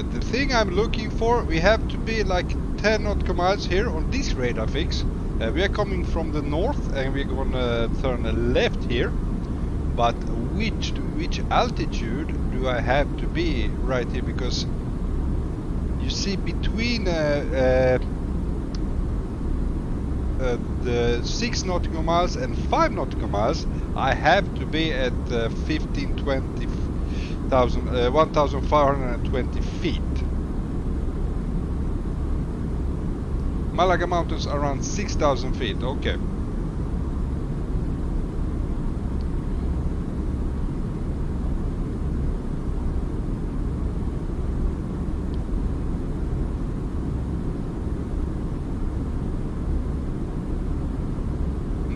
The thing I'm looking for, we have to be like 10 nautical miles here on this radar fix. We are coming from the north and we're gonna turn left here. But which altitude do I have to be right here? Because you see between the 6 nautical miles and 5 nautical miles, I have to be at 1,520 feet. Malaga Mountains around 6,000 feet. Okay.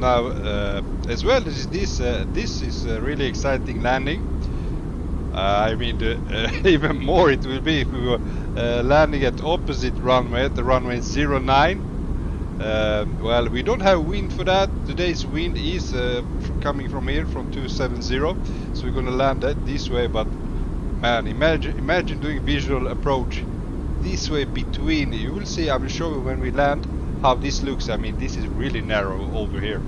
now as well. This is a really exciting landing. I mean, even more it will be if we were landing at opposite runway, at the runway 09. Well, we don't have wind for that. Today's wind is coming from here, from 270. So we're gonna land that this way. But man, imagine doing visual approach this way between. You will see. I will show you when we land how this looks. I mean, this is really narrow over here.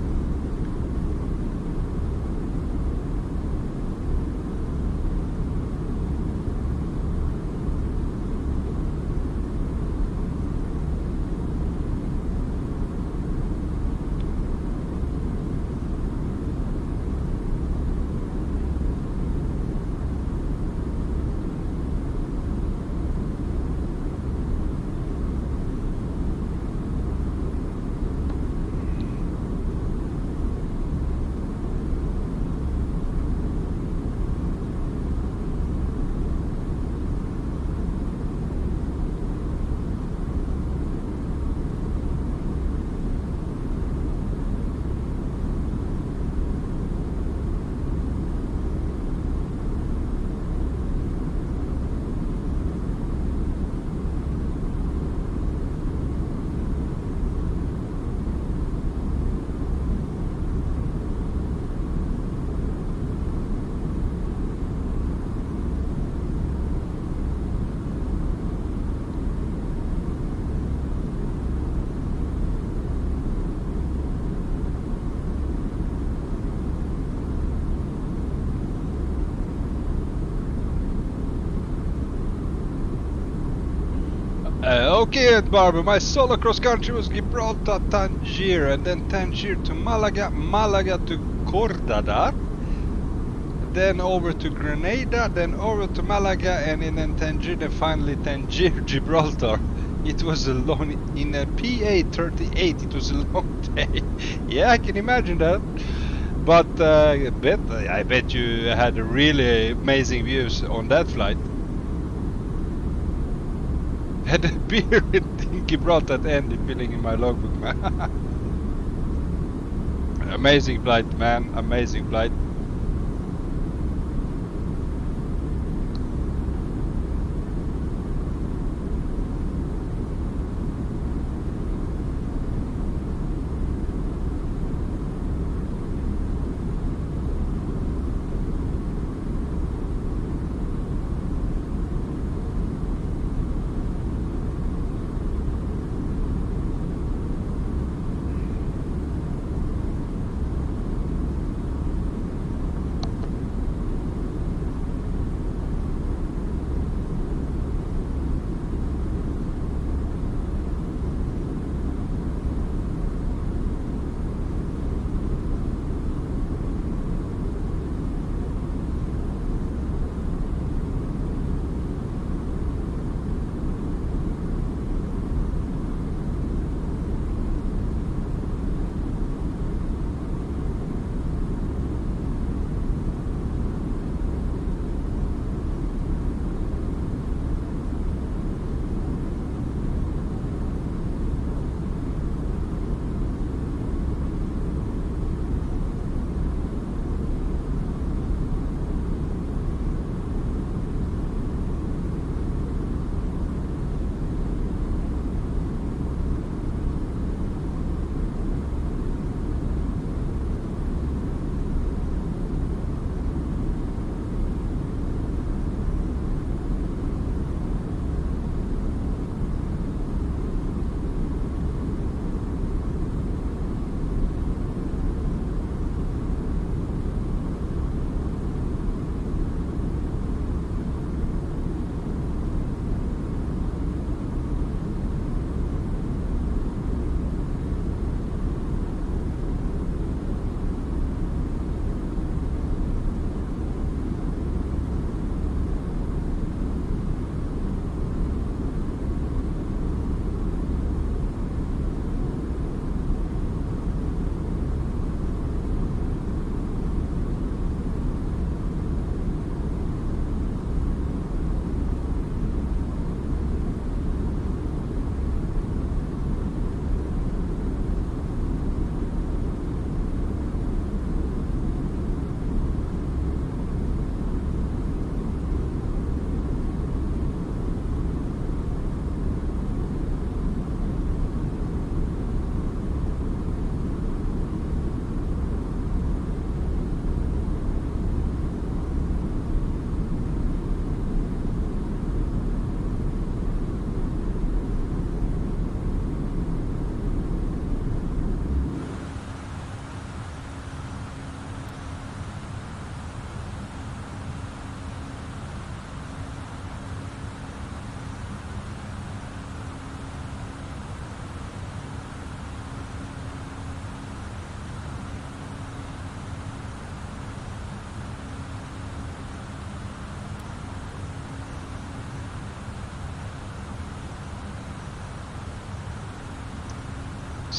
Okay, Ed Barber, my solo cross country was Gibraltar, Tangier, and then Tangier to Malaga, Malaga to Córdoba, then over to Grenada, then over to Malaga, and then Tangier, then finally Tangier, Gibraltar. It was a long, in a PA38, it was a long day. Yeah, I can imagine that. But I bet you had really amazing views on that flight. Had a beer in Gibraltar at the end, filling in my logbook, man. Amazing flight, man. Amazing flight.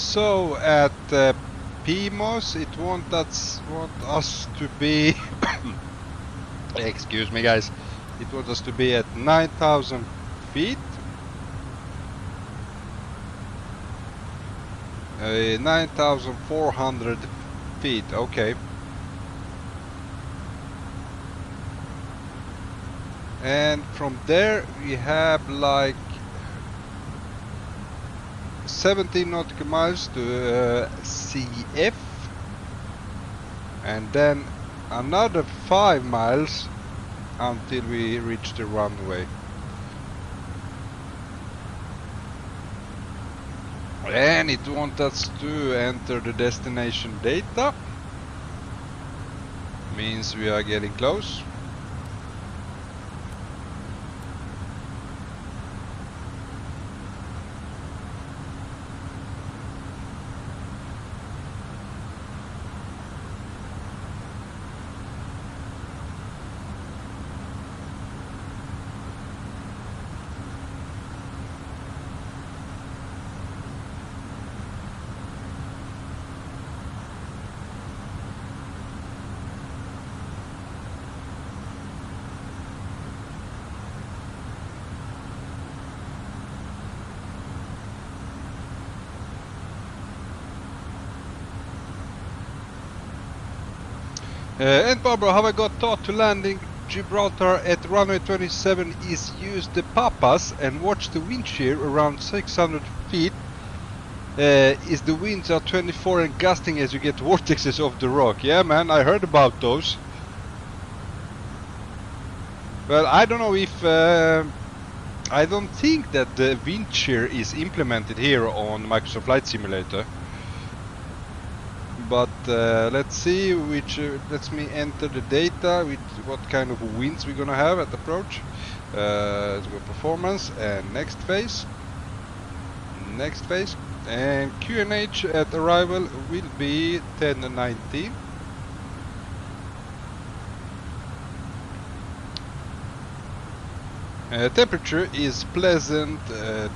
So at PMOS it want us to be excuse me guys, it wants us to be at 9,000 feet. 9,400 feet, okay. And from there we have like 17 nautical miles to CF, and then another 5 miles until we reach the runway. And it wants us to enter the destination data. Means we are getting close. And Barbara, have I got taught to landing Gibraltar at runway 27 is use the papas and watch the wind shear around 600 feet. Is the winds are 24 and gusting as you get vortexes off the rock. Yeah man, I heard about those. Well, I don't know if I don't think that the wind shear is implemented here on Microsoft Flight Simulator. But let's see which. Let me enter the data with what kind of winds we're gonna have at approach. Let's go performance and next phase. Next phase, and QNH at arrival will be 10:19. Temperature is pleasant,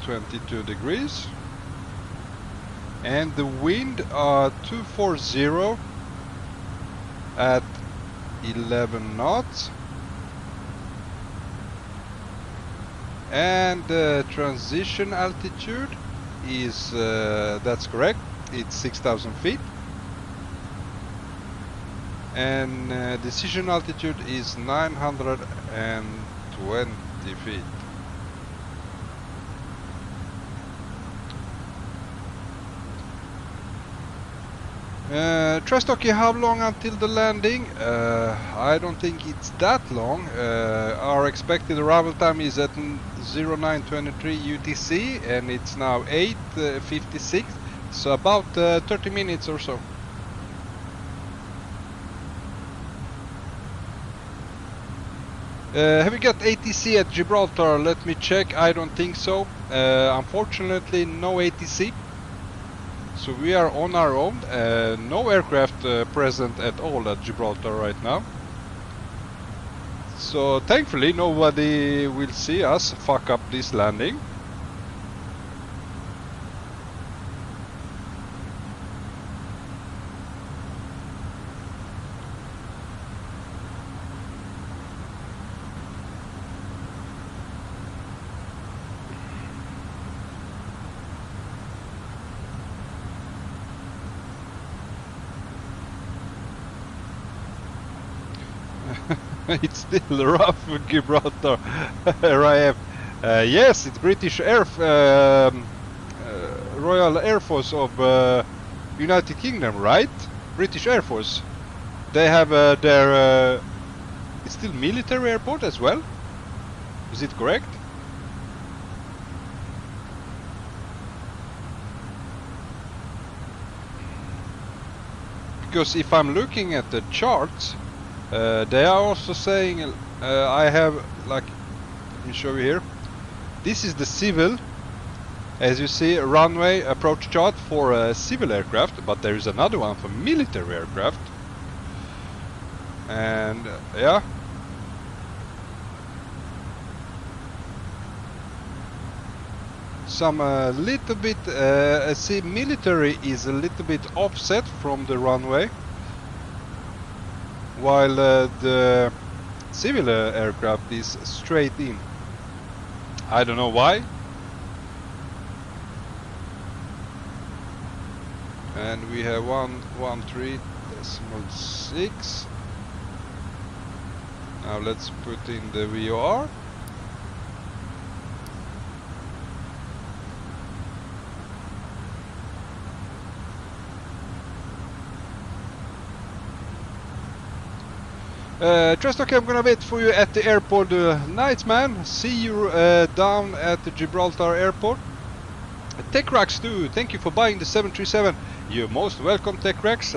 22 degrees. And the wind are 240 at 11 knots. And the transition altitude is, that's correct, it's 6,000 feet. And decision altitude is 920 feet. Trestocky, how long until the landing? I don't think it's that long. Our expected arrival time is at 0923 UTC and it's now 8:56, so about 30 minutes or so. Have you got ATC at Gibraltar? Let me check. I don't think so. Unfortunately, no ATC. So we are on our own, no aircraft present at all at Gibraltar right now. So thankfully nobody will see us fuck up this landing. It's still rough with Gibraltar. Here I am. Yes, it's British Royal Air Force of United Kingdom, right? British Air Force. They have their... it's still military airport as well? Is it correct? Because if I'm looking at the charts, they are also saying, I have, like, let me show you here. This is the civil, as you see, a runway approach chart for a civil aircraft, but there is another one for military aircraft. And, yeah. some little bit, see, military is a little bit offset from the runway, while the civil aircraft is straight in. I don't know why. And we have 113.6. Now let's put in the VOR. Trust okay, I'm gonna wait for you at the airport nights, man. See you down at the Gibraltar airport. TechRax2, thank you for buying the 737. You're most welcome, TechRax.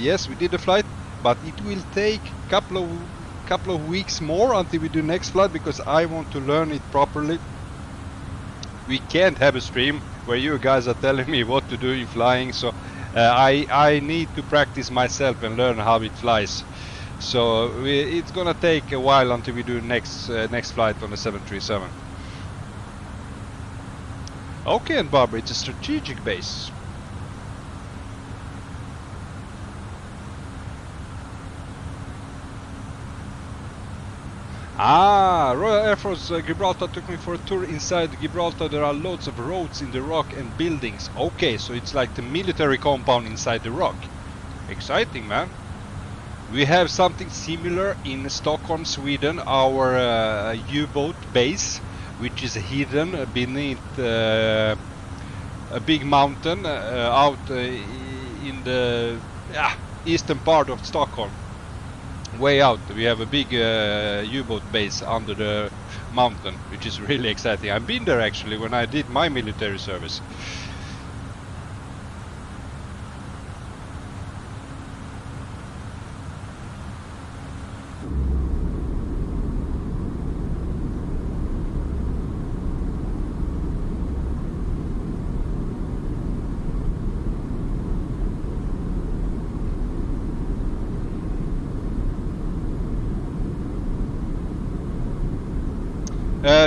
Yes, we did the flight, but it will take couple of weeks more until we do next flight, because I want to learn it properly. We can't have a stream where you guys are telling me what to do in flying, so I need to practice myself and learn how it flies. So it's gonna take a while until we do next flight on the 737. Okay, and Barbara, it's a strategic base. Ah, Royal Air Force Gibraltar took me for a tour inside Gibraltar. There are loads of roads in the rock and buildings. Okay, so it's like the military compound inside the rock. Exciting, man. We have something similar in Stockholm, Sweden, our U-boat base, which is hidden beneath a big mountain out in the eastern part of Stockholm. Way out, we have a big U-boat base under the mountain, which is really exciting. I've been there actually when I did my military service.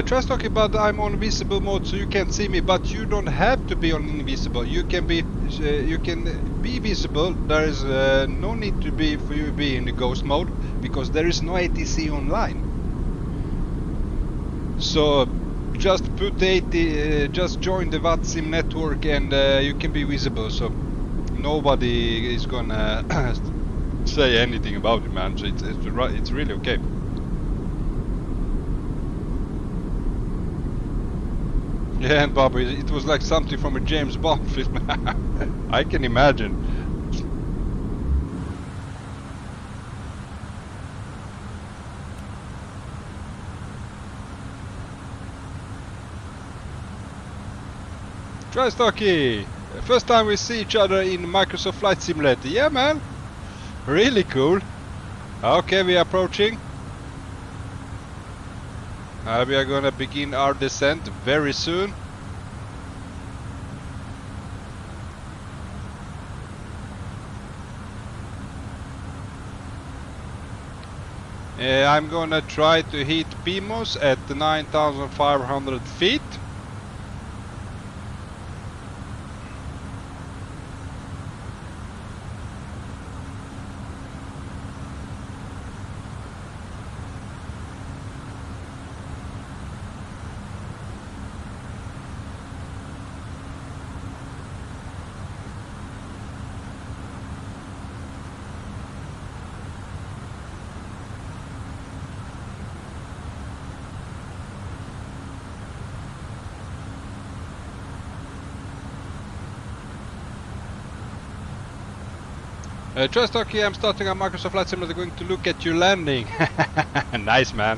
Trust talking about I'm on visible mode, so you can't see me, but you don't have to be on invisible. You can be visible. There is no need to be for you to be in the ghost mode, because there is no ATC online. So just put just join the VATSIM network and you can be visible. So nobody is gonna say anything about it, man. So it's really okay. Yeah, and Bobby, it was like something from a James Bond film. I can imagine. Try Stocky! First time we see each other in Microsoft Flight Simulator. Yeah, man! Really cool. Okay, we are approaching. We are gonna begin our descent very soon. I'm gonna try to hit PMOS at 9,500 feet. Trust okay, I'm starting on Microsoft Flight Simulator, going to look at your landing. Nice, man.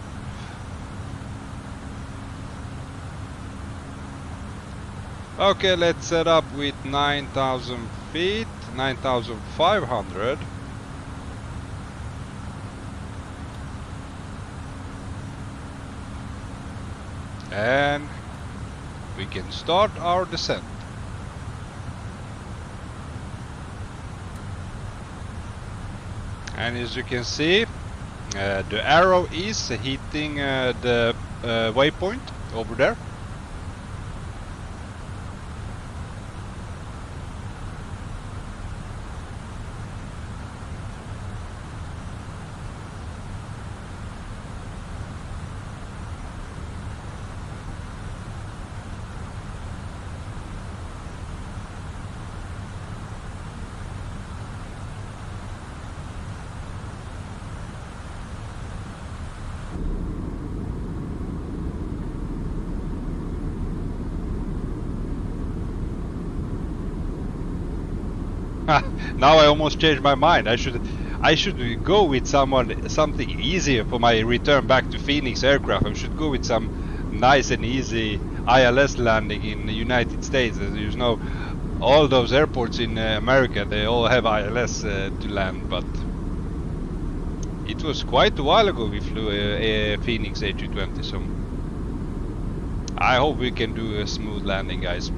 Okay, let's set up with 9,000 feet, 9,500. And we can start our descent. And as you can see, the arrow is hitting the waypoint over there. Now I almost changed my mind. I should go with something easier for my return back to Phoenix aircraft. I should go with some nice and easy ILS landing in the United States. As you know, all those airports in America, they all have ILS to land, but it was quite a while ago we flew a Fenix A320, so I hope we can do a smooth landing, guys.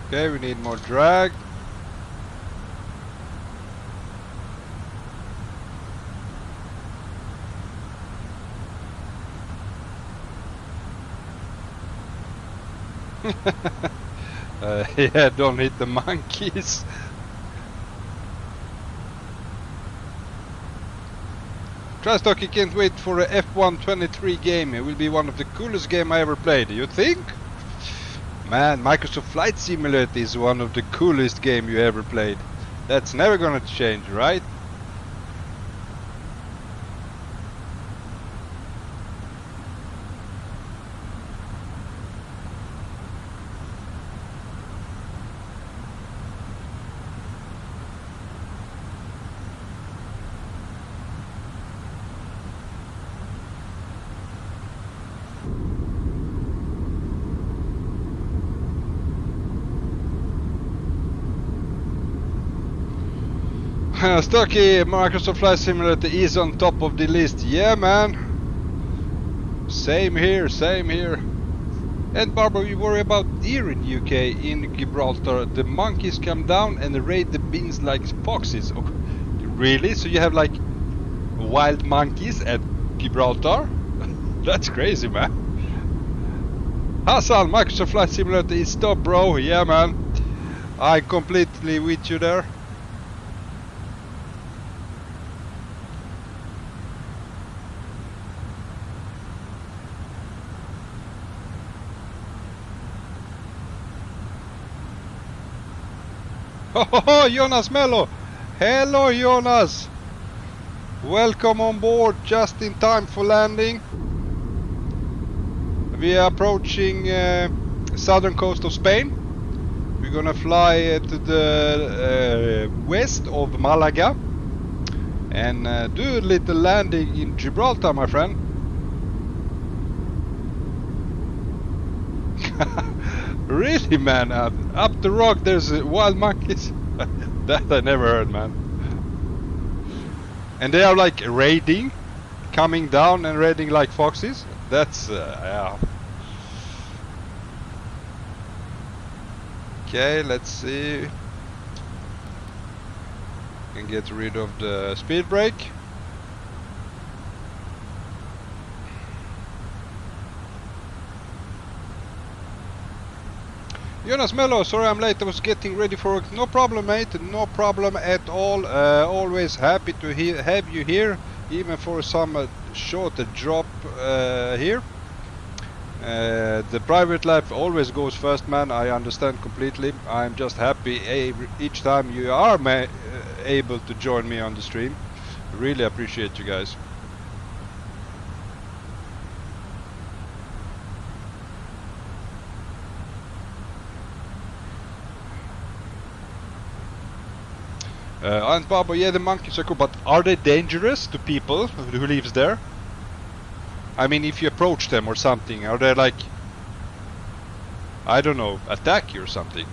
Okay, we need more drag. Yeah, don't hit the monkeys. Trastocky can't wait for a F123 game. It will be one of the coolest game I ever played. You think? Man, Microsoft Flight Simulator is one of the coolest game you ever played. That's never gonna change, right? Stocky, Microsoft Flight Simulator is on top of the list. Yeah, man. Same here, same here. And Barbara, we worry about deer in UK, in Gibraltar. The monkeys come down and raid the bins like foxes. Oh, really? So you have like wild monkeys at Gibraltar? That's crazy, man. Hassan, Microsoft Flight Simulator is top, bro. Yeah, man. I'm completely with you there. Oh, Jonas Mello! Hello, Jonas! Welcome on board, just in time for landing. We are approaching southern coast of Spain. We're gonna fly to the west of Malaga and do a little landing in Gibraltar, my friend. Really, man? Up the rock there's wild monkeys? That I never heard, man. And they are like raiding, coming down and raiding like foxes? That's, yeah. Okay, let's see. Can get rid of the speed brake. Jonas Mello, sorry I'm late, I was getting ready for work. No problem, mate, no problem at all. Always happy to have you here, even for some shorter drop here. The private life always goes first, man, I understand completely. I'm just happy each time you are able to join me on the stream. Really appreciate you guys. Aunt Barbara, yeah, the monkeys are cool, but are they dangerous to people who lives there? I mean, if you approach them or something, are they like, I don't know, attack you or something?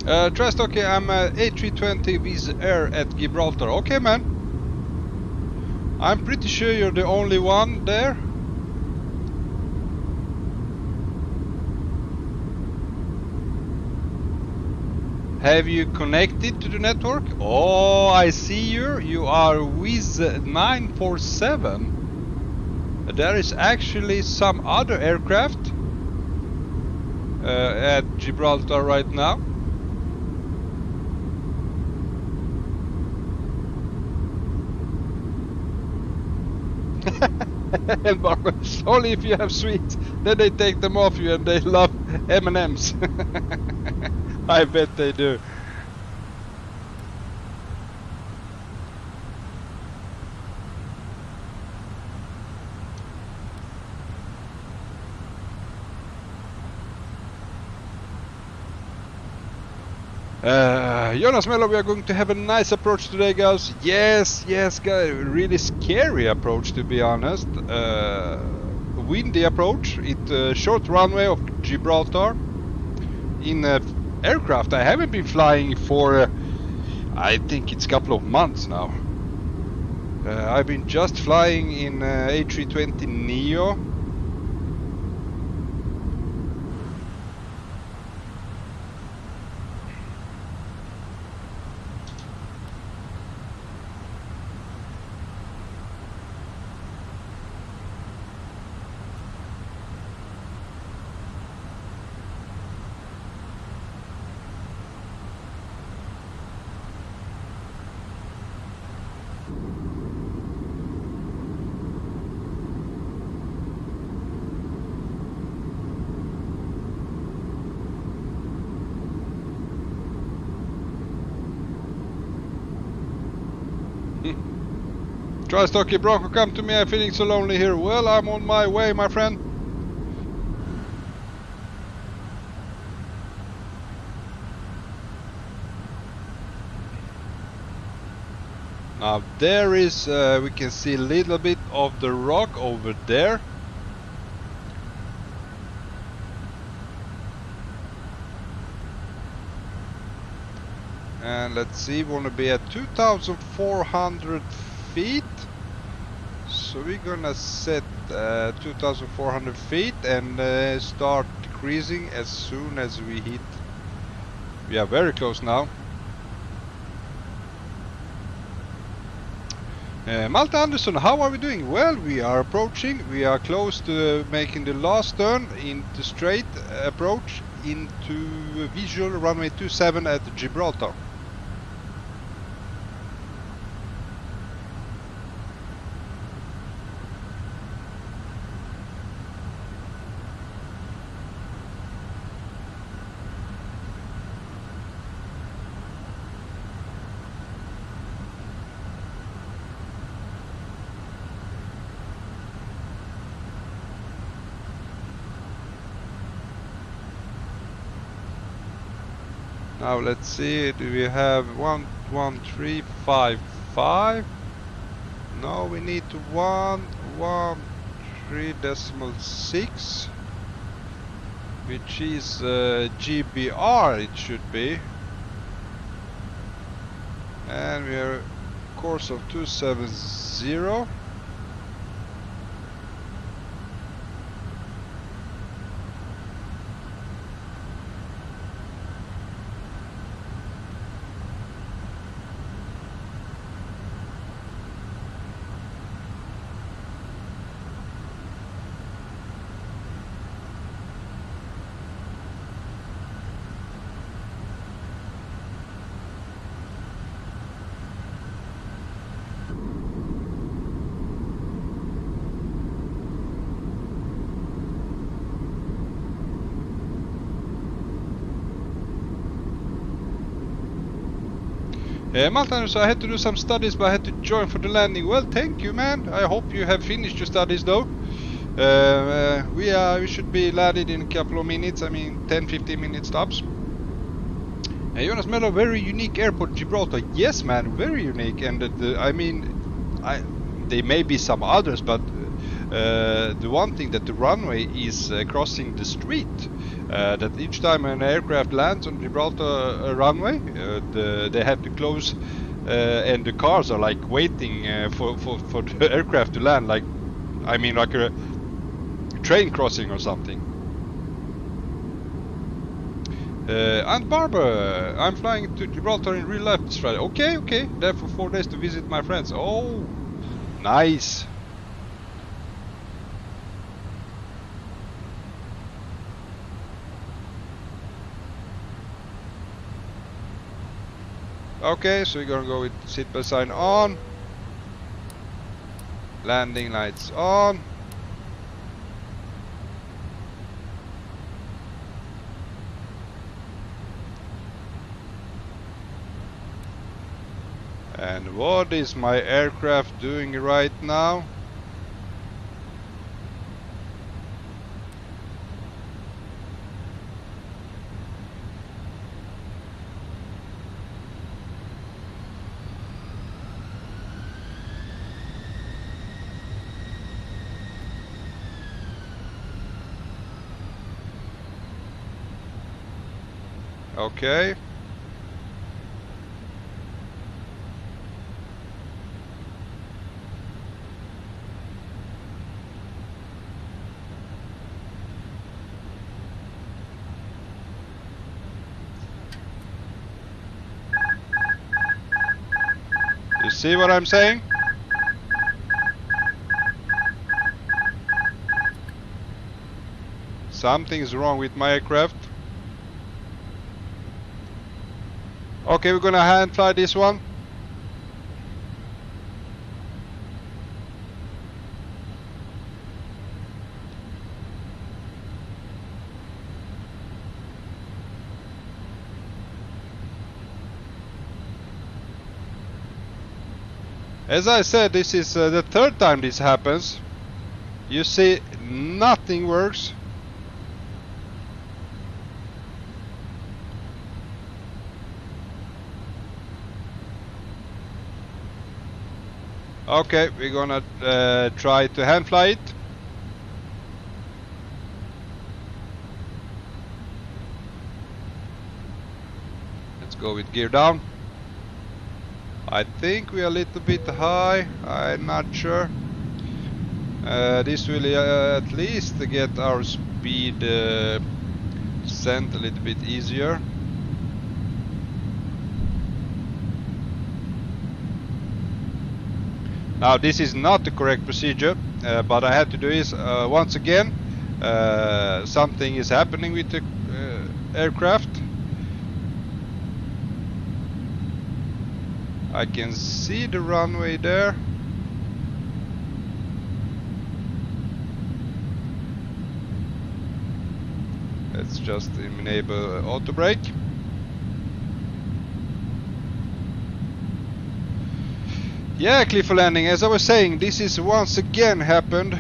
Trust, okay, I'm A320 Wizz Air at Gibraltar. Okay, man. I'm pretty sure you're the only one there. Have you connected to the network? Oh, I see you. You are Wizz 947. There is actually some other aircraft at Gibraltar right now. Only if you have sweets, then they take them off you, and they love M&Ms. I bet they do. Jonas Mello, we are going to have a nice approach today, guys. Yes, guys, really scary approach, to be honest. Windy approach. It's a short runway of Gibraltar. In aircraft I haven't been flying for, I think it's a couple of months now. I've been just flying in A320neo. TriStocky Bronco, come to me, I'm feeling so lonely here. Well, I'm on my way, my friend. Now there is, we can see a little bit of the rock over there. And let's see, we want to be at 2,400 feet. So we're gonna set 2,400 feet and start decreasing as soon as we hit. We are very close now. Malta Anderson, how are we doing? Well, we are approaching. We are close to making the last turn into straight approach into visual runway 27 at Gibraltar. Now let's see, do we have 11355? No, we need to 113.6, which is GBR it should be. And we are course of 270. Malta, so I had to do some studies, but I had to join for the landing. Well, thank you, man. I hope you have finished your studies, though. We should be landed in a couple of minutes. I mean, 10-15 minutes tops. Jonas Mello, very unique airport, Gibraltar. Yes, man, very unique. And I mean, there may be some others, but the one thing that the runway is crossing the street. That each time an aircraft lands on Gibraltar runway, they have to close, and the cars are like waiting for the aircraft to land. Like, I mean, like a train crossing or something. And Barbara, I'm flying to Gibraltar in real life this Friday. Okay, okay. There for 4 days to visit my friends. Oh, nice. Okay, so we're gonna go with seatbelt sign on. Landing lights on. And what is my aircraft doing right now? Okay. You see what I'm saying? Something's wrong with my aircraft. Okay, we're gonna hand fly this one. As I said, this is the third time this happens. You see, nothing works. Okay, we're gonna try to hand fly it. Let's go with gear down. I think we are a little bit high, I'm not sure. This will at least get our speed descent a little bit easier. Now this is not the correct procedure, but I had to do is once again something is happening with the aircraft. I can see the runway there. Let's just enable auto brake. Yeah, Clifford landing, as I was saying, this is once again happened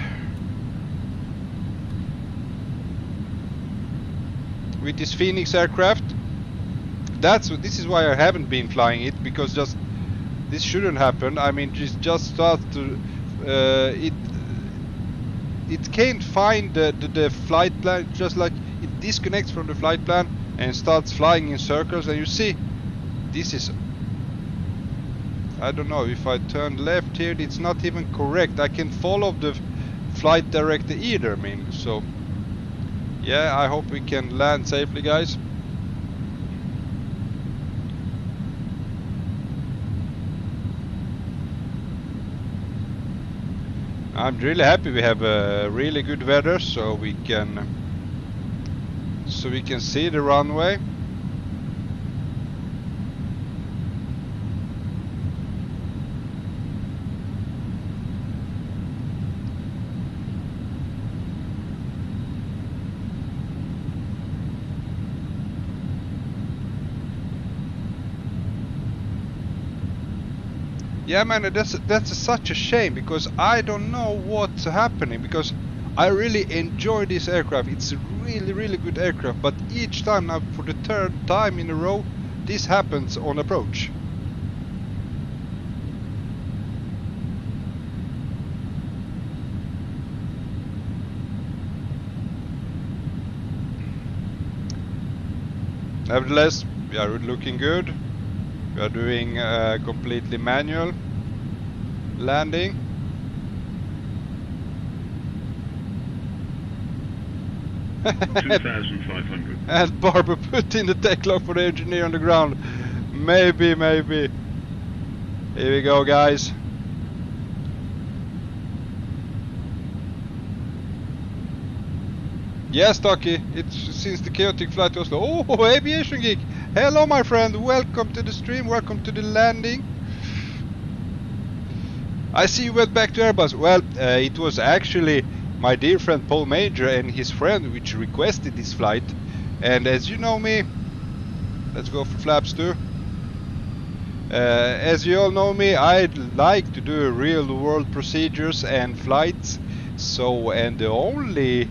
with this Fenix aircraft. This is why I haven't been flying it, because just this shouldn't happen. I mean, just start to it can't find the flight plan, just like it disconnects from the flight plan and starts flying in circles. And you see, this is, I don't know, if I turn left here, it's not even correct. I can follow the flight director either, I mean, so yeah, I hope we can land safely, guys. I'm really happy we have really good weather, so we can see the runway. Yeah, man, that's such a shame, because I don't know what's happening, because I really enjoy this aircraft. It's a really good aircraft, but each time now, for the third time in a row, this happens on approach. Nevertheless, we are looking good. We are doing completely manual landing. And Barber put in the tech lock for the engineer on the ground. Maybe. Here we go, guys. Yes, Taki, it's since the chaotic flight to Oslo. Oh, Aviation Geek! Hello, my friend. Welcome to the stream. Welcome to the landing. I see you went back to Airbus. Well, it was actually my dear friend Paul Major and his friend which requested this flight. And as you know me, let's go for flaps 2. As you all know me, I like to do real world procedures and flights. So, and the only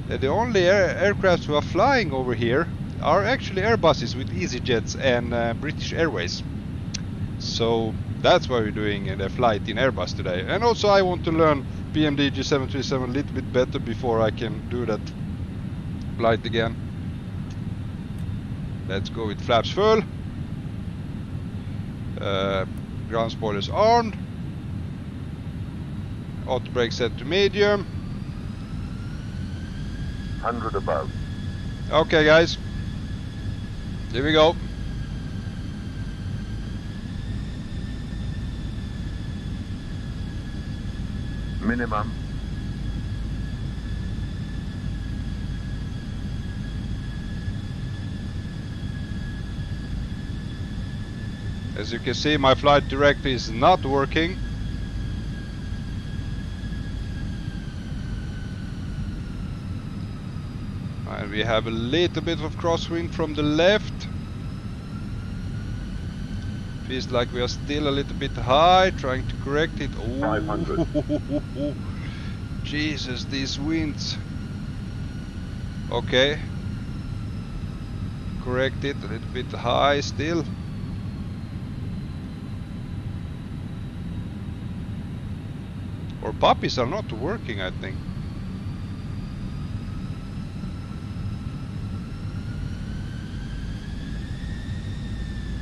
aircraft who are flying over here are actually Airbuses with easyJets and British Airways. So that's why we're doing the flight in Airbus today. And also I want to learn PMDG 737 a little bit better before I can do that flight again. Let's go with flaps full. Ground spoilers armed. Auto brake set to medium.
100 above.
Okay, guys. Here we go.
Minimum.
As you can see, my flight director is not working. And we have a little bit of crosswind from the left. Feels like we are still a little bit high, trying to correct it. Ooh.
500.
Jesus, these winds. Okay. Correct it, a little bit high still. Our puppies are not working, I think.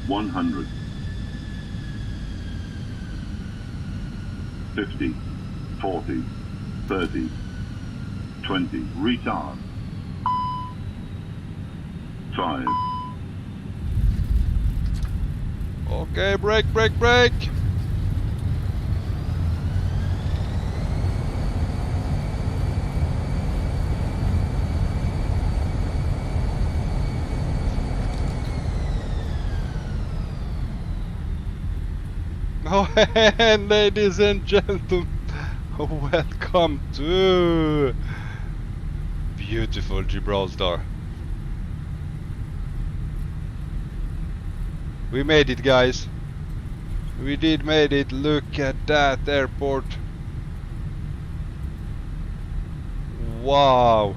$100. 50, 40, 30, 20, retard. 5.
Okay, brake. Oh, and ladies and gentlemen, welcome to beautiful Gibraltar. We made it, guys. We did made it. Look at that airport. Wow.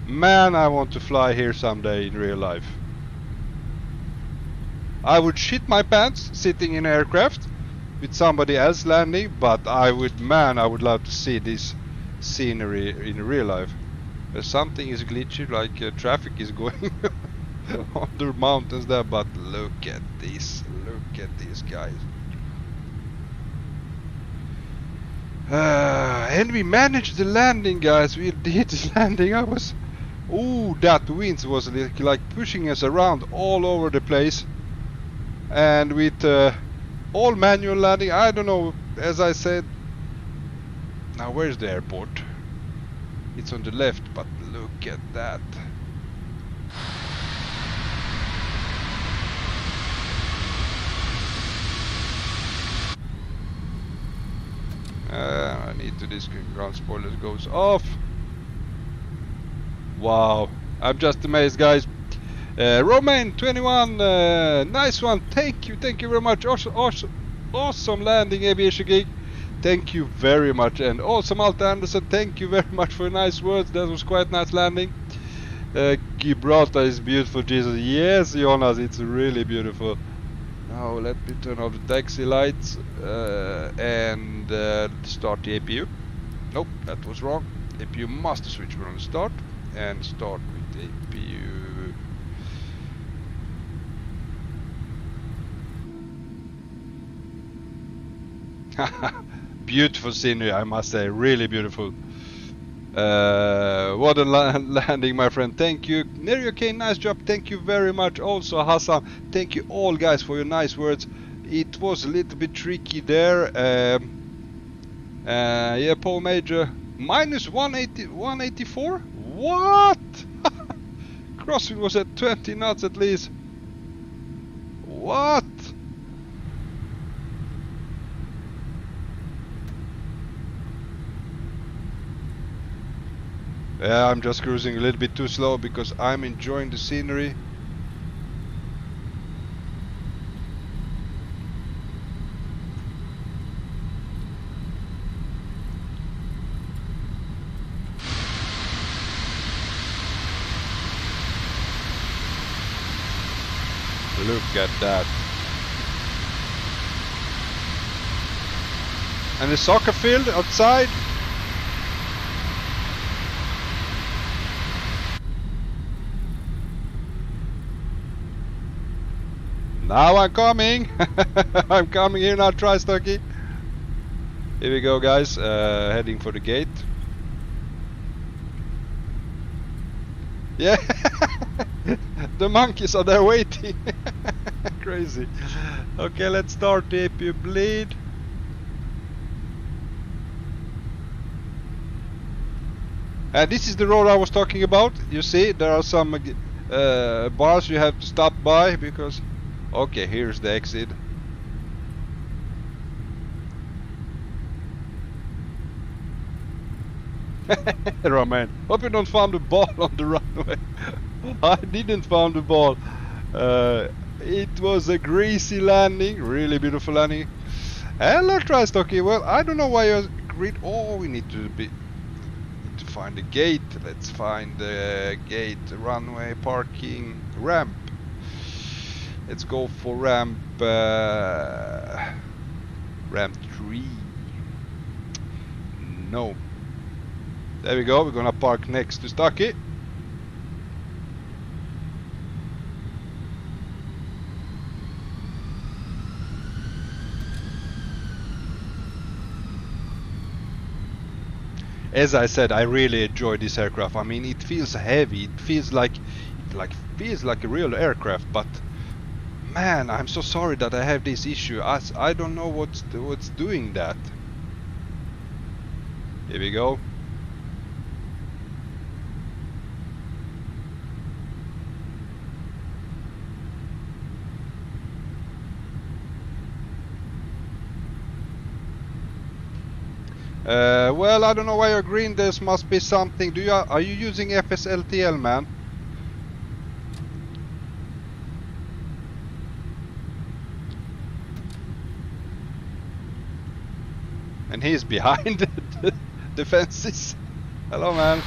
Man, I want to fly here someday in real life. I would shit my pants sitting in an aircraft with somebody else landing, but I would love to see this scenery in real life. Something is glitchy, like traffic is going on the mountains there, but look at this, guys. And we managed the landing, guys. We did the landing. That wind was like pushing us around all over the place. And with all manual landing, I don't know, as I said. Now where's the airport? It's on the left, but look at that. I need to this ground spoilers goes off. Wow, I'm just amazed, guys. Romain 21, nice one. Thank you very much. Awesome landing, Aviation Geek. Thank you very much. And awesome, Alta Anderson. Thank you very much for nice words. That was quite nice landing. Gibraltar is beautiful, Jesus. Yes, Jonas, it's really beautiful. Now let me turn off the taxi lights and start the APU. Nope, that was wrong. APU master switch on start, and start with APU. Beautiful scenery, I must say, really beautiful. What a landing, my friend. Thank you. Nerio K, nice job. Thank you very much. Also, Hassan, thank you all guys for your nice words. It was a little bit tricky there. Yeah, Paul Major, minus 184? What? Crosswind was at 20 knots at least. What? Yeah, I'm just cruising a little bit too slow because I'm enjoying the scenery. Look at that. And the soccer field outside. Now I'm coming. I'm coming here now, Tri-Stocky. Here we go, guys. Heading for the gate. Yeah. The monkeys are there waiting. Crazy. Okay, let's start the APU bleed. And this is the road I was talking about. You see, there are some bars you have to stop by because... Okay, here's the exit. Roman, hope you don't find the ball on the runway. I didn't find the ball. It was a greasy landing, really beautiful landing. Hello, Tri-Stocky. Well, I don't know why you're green. Oh, we need to find the gate. Let's find the gate, runway, parking, ramp. Let's go for ramp 3. No. There we go. We're gonna park next to Stocky. As I said, I really enjoy this aircraft. I mean, it feels heavy. It feels like a real aircraft, but man, I'm so sorry that I have this issue. I don't know what's doing that. Here we go. Well, I don't know why you're green. There must be something. Are you using FSLTL, man? And he's behind the fences. Hello, man.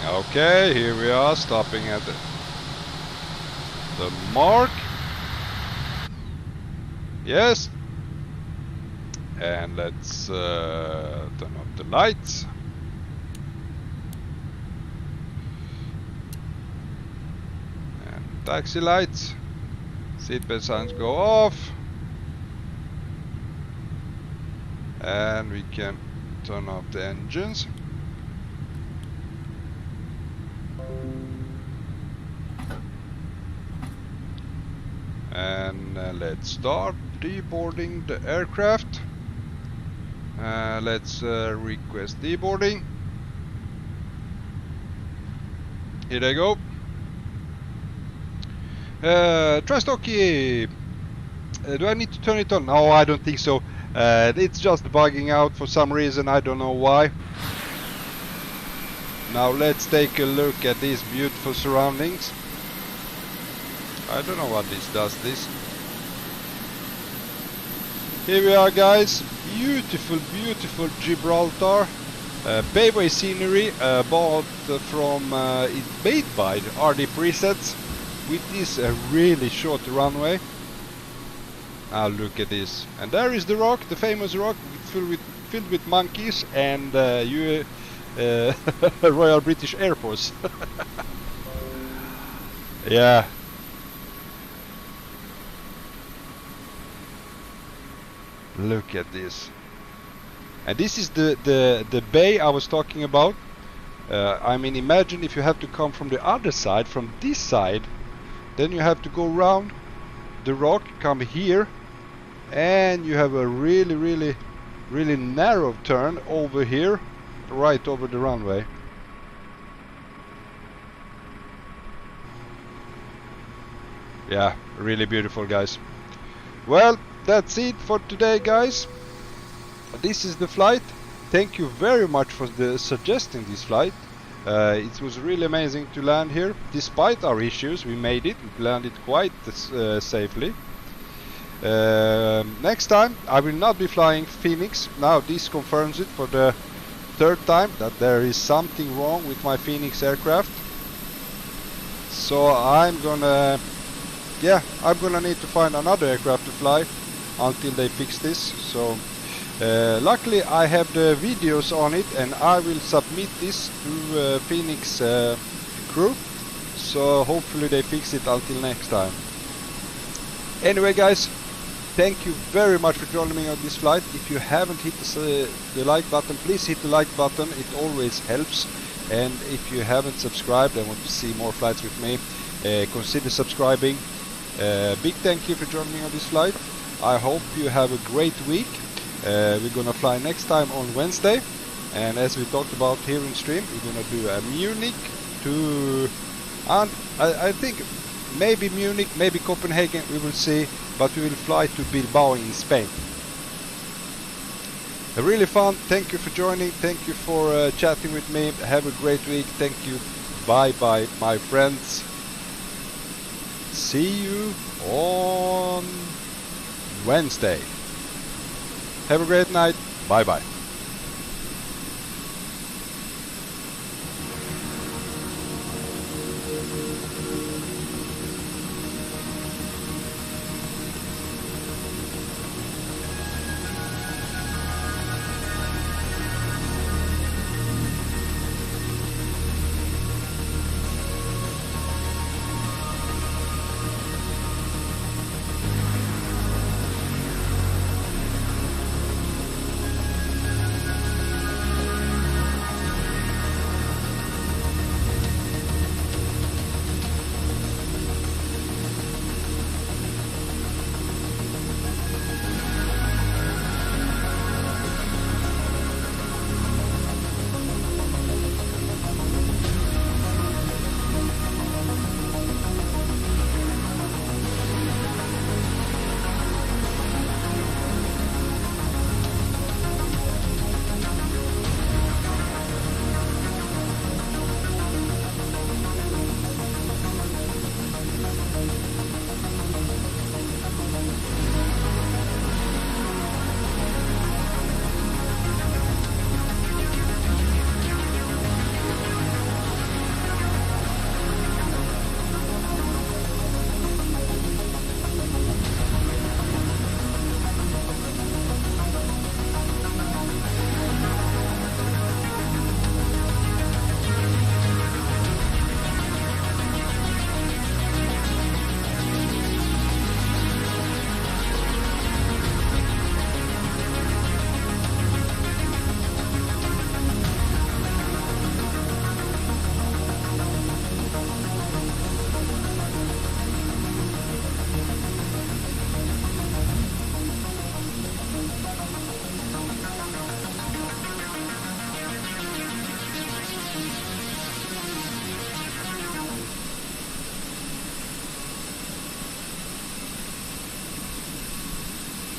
Okay, here we are, stopping at the mark. Yes. And let's turn off the lights. And taxi lights. Seatbelt signs go off. And we can turn off the engines. And let's start deboarding the aircraft. Let's request deboarding. Here they go. Tri-Stocky, do I need to turn it on? No, I don't think so. It's just bugging out for some reason. I don't know why. Now let's take a look at these beautiful surroundings. I don't know what this does. Here we are, guys. Beautiful, beautiful Gibraltar. Bayway scenery bought from it's made by RDPRESETS with this really short runway. Now look at this, and there is the rock, the famous rock filled with monkeys and Royal British Air Force. Yeah. Look at this. And this is the bay I was talking about. I mean, imagine if you have to come from the other side, from this side, then you have to go around the rock, come here, and you have a really narrow turn over here, right over the runway. Yeah, really beautiful, guys. Well, that's it for today, guys. This is the flight. Thank you very much for suggesting this flight. It was really amazing to land here. Despite our issues, we made it. We landed quite safely. Next time I will not be flying Phoenix. Now this confirms it for the third time that there is something wrong with my Phoenix aircraft. So I'm gonna need to find another aircraft to fly until they fix this. So luckily I have the videos on it, and I will submit this to Phoenix crew, so hopefully they fix it until next time. Anyway, guys, thank you very much for joining me on this flight. If you haven't hit the like button, please hit the like button, it always helps. And if you haven't subscribed and want to see more flights with me, consider subscribing. Big thank you for joining me on this flight. I hope you have a great week. We're gonna fly next time on Wednesday, and as we talked about here in stream, we're gonna do a Munich to, and I think maybe Munich, maybe Copenhagen, we will see, but we will fly to Bilbao in Spain. Really fun. Thank you for joining. Thank you for chatting with me. Have a great week. Thank you. Bye bye, my friends. See you on Wednesday. Have a great night. Bye bye.